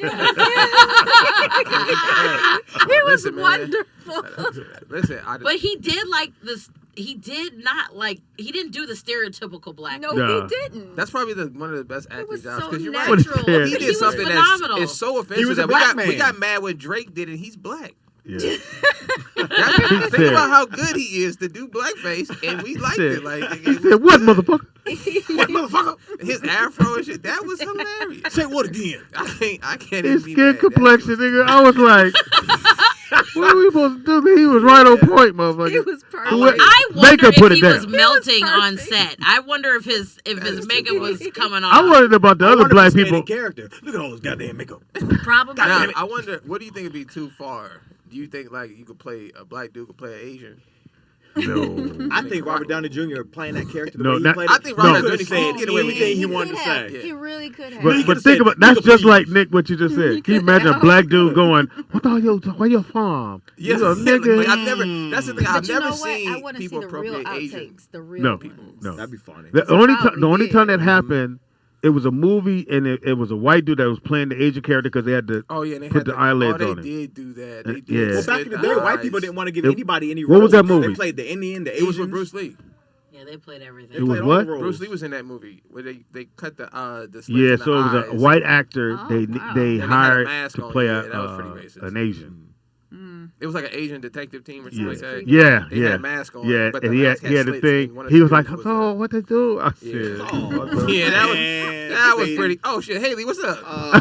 was Listen, man. wonderful. Listen, But he did like this. He did not like. He didn't do the stereotypical black. No, Nah. he didn't. that's probably one of the best It acting was jobs so because you're natural. right. He He did was something phenomenal. that's so offensive was a that black we man. got mad when Drake did it. He's black. Yeah. Think said- about how good he is to do blackface, and we liked said- it. Like He said, "What, motherfucker?" What motherfucker? his afro and shit. That was hilarious. Say what again? I can't His even be skin mad. complexion, nigga. I was like, "What are we supposed to do?" He was right on point, motherfucker. He was perfect. Who- I wonder Makeup if put he it was down. melting on perfect. set. I wonder if his makeup was coming off. I wondered about the I other wonder if black he stayed people. in character. Look at all this goddamn makeup. Probably. Now, I wonder, what do you think would be too far? Do you think like you could play a black dude could play an Asian? No. I think Robert Downey Jr. playing that character the No, way he not- played I it, think he Robert could Downey have said Jr. get away with anything he anything. wanted to could have. say. He really could have. But could've think said, about that's "Nigga, just please." like Nick what you just said. Can you imagine a black dude going, "What are you? Where you from?" Yeah, You a nigga. like, I've never. That's the thing. I've But you never know what? I seen want to see people the real appropriate Asian. outtakes. The real No, ones. no. That'd be funny. The So only probably time did. that happened, it was a movie, and it was a white dude that was playing the Asian character because they had to. Oh yeah, and they Put had the eyelids they on it. did do that. They did. Yeah. Well, back in the day, white people didn't want to give It- anybody any what roles. was that movie? They played the Indian, the It was Asian. with Bruce Lee. Yeah, they played everything. It was played all what? the roles. Bruce Lee was in that movie where they cut the slit Yeah, in so the it was a eyes. white actor Oh, they wow. they And they had a hired mask to on, play yeah, that was pretty racist. an Asian. It was like an Asian detective team or something Yeah, like that. yeah, They yeah. had a mask on. Yeah, but the and he had mask he had the slits, thing. and one of He the was like, dudes "Oh, what they do?" I said, Yeah. "What the-" Yeah, that was Man, that was baby. pretty. Oh shit, Haley, what's up? Oh.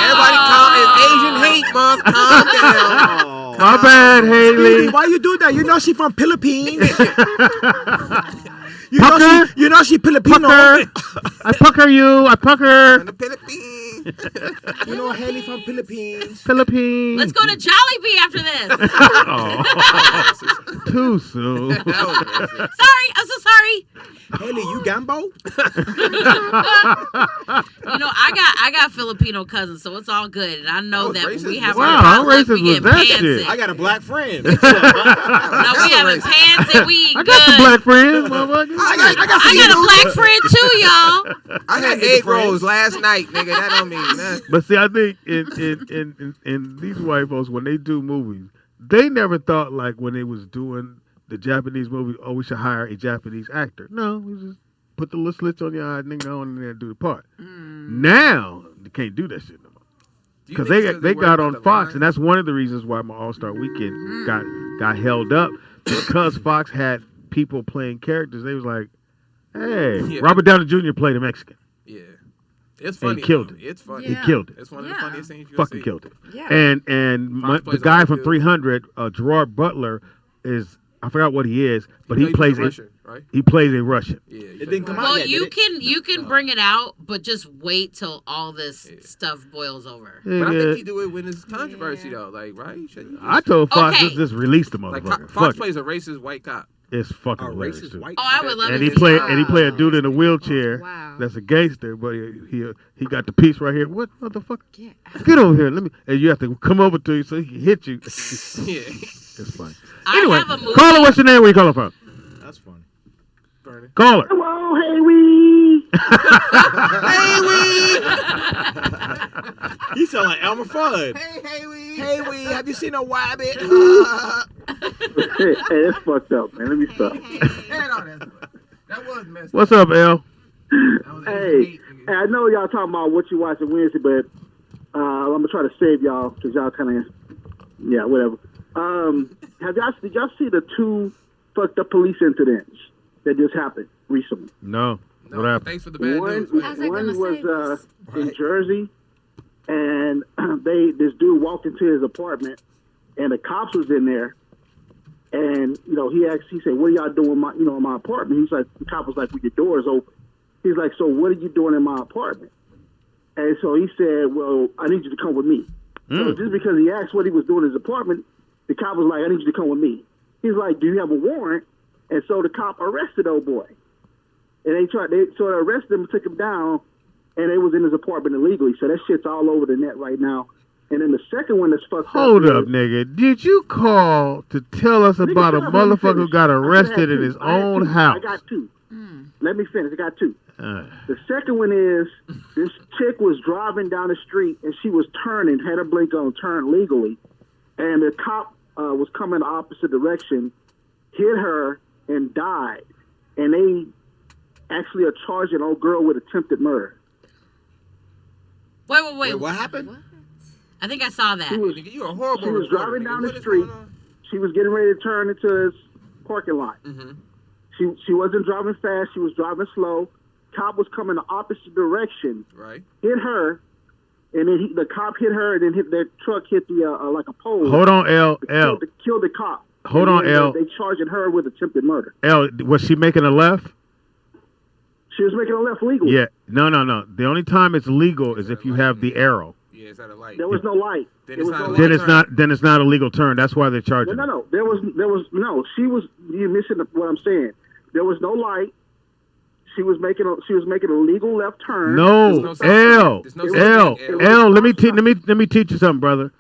Everybody, calm. It's Asian hate month. Calm down. Oh. My bad, Haley. Speedy, why you do that? You know she from Philippines. Pucker. You know she Filipino. Pucker. I pucker you. I pucker. In the Philippines. You know Haley from Philippines. Philippines. Let's go to Jollibee after this. Oh, too soon. That was racist. Sorry, I'm so sorry. Haley, you Gambo? You know, I got Filipino cousins, so it's all good. And I know That that was when we racist. have Wow, our how potluck, we racist was get that pants shit? in. I got a black friend. No, we having pants and we eat I good. got some black friends, motherfucker. I got a black friend too, y'all. I had egg rolls last night, nigga. That don't mean nothing. But see, I think in these white folks, when they do movies, they never thought like when they was doing the Japanese movie, we should hire a Japanese actor. No, we just put the little slits on your eye, nigga, go in there and do the part. Now, they can't do that shit no more. Because they got on Fox, and that's one of the reasons why my All-Star Weekend got held up. Because Fox had people playing characters, they was like, hey, Robert Downey Jr. played a Mexican. Yeah. It's funny. And he killed it. It's funny. He killed it. It's one of the funniest things you'll Fucking see. killed it. Yeah. And the guy from dude. 300, Gerard Butler, is, I forgot what he is, but he he's plays a Russian, right? He plays a Russian. Yeah. It didn't come out Well, yet, you did it? can bring it out, but just wait till all this stuff boils over. But I think he do it when it's controversy though, like right? I told Fox Okay. just release the Like motherfucker. Fox Fuck it. plays a racist white cop. It's fucking A hilarious. racist too. white. Oh, I would love And to he see play that. and he play a dude in a wheelchair. Wow. That's a gangster, but he got the piece right here. What motherfucker? Get Get over here. Let me. And you have to come over to you so he can hit you. Yeah. It's funny. I Anyway, have a movie. caller, what's your name? Where you calling from? That's funny. Burning. Caller. Hello, hey wee. He sound like Elmer Fudd. Hey, wee. Hey, wee, have you seen a wabbit? Hey, that's fucked up, man. Let me stop. That was messed What's up, L? Hey, I know y'all talking about what you watching Wednesday, but I'm gonna try to save y'all because y'all kind of, whatever. Did y'all see the 2 fucked up police incidents that just happened recently? No. No, What happened? thanks for the bad news. How's that One gonna was save us? in Jersey, and this dude walked into his apartment, and the cops was in there, and he said, "What are y'all doing in my apartment?" He's like, the cop was like, "Well, your door is open." He's like, "So what are you doing in my apartment?" And so he said, "Well, I need you to come with me." So just because he asked what he was doing in his apartment, the cop was like, "I need you to come with me." He's like, "Do you have a warrant?" And so the cop arrested old boy. And they arrested him and took him down, and they was in his apartment illegally. So that shit's all over the net right now. And then the second one that's fucked Hold up. up, nigga. Did you call to tell us about a shut up, let me motherfucker who finish. got I arrested in had his two. I had own two. house? I got 2. Let me finish. I got 2. Uh, The second one is this chick was driving down the street, and she was turning, had her blink on, turn legally. And the cop was coming the opposite direction, hit her, and died. And they actually are charging old girl with attempted murder. Wait. What happened? I think I saw that. Nigga, you a horrible She was reporter, driving nigga. down What the is street. going on? She was getting ready to turn into his parking lot. Mm-hmm. She wasn't driving fast. She was driving slow. Cop was coming the opposite direction, Right. hit her, and then the cop hit her, and then their truck hit the like a pole. hold on, L. Killed the cop. Hold And on, then L. They charging her with attempted murder. L, was she making a left? She was making a left legal. Yeah. No. The only time it's legal is if you have the arrow. Yeah, it's at a light. There was no light. Then There it's was not no a Then light. it's not. Then it's not a legal turn. That's why they're charging. No. There was no. She was. You missing what I'm saying? There was no light. She was making a legal left turn. No, There's no L, There's no L, L. Let me teach you something, brother.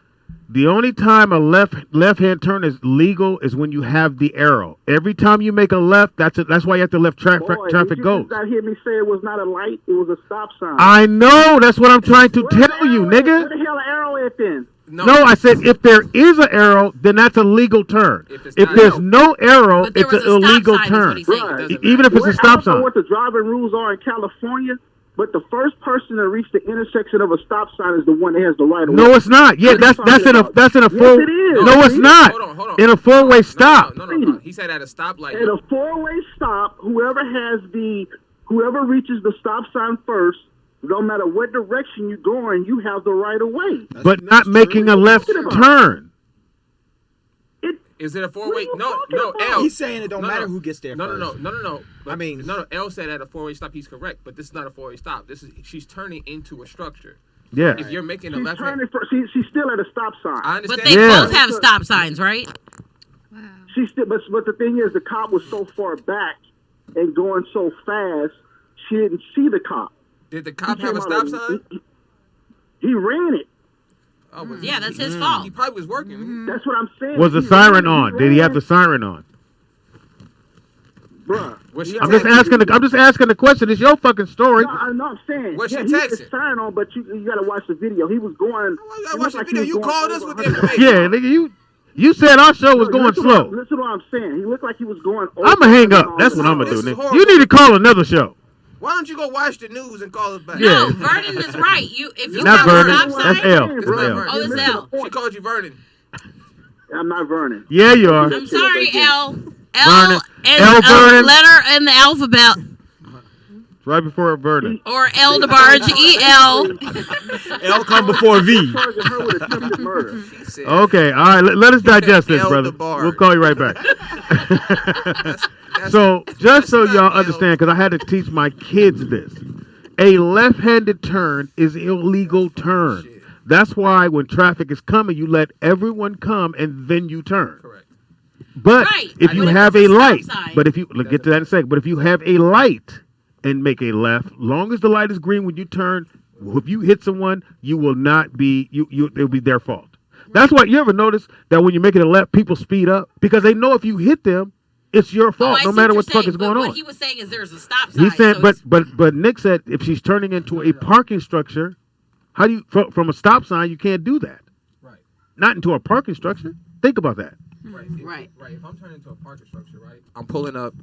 The only time a left-hand turn is legal is when you have the arrow. Every time you make a left, that's why you have to let traffic Did you go. just not hear me say it was not a light? It was a stop sign. I know. That's what I'm trying to Where's the tell you, arrow at? nigga. Where the hell the arrow at then? No, I said if there is an arrow, then that's a legal turn. If it's If not- there's no arrow, But there it's an was a stop illegal sign, is turn. what he's saying. Right. Doesn't Even if it's a I stop don't know sign. what the driving rules are in California, but the first person to reach the intersection of a stop sign is the one that has the right of way. No, it's not. Yeah, that's in a full. it is. No, it's See? not. Hold on. In a four-way stop. No. He said at a stoplight. At a four-way stop, whoever reaches the stop sign first, no matter what direction you're going, you have the right of way. But not making a left turn. Is it a What are four-way? you No, talking about? L. He's saying it don't No, matter no. who gets there No. first. I mean, L said at a four-way stop, he's correct, but this is not a four-way stop. She's turning into a structure. Yeah. If you're making a She's left turning for, she's still at a stop sign. I understand. But they Yeah. both have stop signs, right? Wow. She's still, but the thing is, the cop was so far back and going so fast, she didn't see the cop. Did the cop He have a came out stop of- sign? He ran it. Oh, was Yeah, that's his He fault. probably was working. That's what I'm saying. Was the He siren ran, on? Did he have the siren on? Bruh. Was she I'm just asking the question. It's your fucking story. No, I'm saying. Was she he had the texting? siren on, but you got to watch the video. He was going. I it watched looked the like video. he was You going called us over with the 100. information. Yeah, nigga, You said our show was going listen slow. Listen to what I'm saying. He looked like he was going over. I'm going to hang up. and That's what all I'm going to This do, is nigga. horrible. You need to call another show. Why don't you go watch the news and call us back? Yeah. No, Vernon is right. If you Not have Vernon. a stop That's sign, L. It's That's not L. Vernon. Oh, it's L. She called you Vernon. I'm not Vernon. Yeah, you are. I'm sorry, L. Vernon. L is L. a Vernon. letter in the alphabet. Right before Vernon. Or L DeBarge, EL. L come before V. Charging her with attempted murder. She said, Okay, all right. Let us digest this, L. brother. DeBarge. We'll call you right back. So, just so y'all understand, because I had to teach my kids this, a left-handed turn is illegal turn. Shit. That's why when traffic is coming, you let everyone come and then you turn. Correct. But Right. if you But if have it's a a stop light, sign. but if you get to that in a second, but if you have a light and make a left, long as the light is green when you turn, if you hit someone, you will not be it'll be their fault. That's why you ever notice that when you're making a left, people speed up because they know if you hit them, it's your fault, no matter what the fuck is going on. What he was saying is there's a stop sign. He said, so but Nick said if she's turning into a parking structure, how do you from a stop sign? You can't do that. Right. Not into a parking structure. Think about that. Right. Right. Right. If I'm turning into a parking structure, right, I'm pulling up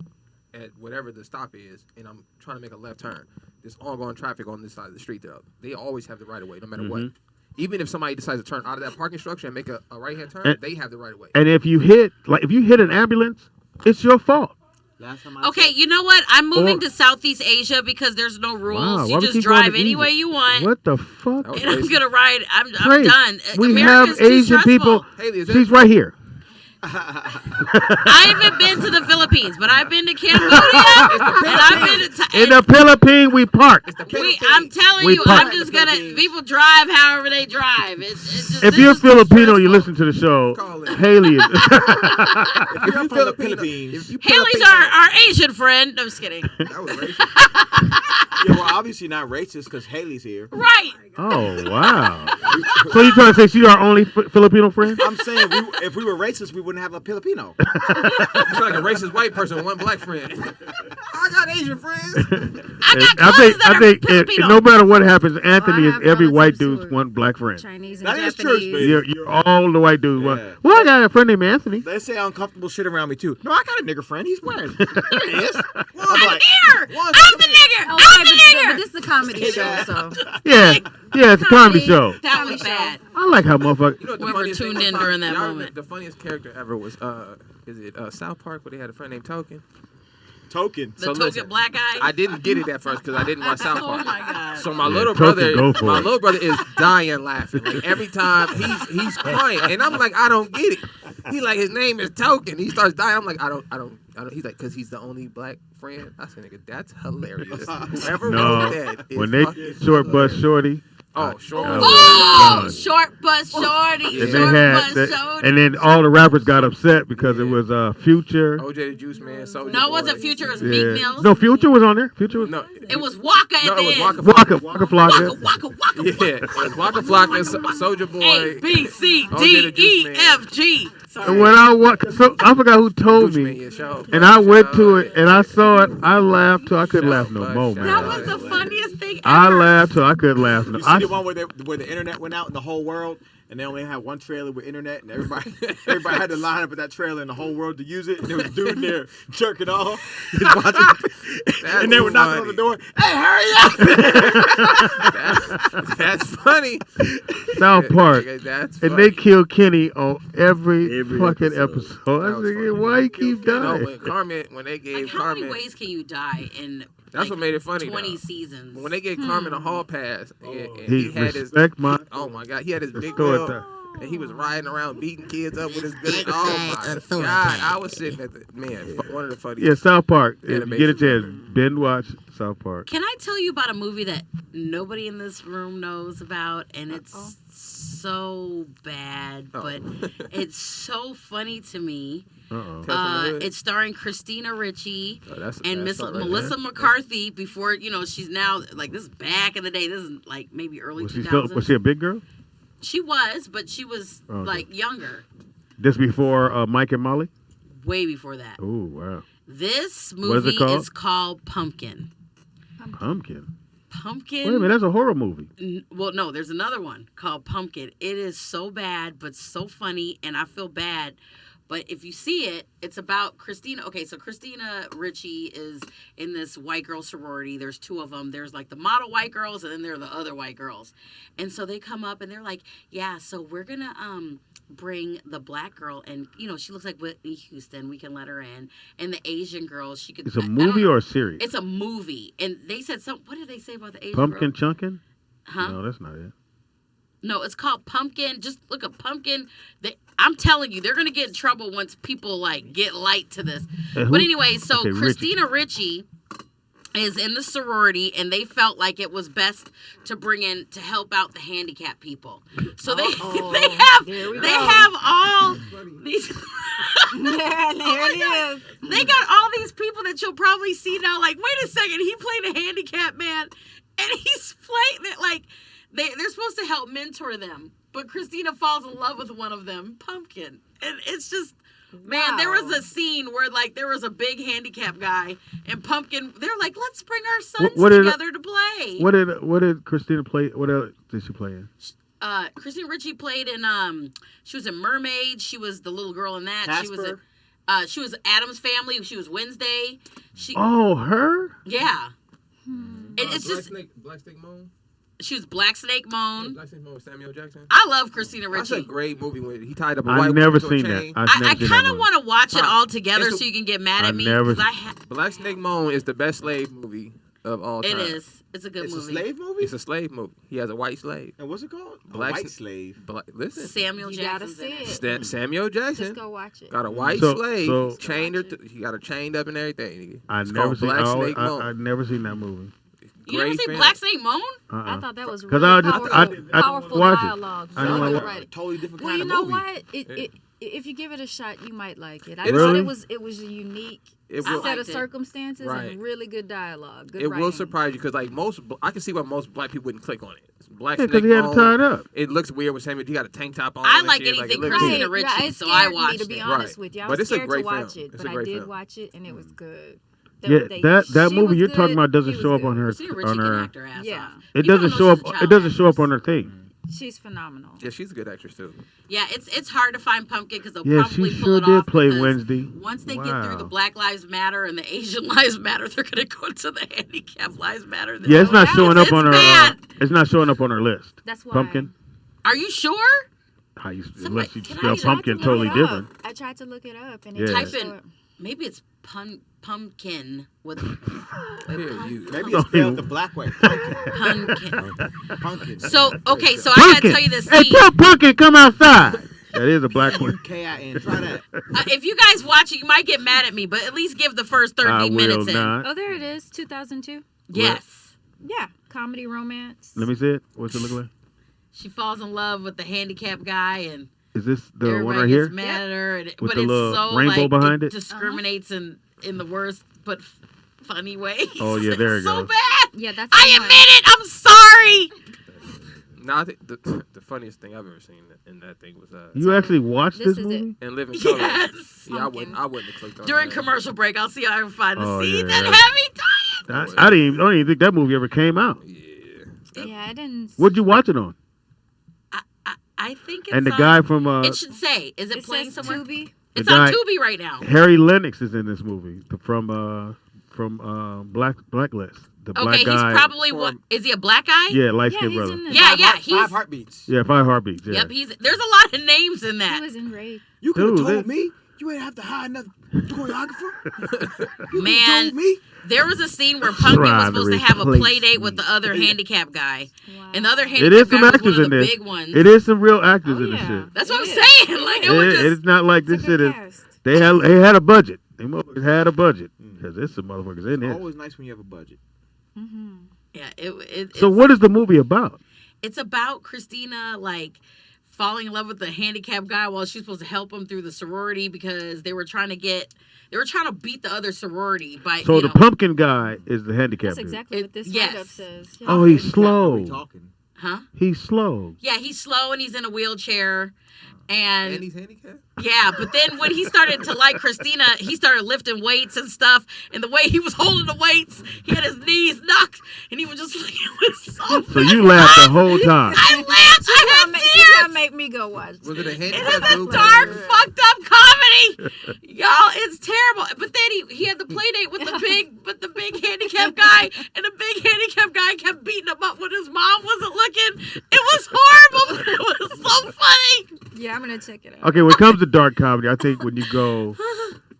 at whatever the stop is, and I'm trying to make a left turn. There's ongoing traffic on this side of the street, though. They always have the right of way, no matter what. Even if somebody decides to turn out of that parking structure and make a right hand turn, they have the right of way. And if you hit an ambulance, it's your fault. Last time Okay, you know what? I'm moving to Southeast Asia because there's no rules. Wow, You why we just keep going drive to any Egypt? way you want. What the fuck? And I'm gonna ride. I'm Trace, done. We America's have too Asian people. stressful. Haley, is that She's right here. I haven't been to the Philippines, but I've been to Cambodia and I've been to In the Philippines, we park. I'm telling We you, park. I'm just gonna. People drive however they drive. It's just, If this you're is too Filipino, you stressful. listen to the show. Call it. Haley is. If you're from the Philippines, Haley's our Asian friend. No, I'm just kidding. That was racist. yeah, well, obviously not racist because Haley's here. Right. Oh wow! So you trying to say she's our only Filipino friend? I'm saying if we were racist, we wouldn't have a Filipino. It's like a racist white person with one black friend. I got Asian friends. I got cousins that I are think Filipino. no matter what happens, Anthony is have every white relatives who dude's are one black friend. Chinese and That is Japanese. true, baby. You're all the white dudes. Yeah. Well, I got a friend named Anthony. They say uncomfortable shit around me too. No, I got a nigger friend. He's wearing. There he is. I'm like, here. One, I'm the nigger. Okay, I'm the but nigger. this is a comedy show, so Yeah, it's a comedy show. That was bad. I like how motherfuckers. You know what the Whoever funniest thing tuned in was? during that Y'all moment. remember The funniest character ever was is it South Park where they had a friend named Token? Token. The token black guy. I didn't get it at first because I didn't watch South Oh Park. my god. So my Yeah, little Token, go for it. brother is dying laughing. Like every time he's crying, and I'm like, I don't get it. He like his name is Token. He starts dying. I'm like, I don't. He's like, because he's the only black friend. I said, nigga, that's hilarious. Whoever No, wrote that is when they fucking short bus hilarious. shorty, Oh, sure. Oh, short but shorty. and Short they had but that, shorty. and then all the rappers got upset because it was Future. OJ the Juice Man. Soulja No, it Boy. wasn't Future. It was Meek Yeah. Mills. No, Future was on there. Future was. No, It was Waka at no, the it was end. Waka Waka Flocka. Waka, waka, Yeah, it was Waka Flocka, Soulja Boy. A, B, C, OJ D, the Juice E, Man. F, G. And Sorry. when I I forgot who told Gucci Man, me, yeah, show. and I went to it and I saw it. I laughed till I couldn't laugh no more, man. That was the funniest thing ever. I laughed till I couldn't laugh. You see I, the one where the internet went out in the whole world, and they only had one trailer with internet, and everybody had to line up at that trailer in the whole world to use it. And there was a dude in there jerking off, He's watching, and they were knocking on the door. Hey, hurry up! That's funny. South Park. That's and funny. they killed Kenny on every fucking episode. I That was was thinking, funny. why he keep No, dying? when they Like, gave how many Carmen, ways can you die in that's what made it funny. 20 though. seasons? When they gave Carmen a hall pass, and He he had his respect my. oh my god, he had his big story wheel, time. and he was riding around beating kids up with his good. Oh my god, I was sitting at the one of the funniest. Yeah, South Park. If you Animation. get a chance, binge watch South Park. Can I tell you about a movie that nobody in this room knows about, and it's so bad, but it's so funny to me. Uh-oh. Tales from the Hood. It's starring Christina Ricci Oh, that's a and bad Miss start right Melissa there. McCarthy. Before she's now like this is back in the day. This is like maybe early Was 2000s. was she a big girl? She was, but she was Okay. like younger, This before Mike and Molly? way before that. Oh, wow. This What is it movie called? is called Pumpkin. Pumpkin. Pumpkin. Wait a minute, that's a horror movie. Well, no, there's another one called Pumpkin. It is so bad, but so funny, and I feel bad. But if you see it, it's about Christina. Okay, so Christina Ricci is in this white girl sorority. There's two of them. There's like the model white girls, and then there are the other white girls. And so they come up and they're like, yeah, so we're going to bring the black girl, and, you know, she looks like Whitney Houston. We can let her in. And the Asian girl, she could. It's a movie or a series? It's a movie. And they said what did they say about the Asian Pumpkin girl? Chunkin'? Huh? No, that's not it. No, it's called Pumpkin. Just look up Pumpkin. I'm telling you, they're gonna get in trouble once people like get light to this. But anyway, so Okay, Christina Ricci is in the sorority, and they felt like it was best to bring in to help out the handicapped people. So they have all these. There it is. They got all these people that you'll probably see now. Like, wait a second, he played a handicapped man, and he's playing it like. They're supposed to help mentor them, but Christina falls in love with one of them, Pumpkin. And it's just, man, there was a scene where, like, there was a big handicapped guy, and Pumpkin, they're like, let's bring our sons together to play. What did Christina play? What else did she play in? Christina Ricci played in, she was in Mermaid. She was the little girl in that. Casper? She was Addams Family. She was Wednesday. Her? Yeah. It's just. Black Snake Moan? She was Black Snake Moan. Yeah, Black Snake Moan with Samuel Jackson. I love Christina Ricci. That's a great movie when he tied up a white I've woman never to a seen chain. that. I kind of want to watch it all together It's a- so you can get mad at me. never- Black Snake Moan is the best slave movie of all time. It is. It's a good It's movie. a slave movie? It's a slave movie. He has a white slave. And what's it called? Black a white s- slave. Listen. Samuel You Jackson's gotta in it. see it. Samuel Jackson Just go watch it. got a white So- slave. so- chained her. He got her chained up and everything. I've It's never called seen. Black Snake Moan. I've never seen that movie. You never Great seen film. Black Snake Moan? I thought that was 'Cause really I just- powerful watch it. dialogue. I know Really I good wa- writing. Totally different Well, kind you of know movie. what? If you give it a shot, you might like it. I Really? thought it was a unique It set will- of circumstances Right. and really good dialogue. Good It writing. will surprise you because, like I can see why most black people wouldn't click on it. Black Yeah, 'cause Snake he had to Moan, tie it up. It looks weird with Samuel. He got a tank top on. I and like shit, anything it looks Christina weird. Ricci, it so I scared watched me, to be it. honest Right. with you. I But was it's a scared to great watch film. it, It's but a I great did film. watch it, and it was good. Yeah, that she movie was you're talking good, about doesn't he show was up on good. her. Christina Ricci On can her. act her ass Yeah. off. It People doesn't don't show know up. she's a It child doesn't show up actress. on her thing. She's phenomenal. Yeah, she's a good actress too. Yeah, it's hard to find Pumpkin because they'll Yeah, probably she pull sure it did off play because Wednesday. Once they get through the Wow. Black Lives Matter and the Asian Lives Matter, they're gonna go to the Handicap Lives Matter. Yeah, it's not showing up on her. Bad. It's not showing up on her list. That's why. Pumpkin. Are you sure? How you Somebody- unless you can I spell try pumpkin to look totally it different. up. I tried to look it up, and Yeah. it Type didn't in. show up. Maybe it's pumpkin with Here, you. Maybe it's spelled the black way. Pumpkin. pumpkin. Pumpkin. So okay, so I gotta Pumpkin. tell you this Hey, scene. tell Pumpkin come outside. That is a black one. K-I-N. Try that. If you guys watch it, you might get mad at me, but at least give the first 30 I will minutes in. not. Oh, there it is. 2002. Yes. Yeah, comedy romance. Let me see it. What's it look like? She falls in love with the handicapped guy, and Is this the one everybody right gets here? mad at her. And, With but the it's little so rainbow like behind it it? discriminates in the worst but funny ways. Oh, yeah, there it It's so goes. bad. Yeah, that's. I the one. admit it. I'm sorry. No, I think the funniest thing I've ever seen in that thing was You actually watched This this is movie? in Living Color. Yes. Yeah, I wouldn't have clicked on During that. commercial break, I'll see how I can find the Oh, scene yeah, that yeah. had me dying. I don't even think that movie ever came out. Yeah. Yeah, I didn't. What'd you watch it on? I think it's And the on- guy from it should say, is it, It playing says somewhere? Tubi. It's The on guy- Tubi right now. Harry Lennox is in this movie from Blacklist. The black Okay, guy. he's probably what? Is he a black guy? Yeah, light Yeah, skinned he's brother. in the. Yeah, yeah. Five He's heartbeats. Yeah, 5 heartbeats. Yeah. yep. There's a lot of names in He that. was in Raid. You could have Dude, told that- me. You ain't have to hire another choreographer. You Man. told me. There was a scene where Pumpkin was Trying to supposed to have a replace play date with me. the other handicapped guy, Wow. and the other It handicapped is some guy was actors one in of the this. big ones. It is some real actors Oh, in this yeah. shit. That's what I'm It saying. Like it was just. It's not like It's a this shit good is. cast. They had a budget. They motherfuckers had a budget because there's some motherfuckers in there. Always nice when you have a budget. Mm-hmm. Yeah, So what is the movie about? It's about Christina like falling in love with the handicapped guy while she's supposed to help him through the sorority because they were trying to beat the other sorority by. So you the know, pumpkin guy is the handicapped That's dude. exactly what this Yes. write-up says. Yeah. Oh, he's Handicap, are we slow. talking? Huh? He's slow. Yeah, he's slow and he's in a wheelchair, And and he's handicapped. Yeah, but then when he started to like Christina, he started lifting weights and stuff. And the way he was holding the weights, he had his knees knocked, and he was just like, it was so. So you laughed the whole time. I laughed. I had She tears. gonna make me go watch. Was it a It handicap is a dude? dark, fucked up comedy, y'all. It's terrible. But then he had the play date with the big handicapped guy, and the big handicapped guy kept beating him up when his mom wasn't looking. It was horrible, but it was so funny. Yeah, I'm gonna check it out. Okay, when it comes to dark comedy, I think when you go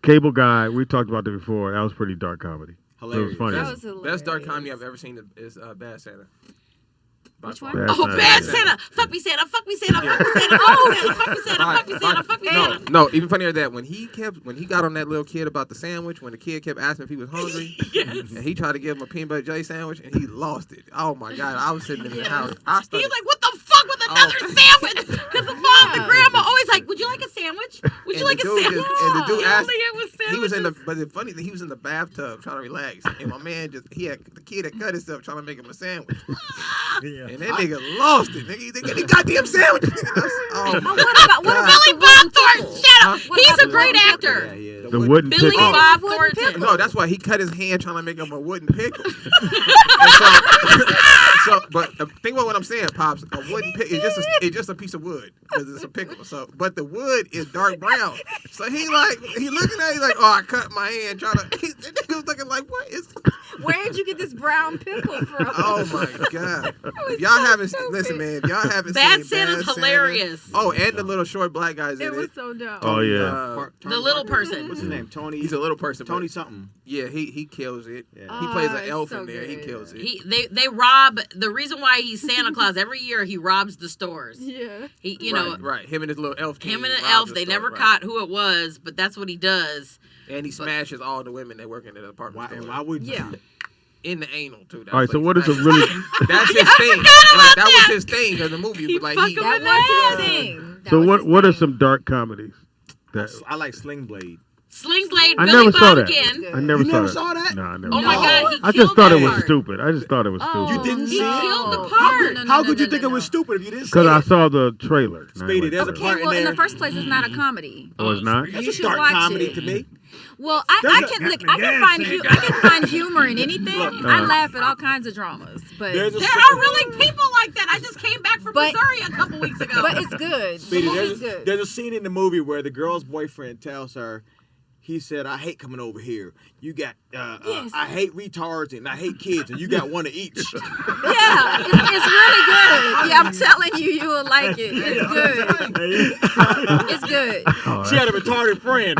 Cable Guy, we talked about that before. That was pretty dark comedy. Hilarious. It was funny. That was hilarious. Best dark comedy I've ever seen is Bad Santa. By Which far. one? Bad Oh, Santa. bad Santa. Fuck me, Santa. Fuck me, Santa. Fuck me, Santa. Fuck me, Santa. Fuck me, Santa. Fuck me, Santa. Fuck me, Santa. No, no. Even funnier than that, when he got on that little kid about the sandwich, when the kid kept asking if he was hungry, and he tried to give him a peanut butter jelly sandwich, and he lost it. Oh my God! I was sitting in the house. I He started, was like, what the fuck with another sandwich? Because the mom, the grandma always like, would you like a sandwich? Would you and like the a dude sandwich? just- and the dude He asked- only ate with he was in the, sandwiches. but the funny thing, he was in the bathtub trying to relax, and my man the kid had cut himself trying to make him a sandwich, and that nigga lost it. Nigga, he goddamn sandwich. Oh my What about Billy the Bob wooden Thornton, pickle? shut up. What He's about a the great wooden actor. Yeah, he is. The wooden Billy pickle. Bob Wooden Thornton. pickle. No, that's why he cut his hand trying to make him a wooden pickle. But think about what I'm saying, Pops. A wooden pickle it's just a piece of wood because it's a pickle. So, but the wood is dark brown. So he looking at it, he's like, oh, I cut my hand trying to. He was looking like, what is? Where'd you get this brown pickle from? Oh my God! was Y'all so haven't stupid. listen, man. If y'all haven't Bad seen Santa's Bad hilarious. Santa, oh, and the little short black guys in It was it. so dumb. Oh yeah. The little person. What's his name? Tony. He's a little person. Tony but- something. Yeah, he kills it. Yeah. He plays an it's elf so in there. He good. kills it. They rob. The reason why he's Santa Claus every year, he robs the stores. Yeah. He, you know, right. Him and his little elf. him team and an rob elf. the They store, never right. caught who it was, but that's what he does. And he smashes all the women that work in the apartment Why? And store. why would Yeah. In the anal too. That's All right. So he what is a smashes. really? That's his I thing. forgot Like about that was that. his thing in the movie. He Like fuck he. him That in was his the thing. That So was what? his What are thing. some dark comedies? That I like Sling Blade. Sling Blade, I Billy never saw Bob that. again. I never You saw never that. saw that? No, I never. Oh saw my that. God, he I just killed thought that it was part. stupid. I just thought it was Oh, stupid. You didn't He see it? killed the No, part. no, How could you no, think no, it was no. stupid if you didn't see Because I it? saw the trailer. Speedy, there's a Okay, part in well, in there. the first place, it's not a comedy. Oh, it's not. That's You a should dark watch comedy it. to me. Well, I can find humor in anything. I laugh at all kinds of dramas, but There's a There are really people like that. I just came back from But- Missouri a couple weeks ago. but it's good. The Speedy, movie's good. there's a scene in the movie where the girl's boyfriend tells her, he said, I hate coming over here. You got, Yes. I hate retards and I hate kids, and you got one of each. Yeah, it's really good. Yeah, I'm telling you, you will like it. It's good. It's good. Oh, She had a retarded friend.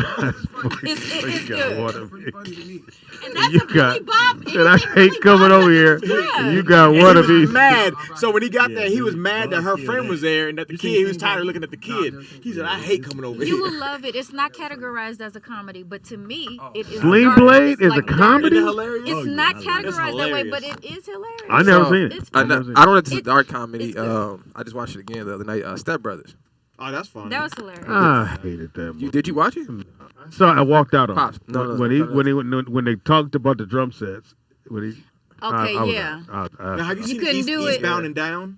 It's got good. one of me. and that's You a Billy got- Bob. And I hate coming over here. Yeah. You got And one he of was these. mad. So when he got there, he was mad that her friend was there and that the kid, he was tired of looking at the kid. He said, I hate coming over You here. will love it. It's not categorized as a comedy, but to me, it is. Sling dark. Blade It's is like a dark. comedy? Isn't it hilarious? It's not It's categorized that way, hilarious. but it is hilarious. I never So, seen it. It's I fun. never seen it. don't know if this is It's- dark comedy. it's good. I just watched it again the other night. Step Brothers. Oh, that's funny. That was hilarious. I hated that movie. Did you watch it? So I walked out on Pops, it. no, when they talked about the drum sets. Okay, I was yeah. out. Now, have you seen couldn't do it. Eastbound and Down?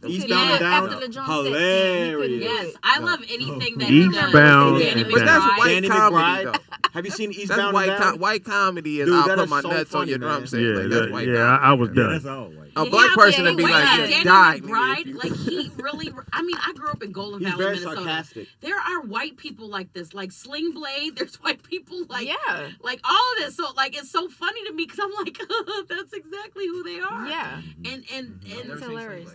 You Eastbound couldn't and do it Down? after the drum set scene. You Hilarious. couldn't do Yes, it. I love anything that he Eastbound does. and Danny But that's McBride. white Danny comedy, McBride. though. Have you seen That's Eastbound white and Down? white comedy is Dude, I'll that put is my so nuts on funny, your man. drum set. Yeah, Like, that's white comedy. I was done. That's all white. A black Yeah, person yeah, would be he like, was. you Danny died. nigga, if McBride, you- like he really. I mean, I grew up in Golden He's Valley, very Minnesota. sarcastic. There are white people like this, like Sling Blade. There's white people like, Yeah. like all of this. So like, it's so funny to me because I'm like, that's exactly who they are. Yeah. And It's hilarious.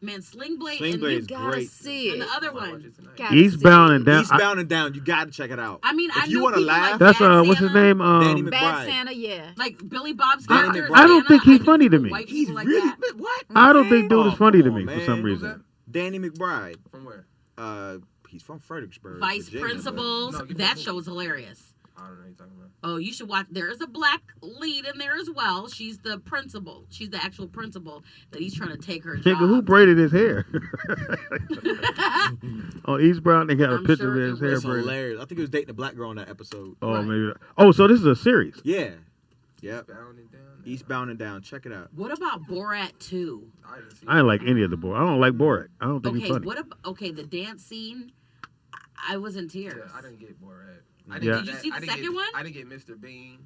man, Sling Blade. Sling and Blade You is gotta great. see and it. the other one. Gotta Eastbound see and it. Down. Eastbound and Down. You got to check it out. I mean, I If you knew wanna people laugh- like That's Bad what's his Santa, name? Danny McBride. Bad Santa, yeah. like Billy Bob's Danny character. McBride. I don't think he's knew funny to people, me. white He's people like really that. what? I don't think dude Oh, is funny to come me on, for some man. reason. Danny McBride. From where? He's from Fredericksburg. Vice Virginia, but- principals. No, give me That the show is hilarious. I don't know what you're talking about. Oh, you should watch. There is a black lead in there as well. She's the principal. She's the actual principal that he's trying to take her job. Nigga, who braided his hair? On Eastbound, they got a I'm picture sure of his it hair It's braided. hilarious. I think he was dating a black girl in that episode. Oh, Right. maybe. Oh, so this is a series. Yeah. Yep. Bound and down. Eastbound and Down. Check it out. What about Borat 2? I didn't see I didn't like any of the boy. I don't like Borat. I don't think he's Okay, funny. what about the dance scene? I was in tears. Yeah, I didn't get Borat. Did you see the second one? I didn't get Mr. Bean.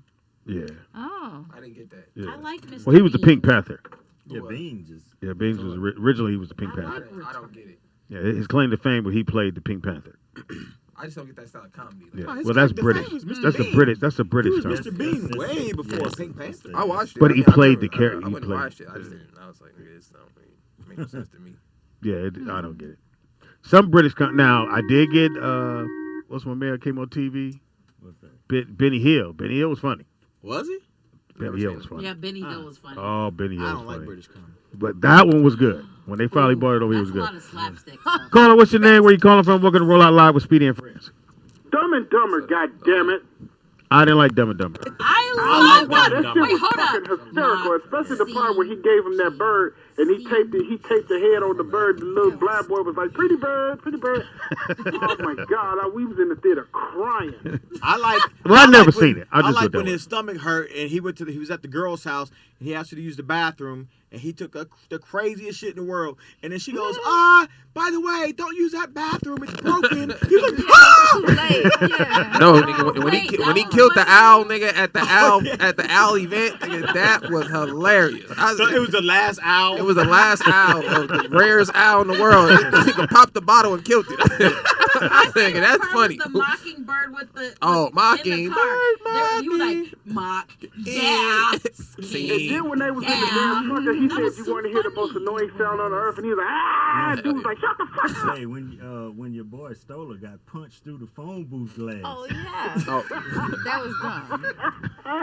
Yeah. Oh. I didn't get that. Yeah. I like Mr. Well, he was the Bean. Pink Panther. Yeah, Beans is. Yeah, Beans was originally he was the Pink I Panther. like I don't get it. Yeah, his claim to fame was he played the Pink Panther. I just don't get that style of comedy. Yeah. Oh, his Well, that's claim to British. fame was Mr. That's a Bean. British. That's a He British was term. Mr. Bean Yes, way yes, before yes. Pink Panther. I watched it. But I he mean, I played the never- character. I He wouldn't played- watch it. I just didn't. I was like, nigga, this don't make no sense to me. Yeah, I don't get it. Some British now I did get what's my man came on TV? What's that? Benny Hill. Benny Hill was funny. Was he? Benny Hill was funny. Yeah, Benny Hill was funny. Oh, Benny Hill I was don't like funny. British comedy. But that one was good. When they finally brought it over, it was That's a good. lot of slapstick stuff. Caller, what's your name? Where you calling from? Welcome to Roll Out Live with Speedy and Friends. Dumb and Dumber, goddammit. I didn't like Dumb and Dumber. I love That that. shit Wait, was hold fucking up. hysterical, especially the part where he gave him that bird and he taped the head on the bird. The little black boy was like, "Pretty bird, pretty bird." Oh my God, we was in the theater crying. I like. Well, I never like seen it. I just like looked when at it. his stomach hurt and he was at the girl's house and he asked her to use the bathroom and he took the craziest shit in the world and then she goes, by the way, don't use that bathroom, it's broken. He's like, Too late. Yeah. No, nigga, when he killed the owl, nigga, at the owl event, nigga, that was hilarious. So it was the last owl. It was the last owl, the rarest owl in the world. Nigga popped the bottle and killed it. Nigga, that's funny. The mockingbird with the Mockingbird, You like mock, yeah. And then when they was in the damn trucker, he said, "You want to hear the most annoying sound on earth?" And he was like, "Ah!" Dude was like, "Shut the fuck up." Hey, when your boy Stoller got punched through the phone booth glass. Oh yeah. Oh. That was dumb.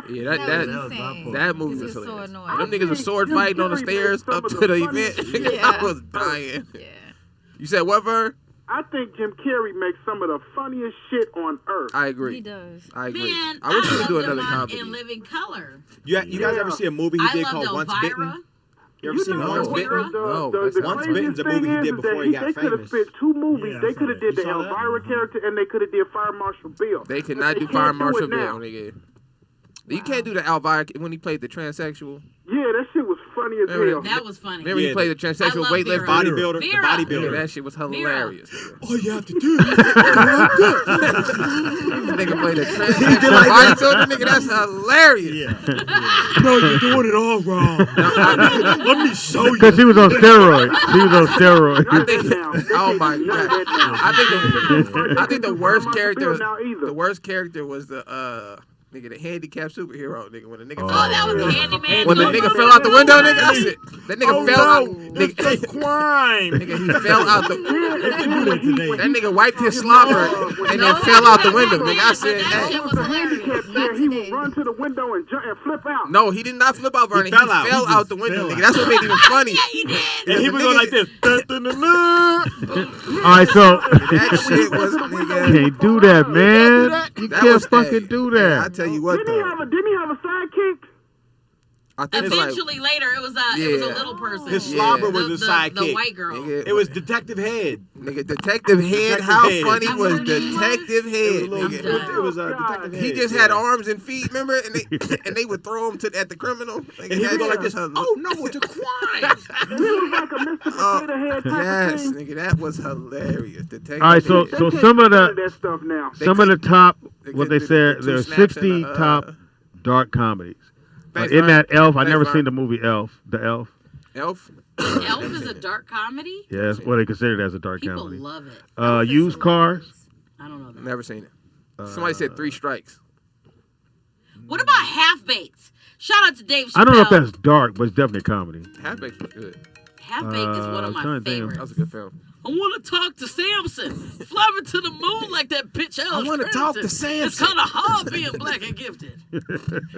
Yeah, That was insane. that movie He was was so hilarious. annoying. Them niggas were sword fighting on the stairs up to the event. Yeah. I was dying. Yeah. You said what, Ver? I think Jim Carrey makes some of the funniest shit on earth. I agree. He does. I agree. Man, I wish he would do loved another him comedy. in Living Color. You guys ever see a movie he I did loved called Once Elvira. Bitten? You ever seen know Once what? Bitten? No, the that's not- Once craziest Bitten's a thing movie he is did before he got they could have famous. spent 2 movies. Yeah, I They saw could have that. did the You saw that? Elvira character and they could have did Fire Marshal Bill. They could But not they do can't Fire do Marshal it now. Bill, nigga. You can't do the Elvira when he played the transsexual. Yeah, that shit was funny as hell. That was funny. Remember he played the I transsexual love weightlifter? Vera. Bodybuilder. Vera. The Nigga, bodybuilder. that shit was hilarious. Nigga. All you have to do Nigga played the transsexual bodybuilder. Nigga, that's hilarious. Yeah. No, you're doing it all wrong. Let me show you. Because he was on steroids. He was on steroids. I think. Oh my god. I think the worst character. The worst character was the nigga, the handicapped superhero, nigga. When the nigga Oh, fell, that was the handyman. when the nigga fell out the window, nigga. That's it. That nigga fell out. That's Nigga, a crime. nigga, he fell out the. today. That nigga wiped his slobber and then fell out the window, nigga. I said, That hey. shit was hilarious. Yeah, he would run to the window and jump and flip out. No, he did not flip out, Vernon. He fell out. fell He out just the window, fell nigga. out. That's what made it even funny. Yeah, he did. And he was going like this. All right, so That shit was, nigga. can't do that, man. You That can't was fucking that. do I that. tell you what, though. Didn't he have a sidekick? I think it's like, Eventually, later, it was a Yeah. little person. His Yeah. slobber was the, his the sidekick. white girl. nigga, It was Detective Head. nigga, Detective Head. Detective How Head. funny Is that was what his name was? Detective Head, nigga? It was Detective Head. He just had arms and feet, remember? And they would throw him at the criminal. Nigga, And he that would go like shit this. was Oh no, it's a crime. He was like a Mr. Potato Head type Yes, of thing. nigga, that was hilarious. Detective All right, so Head. so They some of can't do the that stuff now. some of the top what they the said two there are snaps 60 and, top dark comedies. Thanks, In Vern. that Elf, I Thanks, never Vern. seen the movie Elf. The Elf. Elf. Elf is a dark comedy. Yeah, that's what they consider it as a dark People comedy. love it. Elf is Used hilarious. Cars. I don't know that. Never seen it. Somebody said 3 Strikes. What about Half Baked? Shout out to Dave Chappelle. I don't know if that's dark, but it's definitely a comedy. Half Baked was good. Half Baked is one of I'm my trying to think. favorites. That was a good film. I want to talk to Samson. Fly me to the moon like that bitch Ellis. I wanna talk to It's Samson. kind of hard being black and gifted.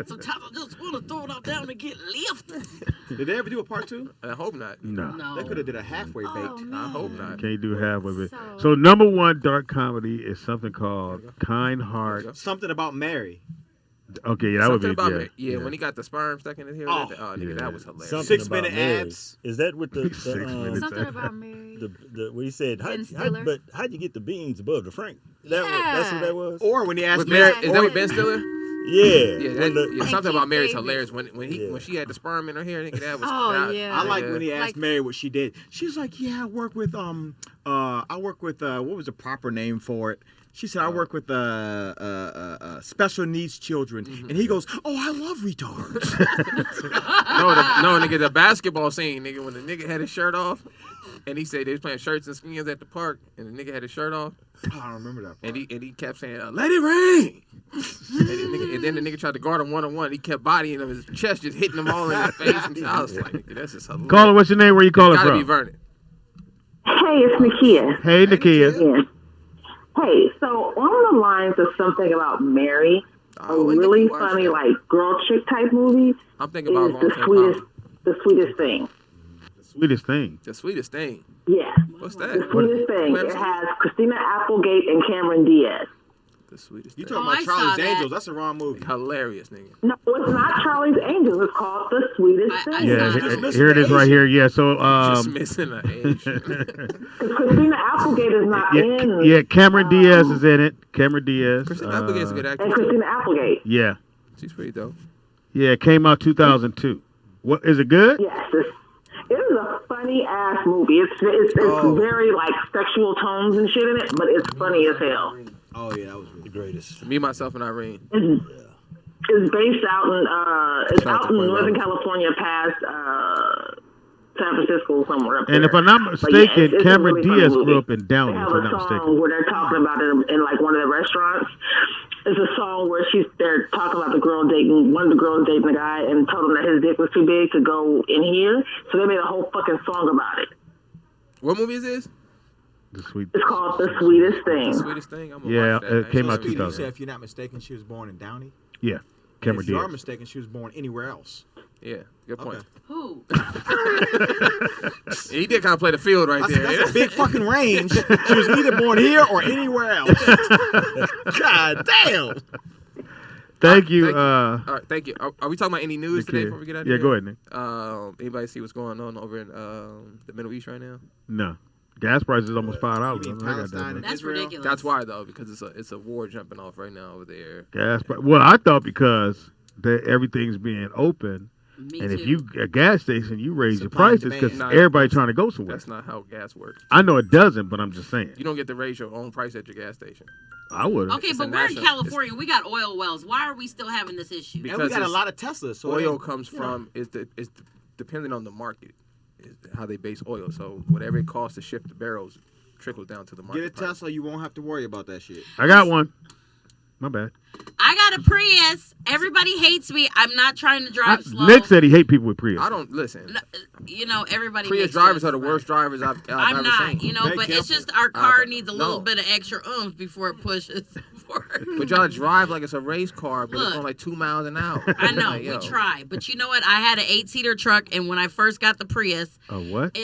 Sometimes I just want to throw it out down and get lifted. Did they ever do a part 2? I hope not. No. No. They could have did a halfway Oh, baked. man. I hope not. Can't do half of it. So- So number one dark comedy is something called Kind Heart. Something about Mary. Okay, yeah, that would Something be about yeah, me. Yeah, when he got the sperm stuck in his hair. Oh, Nigga, yeah. that was hilarious. Something 6 about minute Mary. abs. Is that what the 6 minutes. Something about Mary. the what he said? Ben Stiller. But how'd you get the beans above the Frank? That's Yeah. what that was. Or when he asked Was Mary, Mary, is that with Ben Stiller? Something about Mary's hilarious. When she had the sperm in her hair, nigga, that was. I like when he asked Mary what she did. She was like, "Yeah, I work with what was the proper name for it?" She said, "I work with special needs children," and he goes, "Oh, I love retards." no, nigga, the basketball scene, nigga, when the nigga had his shirt off, and he said they was playing shirts and skins at the park, and the nigga had his shirt off. Oh, I don't remember that part. And he kept saying, "Let it rain." and then the nigga tried to guard him one-on-one. He kept bodying him, his chest just hitting him all in his face. And I was like, nigga, that's just hilarious. Caller, what's your name? Where you calling from? Gotta be Vernon. Hey, it's Nakia. Hey, Nakia. Hey, so on the lines of something about Mary, a really funny like girl chick type movie. I'm thinking about the sweetest thing. Sweetest thing. The sweetest thing. Yeah. What's that? The sweetest thing. It has Christina Applegate and Cameron Diaz. The sweetest You thing. talking about Charlie's Angels? That's a wrong movie. Hilarious, nigga. No, it's not Charlie's Angels. It's called The Sweetest Thing. Here it is right here. Yeah, so just missing an age. Christina Applegate is not in. Yeah, Cameron Diaz is in it. Cameron Diaz. Christina Applegate is a good actress. And Christina Applegate. Yeah. She's pretty dope. Yeah, it came out 2002. What is it good? Yes, it is a funny ass movie. It's very like sexual tones and shit in it, but it's funny as hell. Oh yeah, that was really the greatest. Me, Myself, and Irene. It's based out in Northern California, past San Francisco, somewhere up there. And if I'm not mistaken, it's Cameron a really Diaz funny grew movie. up in Downey. They If have I'm a not song mistaken. where they're talking about it in like one of the restaurants. It's a song where they're talking about one of the girls dating the guy and told him that his dick was too big to go in here. So they made a whole fucking song about it. What movie is this? It's called The Sweetest Thing. The Sweetest Thing? I'm Yeah, watch that. it came out Speedy, you 2000. said if you're not mistaken, she was born in Downey. Yeah, And Cameron if you are Diaz. mistaken, she was born anywhere else. Yeah, good point. Who? He did kind of play the field right there. That's a big fucking range. She was either born here or anywhere else. God damn. Thank you. All right, thank you. Are we talking about any news today before we get out of here? Yeah, go ahead, Nick. Anybody see what's going on over in the Middle East right now? No. Gas prices almost $5. Palestine That's ridiculous. That's why though, because it's a war jumping off right now over there. Gas price. Well, I thought because everything's being open, and if you a gas station, you raise your prices because everybody trying to go somewhere. That's not how gas works. I know it doesn't, but I'm just saying. You don't get to raise your own price at your gas station. I would. Okay, but we're in California. We got oil wells. Why are we still having this issue? Because and we got a lot of Teslas. So oil comes from is depending on the market, is how they base oil. So whatever it costs to ship the barrels trickles down to the market. Get a price. Tesla, you won't have to worry about that shit. I got one. My bad. I got a Prius. Everybody hates me. I'm not trying to drive slow. Nick said he hate people with Prius. I don't listen. You know, everybody. Prius drivers are the worst drivers I've I'm ever not, seen. you know, but it's just our car needs a little bit of extra oomph before it pushes forward. But y'all drive like it's a race car, but it's Look, going like 2 miles an hour. I know, Like, we try. But you know what? I had an 8-seater truck, and when I first got the Prius, a what?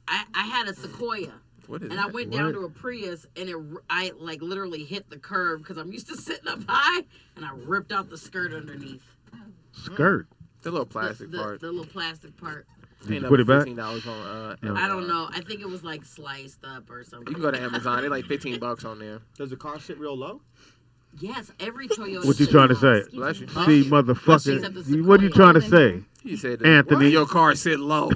I had a Sequoia. What is and that? I went down to a Prius, and I like literally hit the curb because I'm used to sitting up high, and I ripped out the skirt underneath. Skirt? The little plastic part. The little plastic part. Did you put it back? $15 on. I don't know. I think it was like sliced up or something. You can go to Amazon. They're like $15 on there. Does the car sit real low? Yes, every Toyota. What you trying to say? Bless you. See, motherfucker. What are you trying to say? You said Anthony. Your car sit low.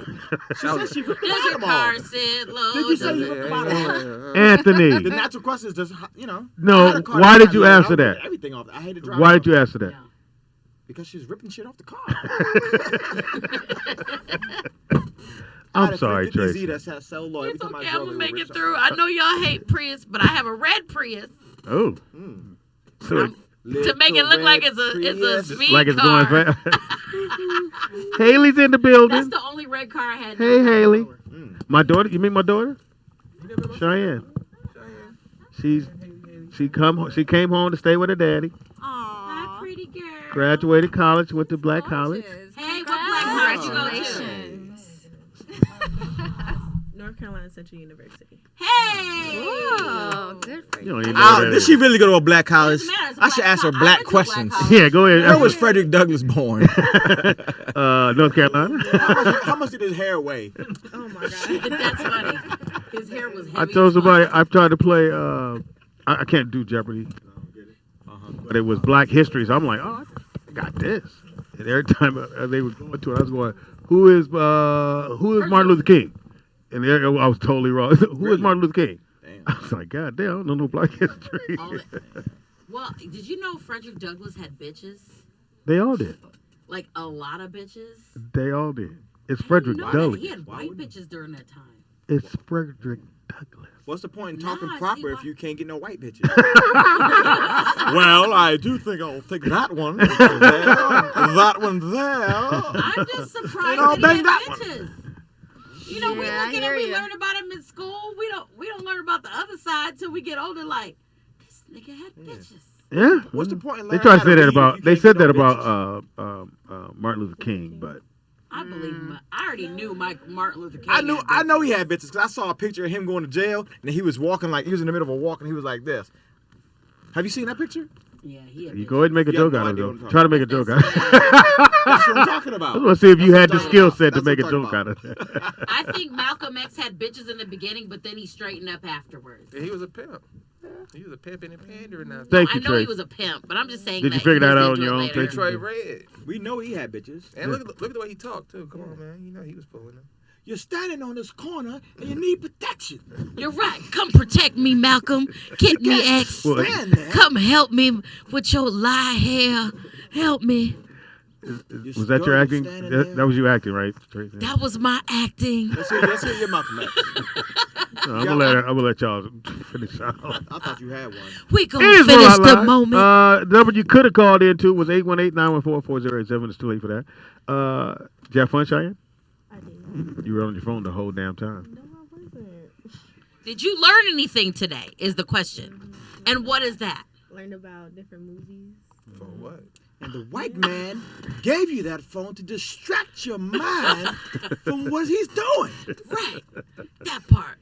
Does your car sit low? Did you say you ripped them out? Anthony. The natural question is, does you know? No. Why did you answer that? Everything off. I hate to drive. Why did you answer that? Because she's ripping shit off the car. I'm sorry, Tracy. It's okay. I'm gonna make it through. I know y'all hate Prius, but I have a red Prius. Oh. So to make it look like it's a speed like it's car. going fast. Haley's in the building. That's the only red car I had. Hey, Haley. My daughter. You mean my daughter? Cheyenne. She came home to stay with her daddy. Hi, pretty girl. Graduated college. Went to Black College. Hey, what Black College you go to? North Carolina Central University. Hey! Whoa, good for you. You don't even know that Did is. she really go to a black college? I should ask her black questions. Yeah, go ahead. Where was Frederick Douglass born? North Carolina. How much did his hair weigh? Oh my god. That's funny. His hair was heavy. I told somebody I've tried to play. I can't do Jeopardy. but it was Black History. So I'm like, oh, I got this. And every time they would go into it, I was going, who is Martin Luther King? And I was totally wrong. Who is Martin Luther King? Damn. I was like, God damn, I don't know no Black History. Well, did you know Frederick Douglass had bitches? They all did. Like a lot of bitches? They all did. It's Frederick Douglass. He had white bitches during that time. It's Frederick Douglass. What's the point in talking Nah, proper see, if you can't get no white bitches? Well, I do think I'll take that one. There, that one there. I'm just surprised I'll that he bang had that bitches. You know, we look at him, we learn about him in school. We don't learn about the other side till we get older. Like, this nigga had bitches. Yeah. What's the point in They learning tried how to say to that read about. if They you said can't that get no about Martin Luther King, but I believe him. I already knew Martin Luther King. I know he had bitches because I saw a picture of him going to jail and he was walking like he was in the middle of a walk and he was like this. Have you seen that picture? Yeah, he had you go ahead and make a joke out of it. Try to make a joke out of it. That's what I'm talking about. I want to see if you had the skill set to make a joke out of it. I think Malcolm X had bitches in the beginning, but then he straightened up afterwards. Yeah, he was a pimp. He was a pimping and pandering out Thank I you, know Trey. he was a pimp, but I'm just saying. Did you that figure he that was out on into your it own, later. Tracy? Detroit Red. We know he had bitches. And look at the way he talked too. Come on, man. You know he was pulling them. You're standing on this corner and you need protection. You're right. Come protect me, Malcolm. Get me, X. Stand there. Come help me with your lie hair. Help me. Was that your acting? That was you acting, right? Tracy? That was my acting. Let's hear your Malcolm X. I'm gonna let y'all finish out. I thought you had one. We gonna finish the moment. The number you could have called into was 818-914-4087. It's too late for that. Did you have fun, Cheyenne? I did. You were on your phone the whole damn time. No, I wasn't. Did you learn anything today? Is the question. And what is that? Learned about different movies. For what? And the white man gave you that phone to distract your mind from what he's doing. Right. That part.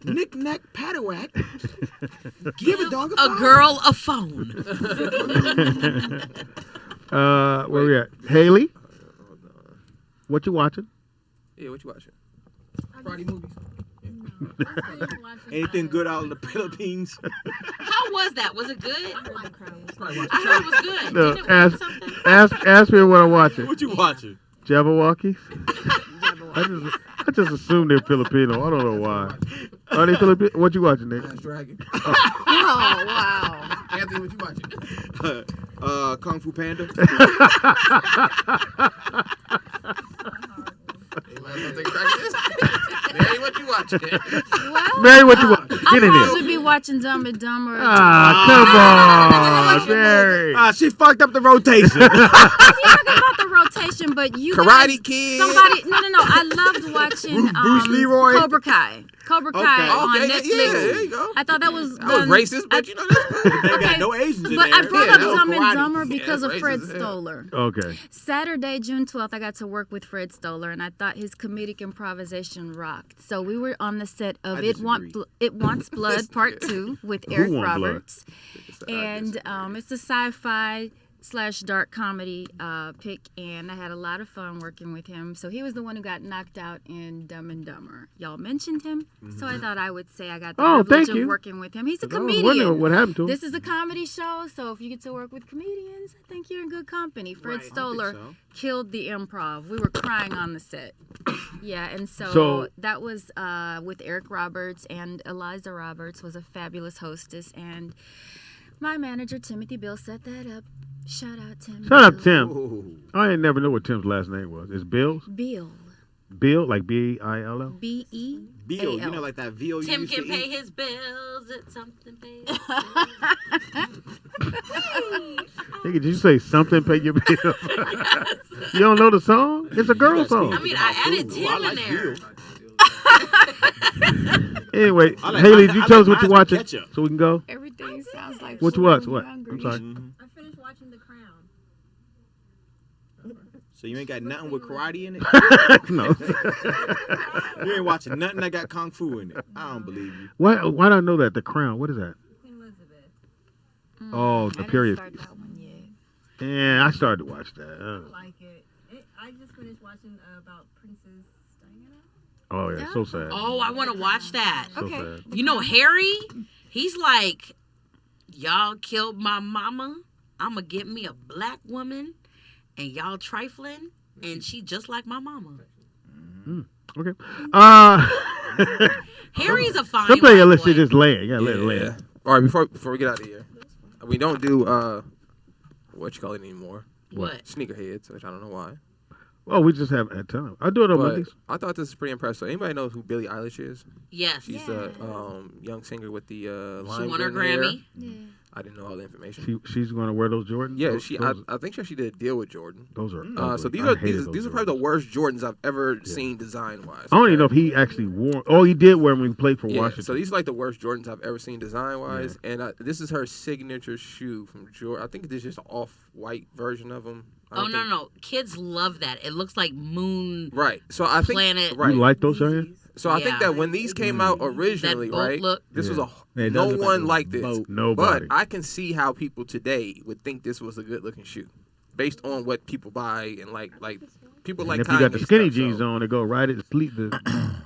Knick-knack, paddywhack. Give a dog a A phone. girl a phone. Where we at? Haley? What you watching? Yeah, what you watching? Friday movies. Anything good out in the Philippines? How was that? Was it good? The Crown. I heard it was good. No, Didn't it win something? ask me what I'm watching. What you watching? Jabberwockies? I just assumed they're Filipino. I don't know why. Are they Filipino? What you watching, Nick? Last Dragon. Oh, wow. Anthony, what you watching? Kung Fu Panda. Mary, what you watching? Well, Mary, what you watching? I'll Get in there. probably be watching Dumb and Dumber. Ah, come on, Mary. She fucked up the rotation. Talking about the rotation, but you Karate guys, Kid. Somebody, no. I loved watching Bruce Leroy. Cobra Kai. Cobra Kai on Okay, Netflix. yeah, there you go. I thought that was I was racist, but you know that's cool. They got Okay, no Asians in but there. I brought up Yeah, no Dumb and karate. Dumber because Yeah, of Fred racist as hell. Stoller. Okay. Saturday, June 12th, I got to work with Fred Stoller, and I thought his comedic improvisation rocked. So we were on the set of I It Wants Blood Part 2 with Eric Want Blood? Roberts. And it's a sci-fi / dark comedy pick, and I had a lot of fun working with him. So he was the one who got knocked out in Dumb and Dumber. Y'all mentioned him, so I thought I would say I got the privilege of working with him. He's a I was wondering comedian. what happened to him. This is a comedy show, so if you get to work with comedians, I think you're in good company. Fred Stoller killed the improv. We were crying on the set. Yeah, and so that was with Eric Roberts, and Eliza Roberts was a fabulous hostess, and my manager, Timothy Bill, set that up. Shout out, Tim. Shut up, Tim. I ain't never know what Tim's last name was. It's Bill? Bill. Bill, like B-I-L-L? B-E. Bill, you know, like that VO you Tim used can to pay eat? his bills. It's something paid. Hey, did you say something pay your bills? You don't know the song? It's a girl song. I mean, I added Tim I in like there. Bill. Anyway, I like Haley, mine- you I tell us like what you're mine with watching ketchup. so we can go. Everything sounds like What you food. watch? I'm What? hungry. I'm sorry. I finished watching The Crown. So you ain't got nothing with karate in it? No. You ain't watching nothing that got kung fu in it. I don't believe you. Why do I know that? The Crown. What is that? Queen Elizabeth. Oh, I the didn't period. start that one yet. Yeah, I started to watch that. Like it. I just finished watching about Princess Diana. Oh, yeah. So sad. Oh, I want to watch that. So Okay. sad. You know, Harry, he's like y'all killed my mama. I'ma get me a black woman, and y'all trifling, and she just like my mama. Okay. Harry's a fine. Sometimes you let shit just lay. You gotta let it lay. All right, before we get out of here, we don't do what you call it anymore. What? Sneakerheads, which I don't know why. Oh, we just haven't had time. I do it on Mondays. I thought this was pretty impressive. Anybody knows who Billie Eilish is? Yes. She's the young singer with the lime She won her green hair. Grammy. Yeah. I didn't know all the information. She's going to wear those Jordans? Yeah, Those, I think she did a deal with Jordan. Those are so ugly. these are probably the worst Jordans I've ever seen design wise. I don't even know if he actually wore. Oh, he did wear them when he played for Washington. So these are like the worst Jordans I've ever seen design wise, and this is her signature shoe from Jordan. I think this is just an off-white version of them. Oh no! Kids love that. It looks like moon. Right. So I think planet. You like those, Cheyenne? So I think that when these came out originally, right, this was no one liked this. Nobody. But I can see how people today would think this was a good looking shoe, based on what people buy and like people like. And if you got the skinny stuff, jeans on, they go right at the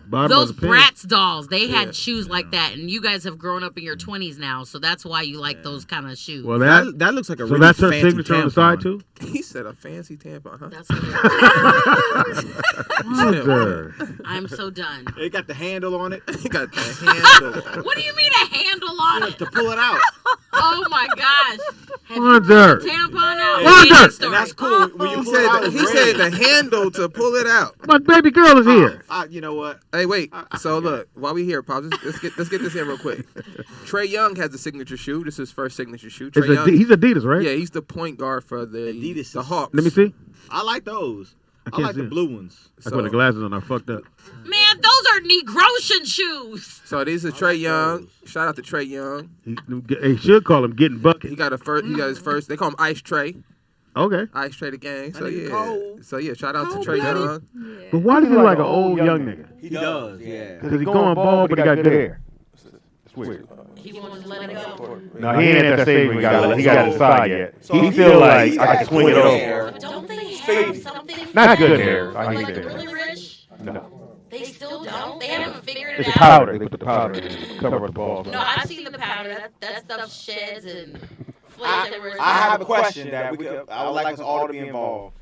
bottom Those of the pin. Bratz dolls, they had shoes like that, and you guys have grown up in your 20s now, so that's why you like those kind of shoes. Well, that looks like a really that's her fancy signature on the tampon. side too. He said a fancy tampon, huh? That's I'm so done. It got the handle on it. It got the handle. What do you mean a handle on it? To pull it out. Oh my gosh. Have you Wonder. pulled the tampon out? Wonder. And that's cool. When you He pull it out, said the handle to pull it out. My baby girl is here. You know what? Hey, wait. So look, while we here, Pop, let's get this in real quick. Trey Young has a signature shoe. This is his first signature shoe. Trey Young, He's Adidas, right? Yeah, he's the point guard for the Adidas. The Hawks. Let me see. I like those. I can't like see the it. blue ones. I put the glasses on. I fucked up. Man, those are Negrosian shoes. So these are Trey Young. Shout out to Trey Young. He should call him Getting Bucket. He got his first. They call him Ice Trey. Okay. Ice Trey the gang. So nigga yeah. cold. So yeah. Shout out to Trey Young. But why does he look like an old young nigga? He does, yeah. Because he's going bald, but he got good hair. It's weird. He wants to let it go. No, he ain't at that stage when he got to decide yet. He feel like I can swing it over. Don't they have something? Not good hair. I Like get the that. really rich? No. They still don't? They haven't figured it It's out? a powder. They put the powder in it. Cover up the balls. No, I've seen the powder. That stuff sheds and flakes everywhere. I have a question that I would like us all to be involved.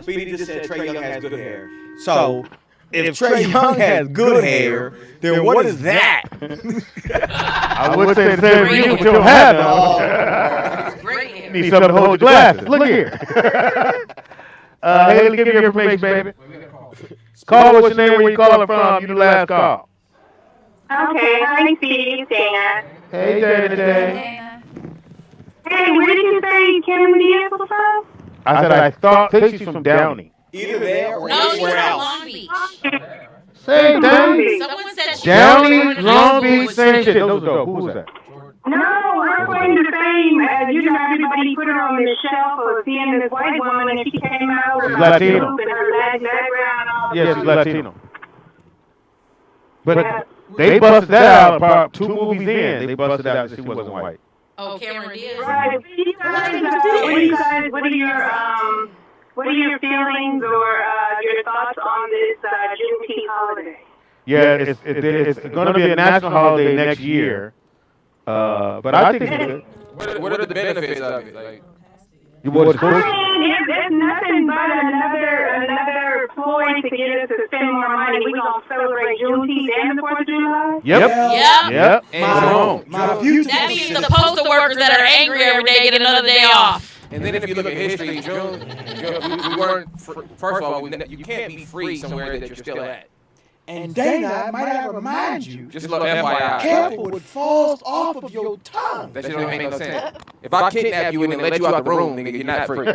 Speedy just said Trey Young has good hair. So, if Trey Young has good hair, then what is that? I would say the same for you, but you don't have none. Great hair. Need something to hold your glasses. Look here. Hey, let me give you your information, baby. Call what's your name, where you calling from. You the last call. Okay, hi, Speedy, Dana. Hey, Dana. Hey, where did you say Cameron Diaz was from? I said I think she's from Downey. Either there or No, she's anywhere from else. Long Beach. Same thing. Someone said she Downey, was from Long Beach. Beach, same shit. Those are dope. Who was that? No, her claim the same. You know, everybody put her on the shelf for seeing this white woman, and she came out with She's her Latino. and her background and all Yeah, that. she's Latino. But they busted that out about 2 movies in. They busted out that she wasn't white. Oh, Cameron Diaz. Right. What are your feelings or your thoughts on this Juneteenth holiday? Yeah, it's going to be a national holiday next year. But I think it's good. What are the benefits of it? Like, What's I mean, it's nothing but another ploy to get us to spend more money. We're going to celebrate Juneteenth and the 4th of July? Yep. and home. That means the postal workers that are angry every day get another day off. And then if you look at history, June we weren't. First of all, you can't be free somewhere that you're still at. And Dana, might I remind you, Just look FYI. careful what falls off of your tongue. That shit don't make no sense. If I kidnap you and then let you out the room, nigga, you're not free.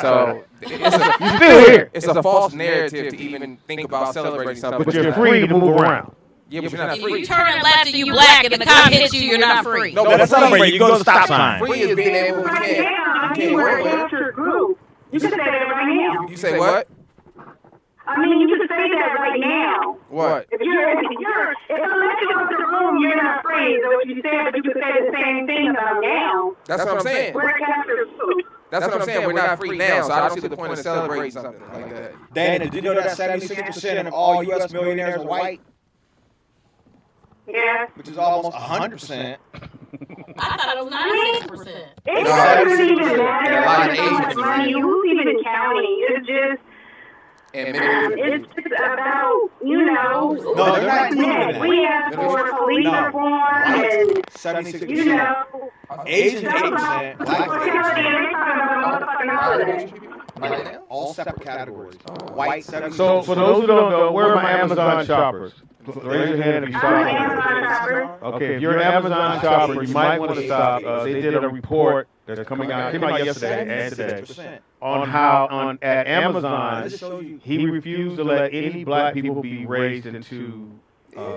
So You still here. it's a false narrative to even think about celebrating something. But you're free to move around. Yeah, but you're not If free. you turn left and you black and the cop hits you, you're not free. No, That's celebrate. You go to the stop sign. Free is being able to Right now, I mean, we're against your group. You can say that right now. You say what? I mean, you can say that right now. What? If I let you out the room, you're not free. So what you said, but you could say the same thing about now. That's what I'm saying. We're against your group. That's what I'm saying. We're not free now, so I don't see the point of celebrating something like that. Dana, did you know that 76% of all U.S. millionaires are white? Yeah. Which is almost 100%. I thought it was 96%. It doesn't even matter how much money. Who's even counting? It's just. It's just about, you know, No, they're not doing that. We have for police reform and, 76%. you know, Asian 8%. Black Right now, all separate categories. White 70%. So for those who don't know, where are my Amazon shoppers? Raise your hand if you shop. Okay, if you're an Amazon shopper, you might want to stop. They did a report that's came out yesterday and today on how at Amazon he refused to let any black people be raised into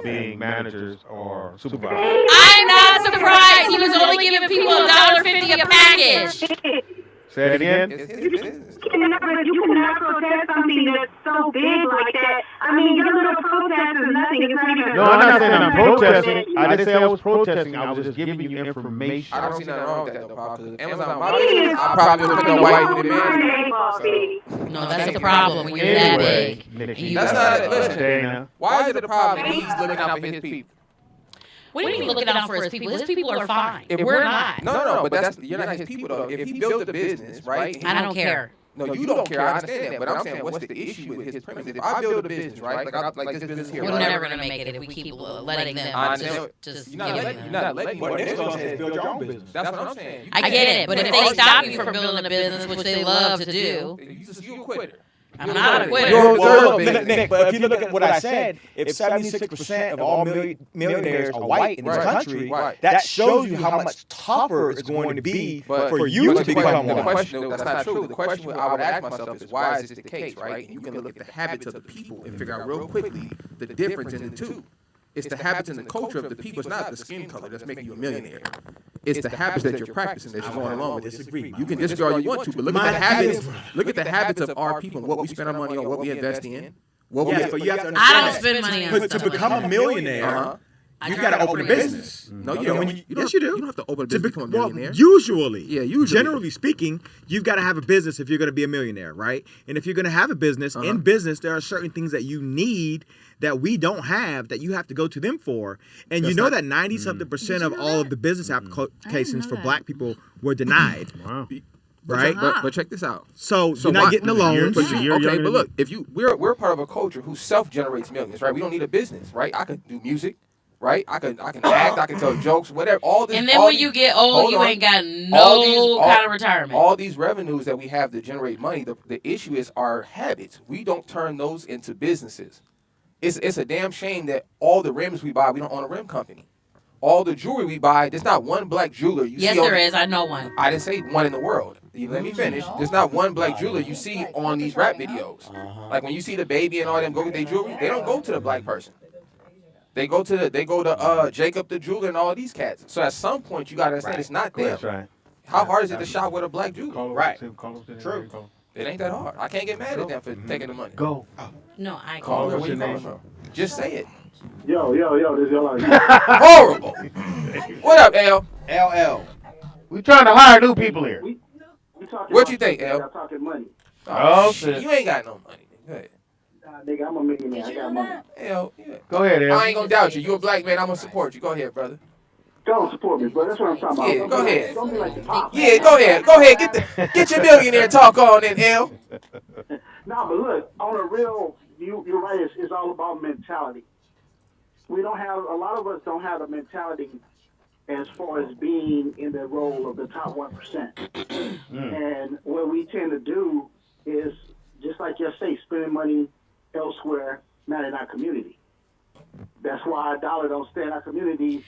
being managers or supervisors. I'm not surprised. He was only giving people $1.50 a package. Say it again. You cannot protest something that's so big like that. I mean, your little protest is nothing. It's not even. No, I'm not saying I'm protesting. I didn't say I was protesting. I was just giving you information. I don't see nothing wrong with that, though, Pop. Because Amazon, my business, I probably would put no white man. No, that's the problem when you're that big. That's not it. Listen, why is it a problem that he's looking out for his people? What do you mean looking out for his people? His people are fine. If we're not. No, but you're not his people, though. If he built a business, right? I don't care. No, you don't care. I understand that, but I'm saying, what's the issue with his premise? If I build a business, right, like this business here, we're never gonna make it if we keep letting them just you're not letting. What they're going to say is build your own business. That's what I'm saying. I get it, but if they stop you from building a business, which they love to do, you're a quitter. I'm not a quitter. Well, Nick, but if you look at what I said, if 76% of all millionaires are white in this country, that shows you how much tougher it's going to be for you to become one. That's not true. The question I would ask myself is, why is this the case, right? And you can look at the habits of the people and figure out real quickly the difference in the two. It's the habits and the culture of the people. It's not the skin color that's making you a millionaire. It's the habits that you're practicing that you're going along with. Disagree. You can disagree all you want to, but look at the habits. Look at the habits of our people and what we spend our money on, what we invest in. But you have to understand I don't spend money on that. To become a millionaire, you got to open a business. No, you don't. Yes, you do. You don't have to open a business to become a millionaire. Usually. Yeah, usually. Generally speaking, you've got to have a business if you're going to be a millionaire, right? And if you're going to have a business, in business, there are certain things that you need that we don't have that you have to go to them for. And you know that 90-something% of all of the business applications for black people were denied. Wow. Right? But check this out. So you're not getting the loans. Okay, but look, if we're part of a culture who self-generates millions, right? We don't need a business, right? I can do music. Right, I can act, I can tell jokes, whatever. All this, and then when you get old, you ain't got no kind of retirement. All these revenues that we have to generate money. The issue is our habits. We don't turn those into businesses. It's a damn shame that all the rims we buy, we don't own a rim company. All the jewelry we buy, there's not one black jeweler. Yes, there is. I know one. I didn't say one in the world. You let me finish. There's not one black jeweler you see on these rap videos. Like when you see the baby and all them go get their jewelry, they don't go to the black person. They go to Jacob the jeweler and all these cats. So at some point you gotta understand it's not them. That's right. How hard is it to shop with a black jeweler? Right. True. It ain't that hard. I can't get mad at them for taking the money. Go. No, I Call her. Where you coming from? Just say it. Yo, this is L. Horrible. What up, L? LL. We trying to hire new people here. What you think, L? I'm talking money. Oh shit. You ain't got no money. Go ahead. Nigga, I'm a millionaire. I got money. Hell, yeah. Go ahead, L. I ain't gonna doubt you. You a black man. I'm gonna support you. Go ahead, brother. Don't support me, bro. That's what I'm talking about. Yeah, go ahead. Don't be like the pop. Yeah, go ahead. Go ahead. Get your millionaire talk on then, L. No, but look, on a real, you're right. It's all about mentality. We don't have, a lot of us don't have a mentality as far as being in the role of the top 1%. And what we tend to do is, just like you say, spending money elsewhere, not in our community. That's why our dollar don't stay in our community.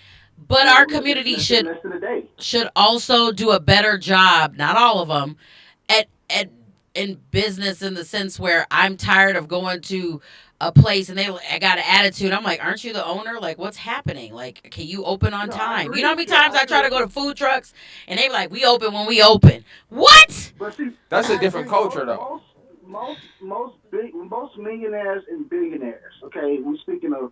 But our community should also do a better job, not all of them, in business, in the sense where I'm tired of going to a place and I got an attitude. I'm like, aren't you the owner? Like, what's happening? Like, can you open on time? You know how many times I try to go to food trucks and they be like, we open when we open. What? That's a different culture, though. Most millionaires and billionaires, okay, we're speaking of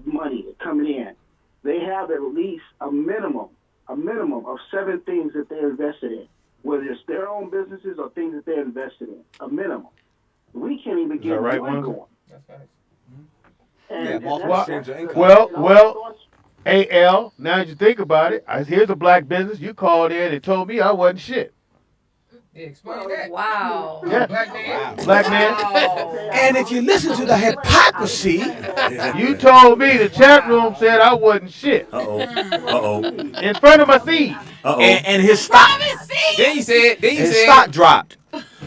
money coming in, they have at least a minimum of 7 things that they're invested in, whether it's their own businesses or things that they're invested in, a minimum. We can't even get one going. AL, now that you think about it, here's a black business. You called in and told me I wasn't shit. Yeah, explain that. Wow. Yeah. Black man. Black man. And if you listen to the hypocrisy, You told me the chat room said I wasn't shit. Uh-oh. In front of my seed. and his stock, Then you said his stock dropped.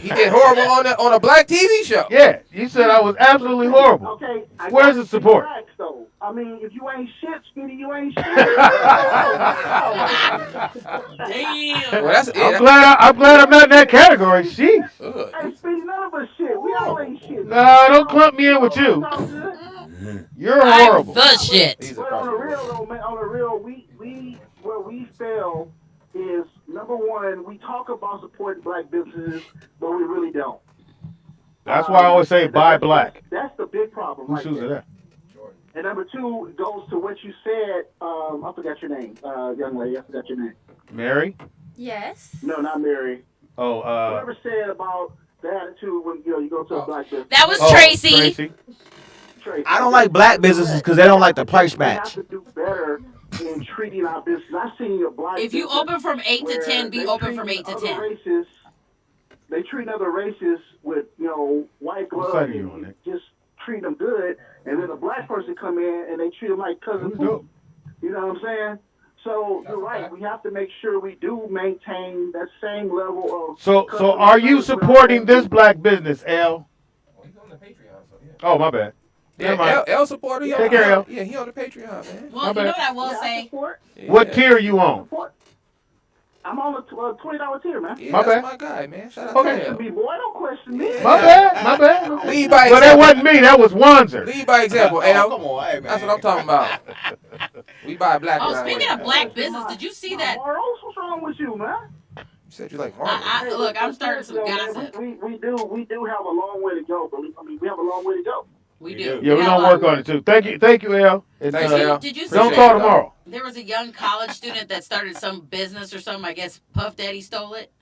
he did horrible on a black TV show. Yeah, you said I was absolutely horrible. Okay. Where's the support? Facts, though. I mean, if you ain't shit, Speedy, you ain't shit. Damn. Well, that's I'm glad I'm not in that category. Sheesh. Hey, Speedy, none of us shit. We all ain't shit. No, don't clump me in with you. You're horrible. The shit. But on the real, though, man, on the real, we where we fail is number one. We talk about supporting black businesses, but we really don't. That's why I always say buy black. That's the big problem. Whose right shoes there. are that? And number two goes to what you said. I forgot your name, young lady. I forgot your name. Mary? Yes. No, not Mary. Oh, Whoever said about the attitude when you go to a black business. That was Tracy. Tracy. I don't like black businesses because they don't like the price match. We have to do better in treating our business. I've seen a black If you business open from 8 to where 10, be they open treat from 8 to other 10. Races, they treat other races with white What gloves side are you on, and Nick? just treat them good, and then a black person come in and they treat them like cousin Who's food. dope? You know what I'm saying? So you're right. We have to make sure we do maintain that same level of. So are you supporting this black business, L? Oh, my bad. Never mind. Yeah, L supporter. Take care, L. Yeah, he on the Patreon, man. Well, you know what I will say? What tier are you on? I'm on the $20 tier, man. Yeah, My that's bad. my guy, man. Shout out Okay. to L. Me, boy, don't question me. My bad. Lead by But that example. wasn't me. That was Wanzer. Lead by example, L. Come on, hey, man. That's what I'm talking about. We buy black. Oh, around speaking here. of black business, did you see that? Morals, what's wrong with you, man? You said you like Marvel. Look, I'm starting some Man, gossip. we do have a long way to go, but we have a long way to go. We do. Yeah, we're got a gonna lot work on it too. Thank you, L. And, Thanks, uh, L. Did you see don't that? call tomorrow. There was a young college student that started some business or something. I guess Puff Daddy stole it,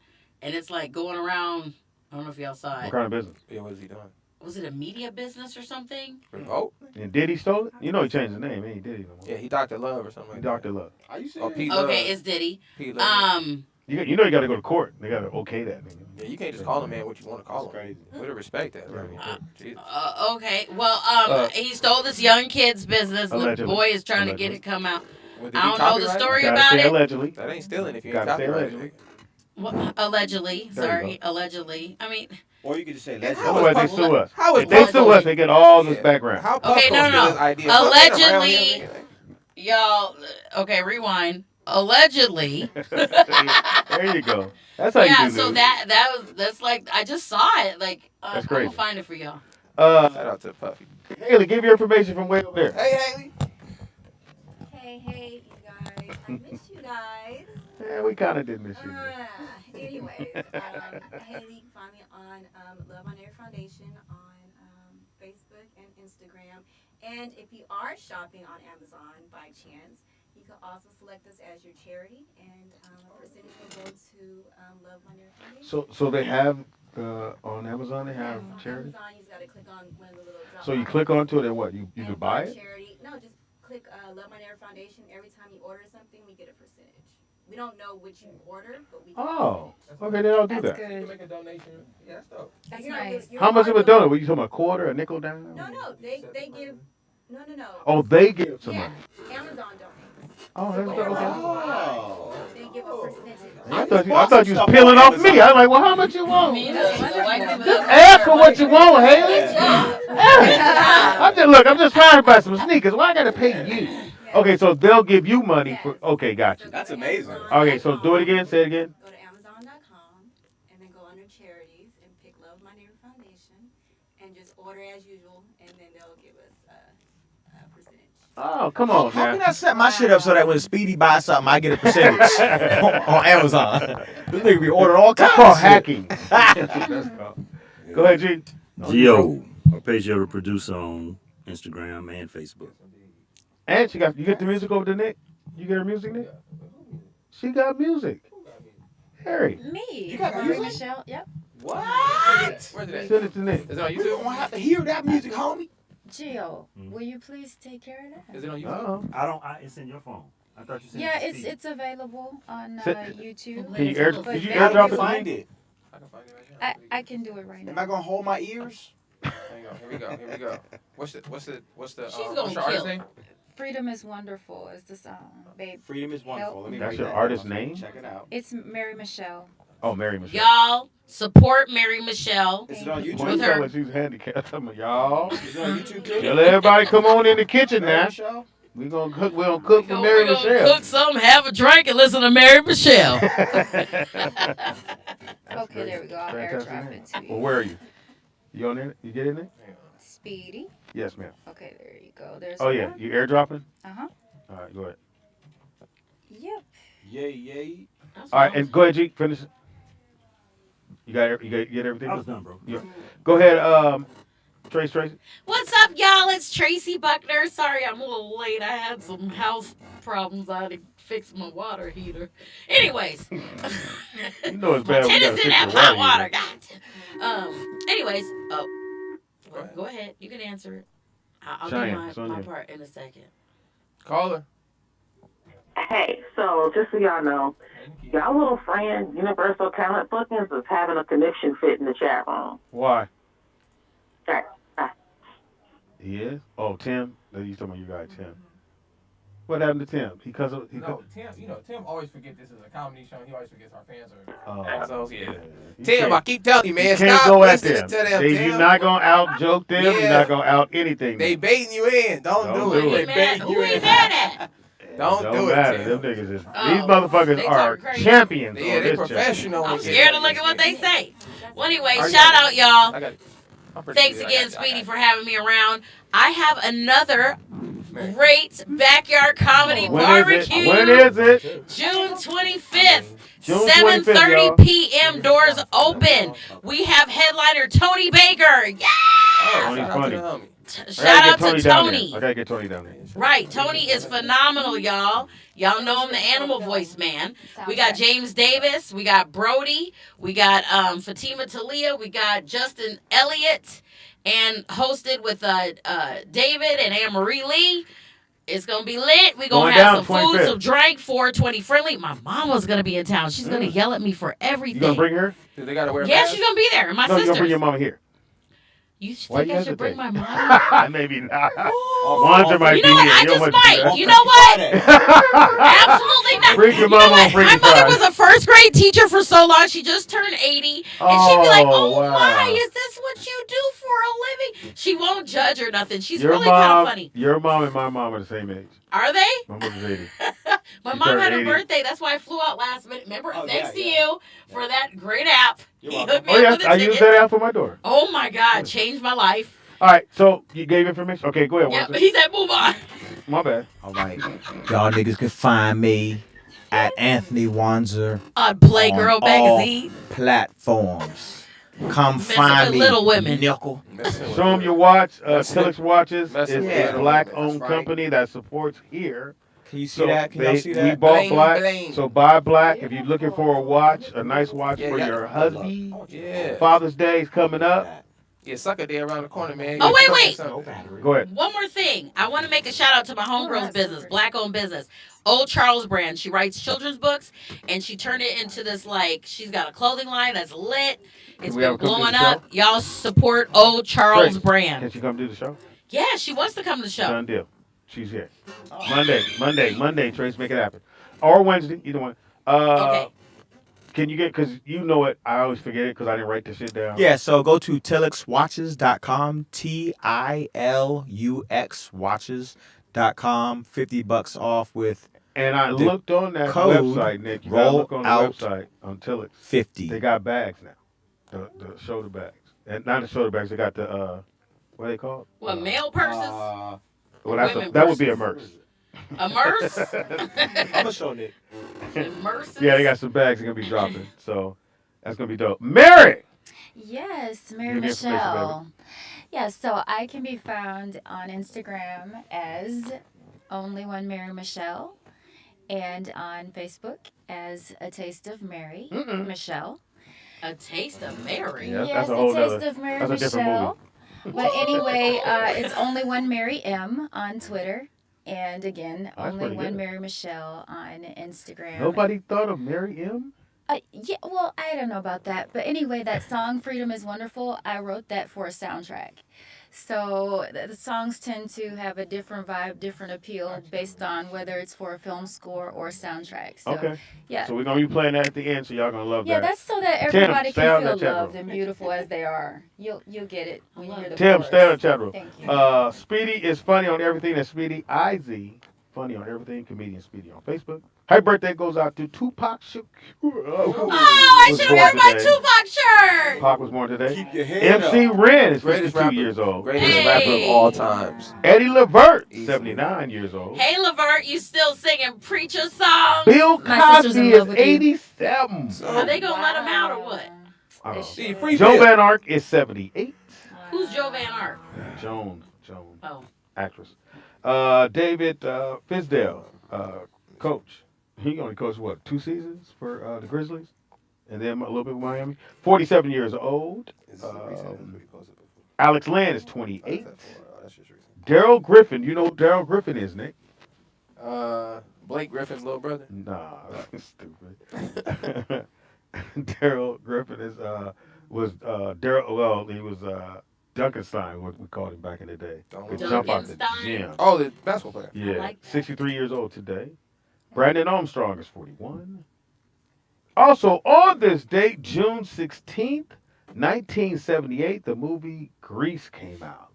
and it's like going around. I don't know if y'all saw What it. kind of business? Yeah, what is he doing? Was it a media business or something? Revolt? And Diddy stole it? You know he changed his name. He ain't Diddy no more. Yeah, he Dr. Love or something He like Dr. Love. Are you that. serious? Oh, Pete Love. Okay, it's Diddy. Pete Love. You know you got to go to court. They got to okay that nigga. Yeah, you can't just call a man what you want to call him. Crazy. With a respect that. I mean, Jesus. Okay. Well, he stole this young kid's business. The Allegedly. boy is trying to get Allegedly. it come out. Well, did I he don't know the copyright it? story Gotta about say it. allegedly. That ain't stealing if you ain't Gotta say copyrighted. allegedly. Well, allegedly. There you Sorry, allegedly. I mean, Or you could just say Yeah, let's how Otherwise, they is sue us. How is If they Puff sue gonna- us, they get all this Yeah. background. How Puff Okay, gonna no. steal his idea? Puff ain't around here, Allegedly, nigga. y'all. Okay, rewind. Allegedly. There you go. That's how you Yeah. do So news. that's like I just saw it. Like That's I'm crazy. gonna find it for y'all. Shout out to Puffy. Haley, give your information from way up there. Hey, Haley. Hey, you guys. I miss you guys. Yeah, we kind of did miss you. Anyways, Haley, you can find me on Love on Air Foundation on Facebook and Instagram. And if you are shopping on Amazon by chance, you can also select us as your charity, and a percentage will go to Love on Air Foundation. So they have on Amazon they have On charity. Amazon, you just got to click on one of the little drop So you boxes click onto it and what? You and could buy find it. charity. No, just click Love on Air Foundation. Every time you order something, we get a percentage. We don't know what you order, but we get Oh, okay, then I'll do That's that. You good. make a donation. Yeah, that's dope. a That's percentage. nice. How much of a donut? Were you talking about a quarter, a nickel down? No, they give. No. Oh, they give some Yeah, money. Amazon donates. Oh, that's okay. Oh. They give a percentage. I thought you was peeling off me. I was like, well, how much you want? Me neither. The white people Just don't ask care for what you want, Haley. Yeah. I'm just trying to buy some sneakers. Why I gotta pay you? Okay, so they'll give you money for. Okay, gotcha. That's amazing. Okay, so do it again. Say it again. Go to Amazon.com and then go under charities and pick Love My Neighbor Foundation and just order as usual, and then they'll give us a percentage. Oh, come on How can now. I set my shit up so that when Speedy buys something, I get a percentage on Amazon? This nigga be ordering all That's kinds called of shit. hacking. Go ahead, G. Gio, our page the producer on Instagram and Facebook. And you get the music over to Nick? You get her music, Nick? She got music. Harry, Me. You got Rory music? Michelle. Yep. What? Where's it at? send it to Nick. Is it on You don't YouTube? want to have to hear that music, homie. Gio, will you please take care of that? Is it on YouTube? I don't. It's in your phone. I thought you said. Yeah, it was it's available on Can YouTube. you But did you now airdrop you it? Find it. I can find it right now. I can do it right now. Am I gonna hold my ears? Hang on. Here we go. Here we go. What's the She's what's gonna your artist kill. name? Freedom is Wonderful is the song, babe. Freedom is wonderful. Let me That's write your that artist down so I can name? Check it out. It's Mary Michelle. Oh, Mary Michelle. Y'all support Mary Michelle. Is it on YouTube? Boy, with tell her- her she's handicapped. Tell me, y'all. Is it on YouTube too? Tell everybody come on in the kitchen Mary now. Michelle? We gonna cook. We gonna cook for Mary We gonna Michelle. cook some, have a drink, and listen to Mary Michelle. Okay, there we go. I'll Fantastic airdrop name. it to Well, you. where are you? You on there? You get in there? Speedy. Yes, ma'am. Okay, there you go. There's Oh yeah, you airdropping? Uh-huh. All right, go ahead. Yep. Yay, yay. All right, and go ahead, G. Finish it. You get everything? I was done, bro. Yeah. Go ahead, Tracy. What's up, y'all? It's Tracy Buckner. Sorry I'm a little late. I had some house problems. I had to fix my water heater. Anyways. You know it's bad when you gotta Tennis fix didn't have your hot water water. God. Anyways. Oh. Go ahead. You can answer it. I'll Cheyenne, do my part in a second. Caller. Hey, so just so y'all know, y'all little friend, Universal Talent Bookings, is having a connection fit in the chat room. Why? Okay. He is? Oh, Tim? No, you talking about your guy, Tim. What happened to Tim? No, Tim. Tim always forget this is a comedy show. He always forgets our fans are. Oh, So yeah. You Tim, can't- I keep telling you, man. You can't Stop go at listening them. to them. You're not gonna out joke them. Yeah. You're not gonna out anything. They baiting you in. Don't do it. They baiting Who you we in. mad at? Don't do it, matter. Tim. Them niggas is, Oh, these motherfuckers they are talk crazy. champions. Yeah, on they this professional. I'm scared to look at what they say. Well, anyway, Are you- shout out, y'all. I got it. I'm pretty Thanks good. I again, got it. I Speedy, got for having me around. I have another great backyard comedy barbecue. When is it? June 25th, June 7:30 y'all. p.m. Doors open. We have headliner Tony Baker. Yeah! Tony's funny. Shout out to Tony down there. Tony. I gotta get Tony down there. Right, Tony is phenomenal, y'all. Y'all know him, the animal voice man. We got James Davis, we got Brody, we got Fatima Talia, we got Justin Elliott, and hosted with David and Anne Marie Lee. It's gonna be lit. We gonna Going have down some food, 25th. some drink, 420 friendly. My mama's gonna be in town. She's gonna yell at me for everything. You gonna bring her? Do they gotta wear Yeah, masks? she's gonna be there. And my No, you gonna sisters. bring your mama here. You Why think you I should bring my hesitate? mom? Maybe not. Wanzer might You be know what? here. I You don't just want to do might. that. You know what? Absolutely not. Bring your You know mama on what? Freaky My mother Friday. was a first grade teacher for so long. She just turned 80. And she'd be like, Oh, oh, wow. my, is this what you do for a living? She won't judge or nothing. She's Your really kind mom, of funny. your mom and my mom are the same age. Are they? My mother's 80. My She mom turned had her 80. birthday. That's why I flew out last minute. Remember? Oh, Thanks yeah, to yeah. you for that great app. You're He welcome. hooked me Oh, up yeah, with a I ticket. used that app for my daughter. Oh, my God. Changed my life. All right, so you gave information? Okay, go ahead, Yeah, Wanzer. but he said move on. My bad. All right. Y'all niggas can find me at Anthony Wanzer On Playgirl on Magazine. all platforms. Come Messing find with me, little women. nickel. Show them your watch. Messing Tilix Watches messing is with a little black-owned women, that's right. company that supports here. Can you see that? Can y'all see We that? bought Bling, black, bling. so buy black. If you're looking for a watch, a nice watch Yeah, for yeah. your husband. Yeah. Father's Day is coming up. Yeah, sucker day around the corner, man. Oh, Yeah, wait, something, wait. something. Go ahead. One more thing. I want to make a shout out to my homegirl's business, black owned business, Old Charles brand. She writes children's books and she turned it into this, like, she's got a clothing line that's lit. It's we been have her come do blowing the up. Y'all support Old Charles Tracy, brand. Can she come do the show? Yeah, she wants to come to the show. Done deal. She's here. Monday, Trace, make it happen. Or Wednesday, either one. Okay. Can you get, because you know it, I always forget it because I didn't write the shit down. Yeah, so go to tilluxwatches.com, TILUX watches.com, $50 off with And I the looked on that code website, Nick. You gotta roll look on the out website on Tilix. 50. They got bags now. The shoulder bags. And not the shoulder bags, they got the, what are they called? What, male purses? Well, that's women that would be a purses. merce. A merce? I'm gonna show Nick. Merces? Yeah, they got some bags they're going to be dropping. So that's going to be dope. Mary! Yes, Mary Give me information, Michelle. Yes, so I can be found on Instagram as Only One Mary Michelle and on Facebook as A Taste of Mary Michelle. A Taste of Mary? Yeah, Yes, that's a whole A Taste nother- of Mary that's a different Michelle. But anyway, it's only one Mary M on Twitter. And again, That's only pretty one good. Mary Michelle on Instagram. Nobody thought of Mary M? Yeah, well, I don't know about that. But anyway, that song, Freedom is Wonderful, I wrote that for a soundtrack. So the songs tend to have a different vibe, different appeal based on whether it's for a film score or soundtrack. So, Okay. yeah. So we're going to be playing that at the end, so y'all going to love Yeah, that. that's so that Tim, everybody stay out can of feel that chat loved room. and beautiful as they are. You'll get it when you hear the Tim, chorus. stay out of the chat room. Thank you. Speedy is funny on everything. That's Speedy IZ. Funny on everything. Comedian Speedy on Facebook. Happy birthday goes out to Tupac Shakur. Oh, I should have worn my Tupac shirt. Tupac was born today. Keep your head MC up. Ren is Greatest 52 rapper. years old. Greatest rapper of all times. Eddie Levert, Easily. 79 years old. Hey, Levert, you still singing preacher songs? Bill My sister's in Cosby is love with you. 87. Are they gonna let him out or what? I don't know. See, free Joe Bill. Van Ark is 78. Who's Joe Van Ark? Joan, Oh. actress. David Fisdale, coach. He only coached, what, 2 seasons for the Grizzlies? And then a little bit with Miami. 47 years old. Alex Land is 28. Daryl Griffin. You know who Daryl Griffin is, Nick? Blake Griffin's little brother. Nah, that's stupid. Daryl Griffin was Daryl. Well, he was Duncanstein, what we called him back in the day. Could jump out the gym. Oh, the basketball player. Yeah, like that. 63 years old today. Brandon Armstrong is 41. Also, on this date, June 16th, 1978, the movie Grease came out.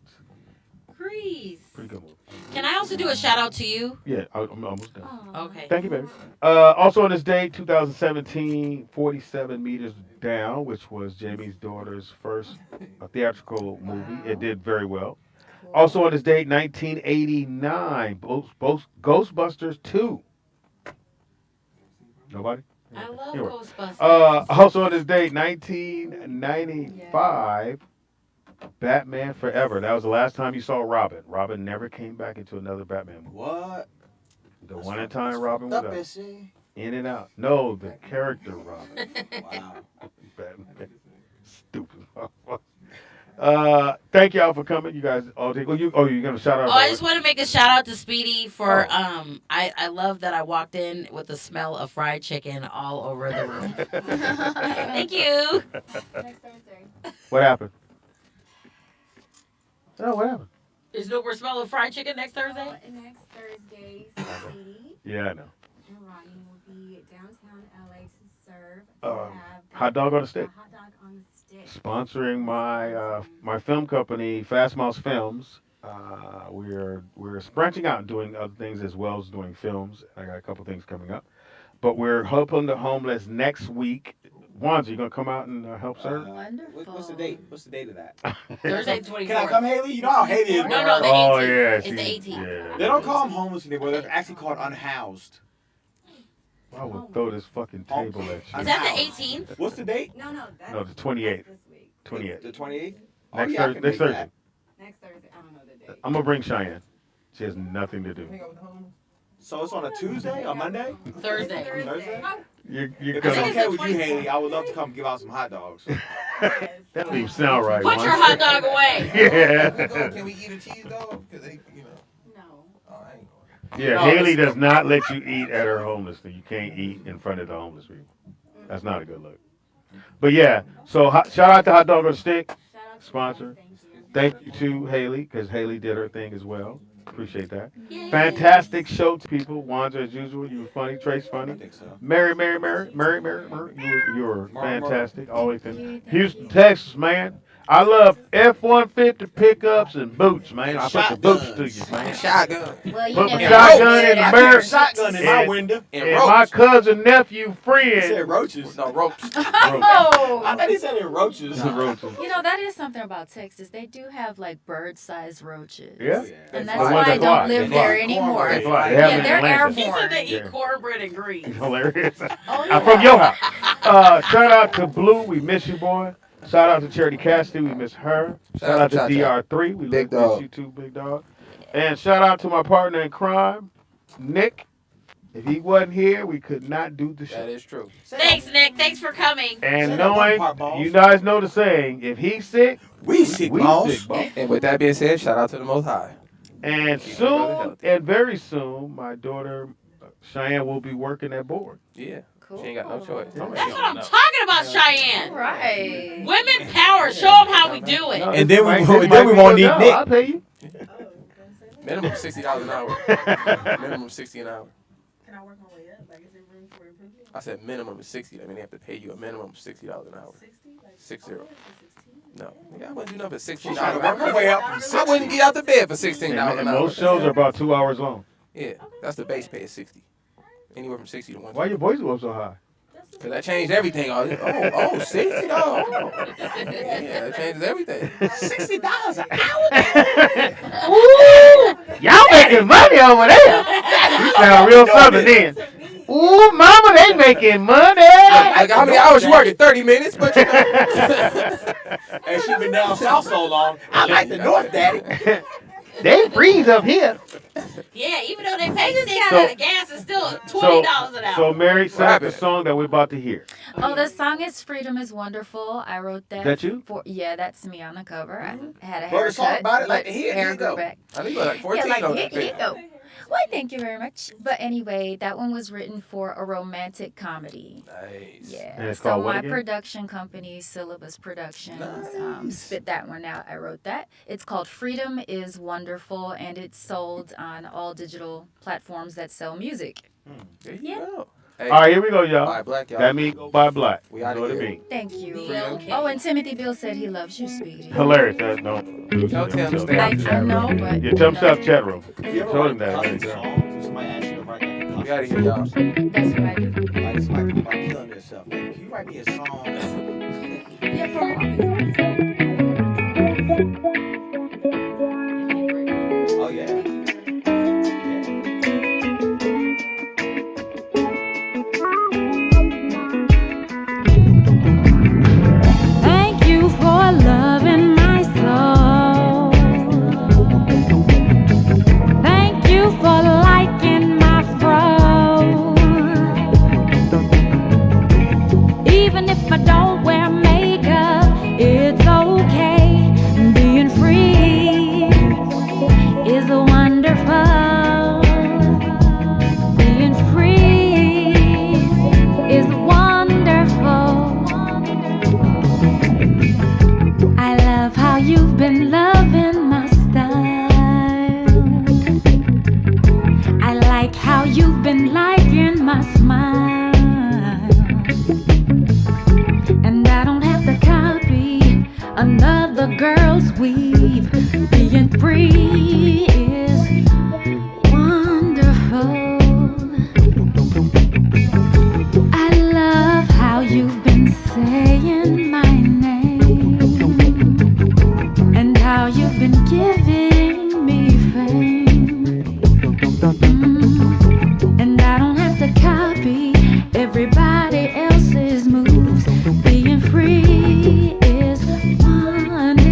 Grease. Pretty good movie. Can I also do a shout out to you? Yeah, I'm almost done. Okay. Thank you, baby. Also on this date, 2017, 47 Meters Down, which was Jamie's daughter's first theatrical movie. It did very well. Also on this date, 1989, both Ghostbusters 2. Nobody? I love Anyway. Ghostbusters. Also on this date, 1995, Batman Forever. That was the last time you saw Robin. Robin never came back into another Batman movie. What? The one at time Robin was Up out. is she? In and out. No, the character Robin. Wow. Batman. Stupid. Thank y'all for coming. You guys all take. You're gonna shout out. Oh, I just want to make a shout out to Speedy for I love that I walked in with the smell of fried chicken all over the room. Thank you. Next Thursday. What happened? Oh, what happened? Is no more smell of fried chicken next Thursday? Next Thursday, Speedy Yeah, I know. and Ronnie will be downtown LA to serve. Hot dog on a stick. Hot dog on a stick. Sponsoring my my film company, Fast Mouse Films. We're branching out and doing other things as well as doing films. I got a couple things coming up, but we're helping the homeless next week. Wanza, you gonna come out and help serve? Wonderful. What's the date? What's the date of that? Thursday 24th. Can I come, Haley? You know how Haley is. No, the 18th. Oh yeah, It's the 18th. Yeah. They don't call them homeless anymore. They're actually called unhoused. I will throw this fucking table at you. Is that the 18th? What's the date? No, that's No, the 28th. this week. 28th. The 28th? Next yeah, I Thursday. can Next make Thursday. that. Next Thursday. I don't know the date. I'm gonna bring Cheyenne. She has nothing to do. So it's on a Tuesday or Monday? Thursday. Thursday? You If it's coming? okay with you, Haley, I would love to come give out some hot dogs. That don't even sound right. Put your Wanza. hot dog away. Yeah. Can we eat a cheese dog? Cause they, No. Oh, I ain't going. Yeah, No, Haley it's- does not let you eat at her homeless thing. You can't eat in front of the homeless people. That's not a good look. But yeah, so shout out to Hot Dog on a Stick, Shout out to sponsor. you. Thank you to Haley, because Haley did her thing as well. Appreciate that. Yay. Fantastic show to people. Wanza, as usual, you were funny. Trace I funny. think so. Mary, you were fantastic. Always in Houston, Texas, man. I love F-150 pickups and boots, man. I put the boots to you, man. Shotgun. Well, you Put never my shotgun know. in the Out mirror. there. Shotgun in my And- window. And And my ropes. cousin, nephew, He friend. said roaches. No, ropes. I Oh. thought he said in roaches. You know, that is something about Texas. They do have like bird-sized roaches. Yeah. And They that's fly. why I They fly. don't live They there fly. anymore. They fly. They Yeah, have them in they're Atlanta. He airborne. said they eat Yeah. cornbread and greens. Hilarious. Oh, I'm yeah. from your house. Shout out to Blue, we miss you, boy. Shout out to Charity Cassidy, we miss her. Shout out to DR3, we Big miss dog. you too, big dog. And shout out to my partner in crime, Nick. If he wasn't here, we could not do the show. That is true. Thanks, Nick. Thanks for coming. coming. And knowing, you guys know the saying, if he's sick, we sick, boss. And with that being said, shout out to the Most High. And soon, and very soon, my daughter Cheyenne will be working at board. Yeah. Cool. She ain't got no choice. That's what I'm talking about, Cheyenne. Right. Women power. Show them how we do it. And then we won't need Nick. I'll pay you. Minimum $60 an hour. Minimum $60 an hour. Can I work my way up? Like, is there room for improvement? I said minimum is $60. I mean, they have to pay you a minimum of $60 an hour. 60? No, I wouldn't do nothing for $16 an hour. I wouldn't get out the bed for $16 an hour. And most shows are about 2 hours long. Yeah, that's the base pay is $60. Anywhere from 60 to 120. Why your voice go up so high? Because that changed everything. $60? Oh. Yeah, that changes everything. $60 an hour? Ooh, y'all making money over there. You sound real southern then. Ooh, mama, they making money. Like how many hours you working? 30 minutes, but you know. And she been down south so long. I like the north, daddy. They freeze up here. Yeah, even though they pay $6, the gas is still $20 an hour. So Mary sang the song that we're about to hear. Oh, the song is "Freedom is Wonderful." I wrote that. That you? Yeah, that's me on the cover. I had a Wrote a song haircut, about it like but the hit. hair Here you grew go. back. I think you were like 14 Yeah, like, on here that you go. Well, thank you very much. But anyway, that one was written for a romantic comedy. Nice. Yeah. And it's So called what my again? production company, Syllabus Productions, spit that one out. I wrote that. It's called "Freedom is Wonderful," and it's sold on all digital platforms that sell music. There you go. Hey, All right, here we go, y'all. Buy black, y'all. That means go buy black. We You outta know what it here. means. Thank you. Okay. Oh, and Timothy Bill said he loves you, Speedy. Hilarious. That don't. Tell Tim to stay out the I chat know, room. but Yeah, tell him stop chat room. You ever Told him write that. custom songs? Somebody asked you to write like a custom We out of here, y'all. that's what I do. Like somebody killing themselves. Hey, can you write me a song? Yeah, for Oh yeah. Thank you for loving my soul. Thank you for liking my fro. Even if I don't wear makeup, it's okay. Being free is wonderful. Being free is wonderful. I love how you've been loving my style. I like how you've been liking my smile. And I don't have to copy another girl's weave. Being free is wonderful. I love how you've been saying my name and how you've been giving me fame. And I don't have to copy everybody else's moves. Being free is wonderful.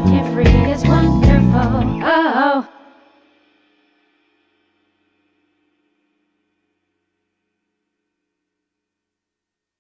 and free as well.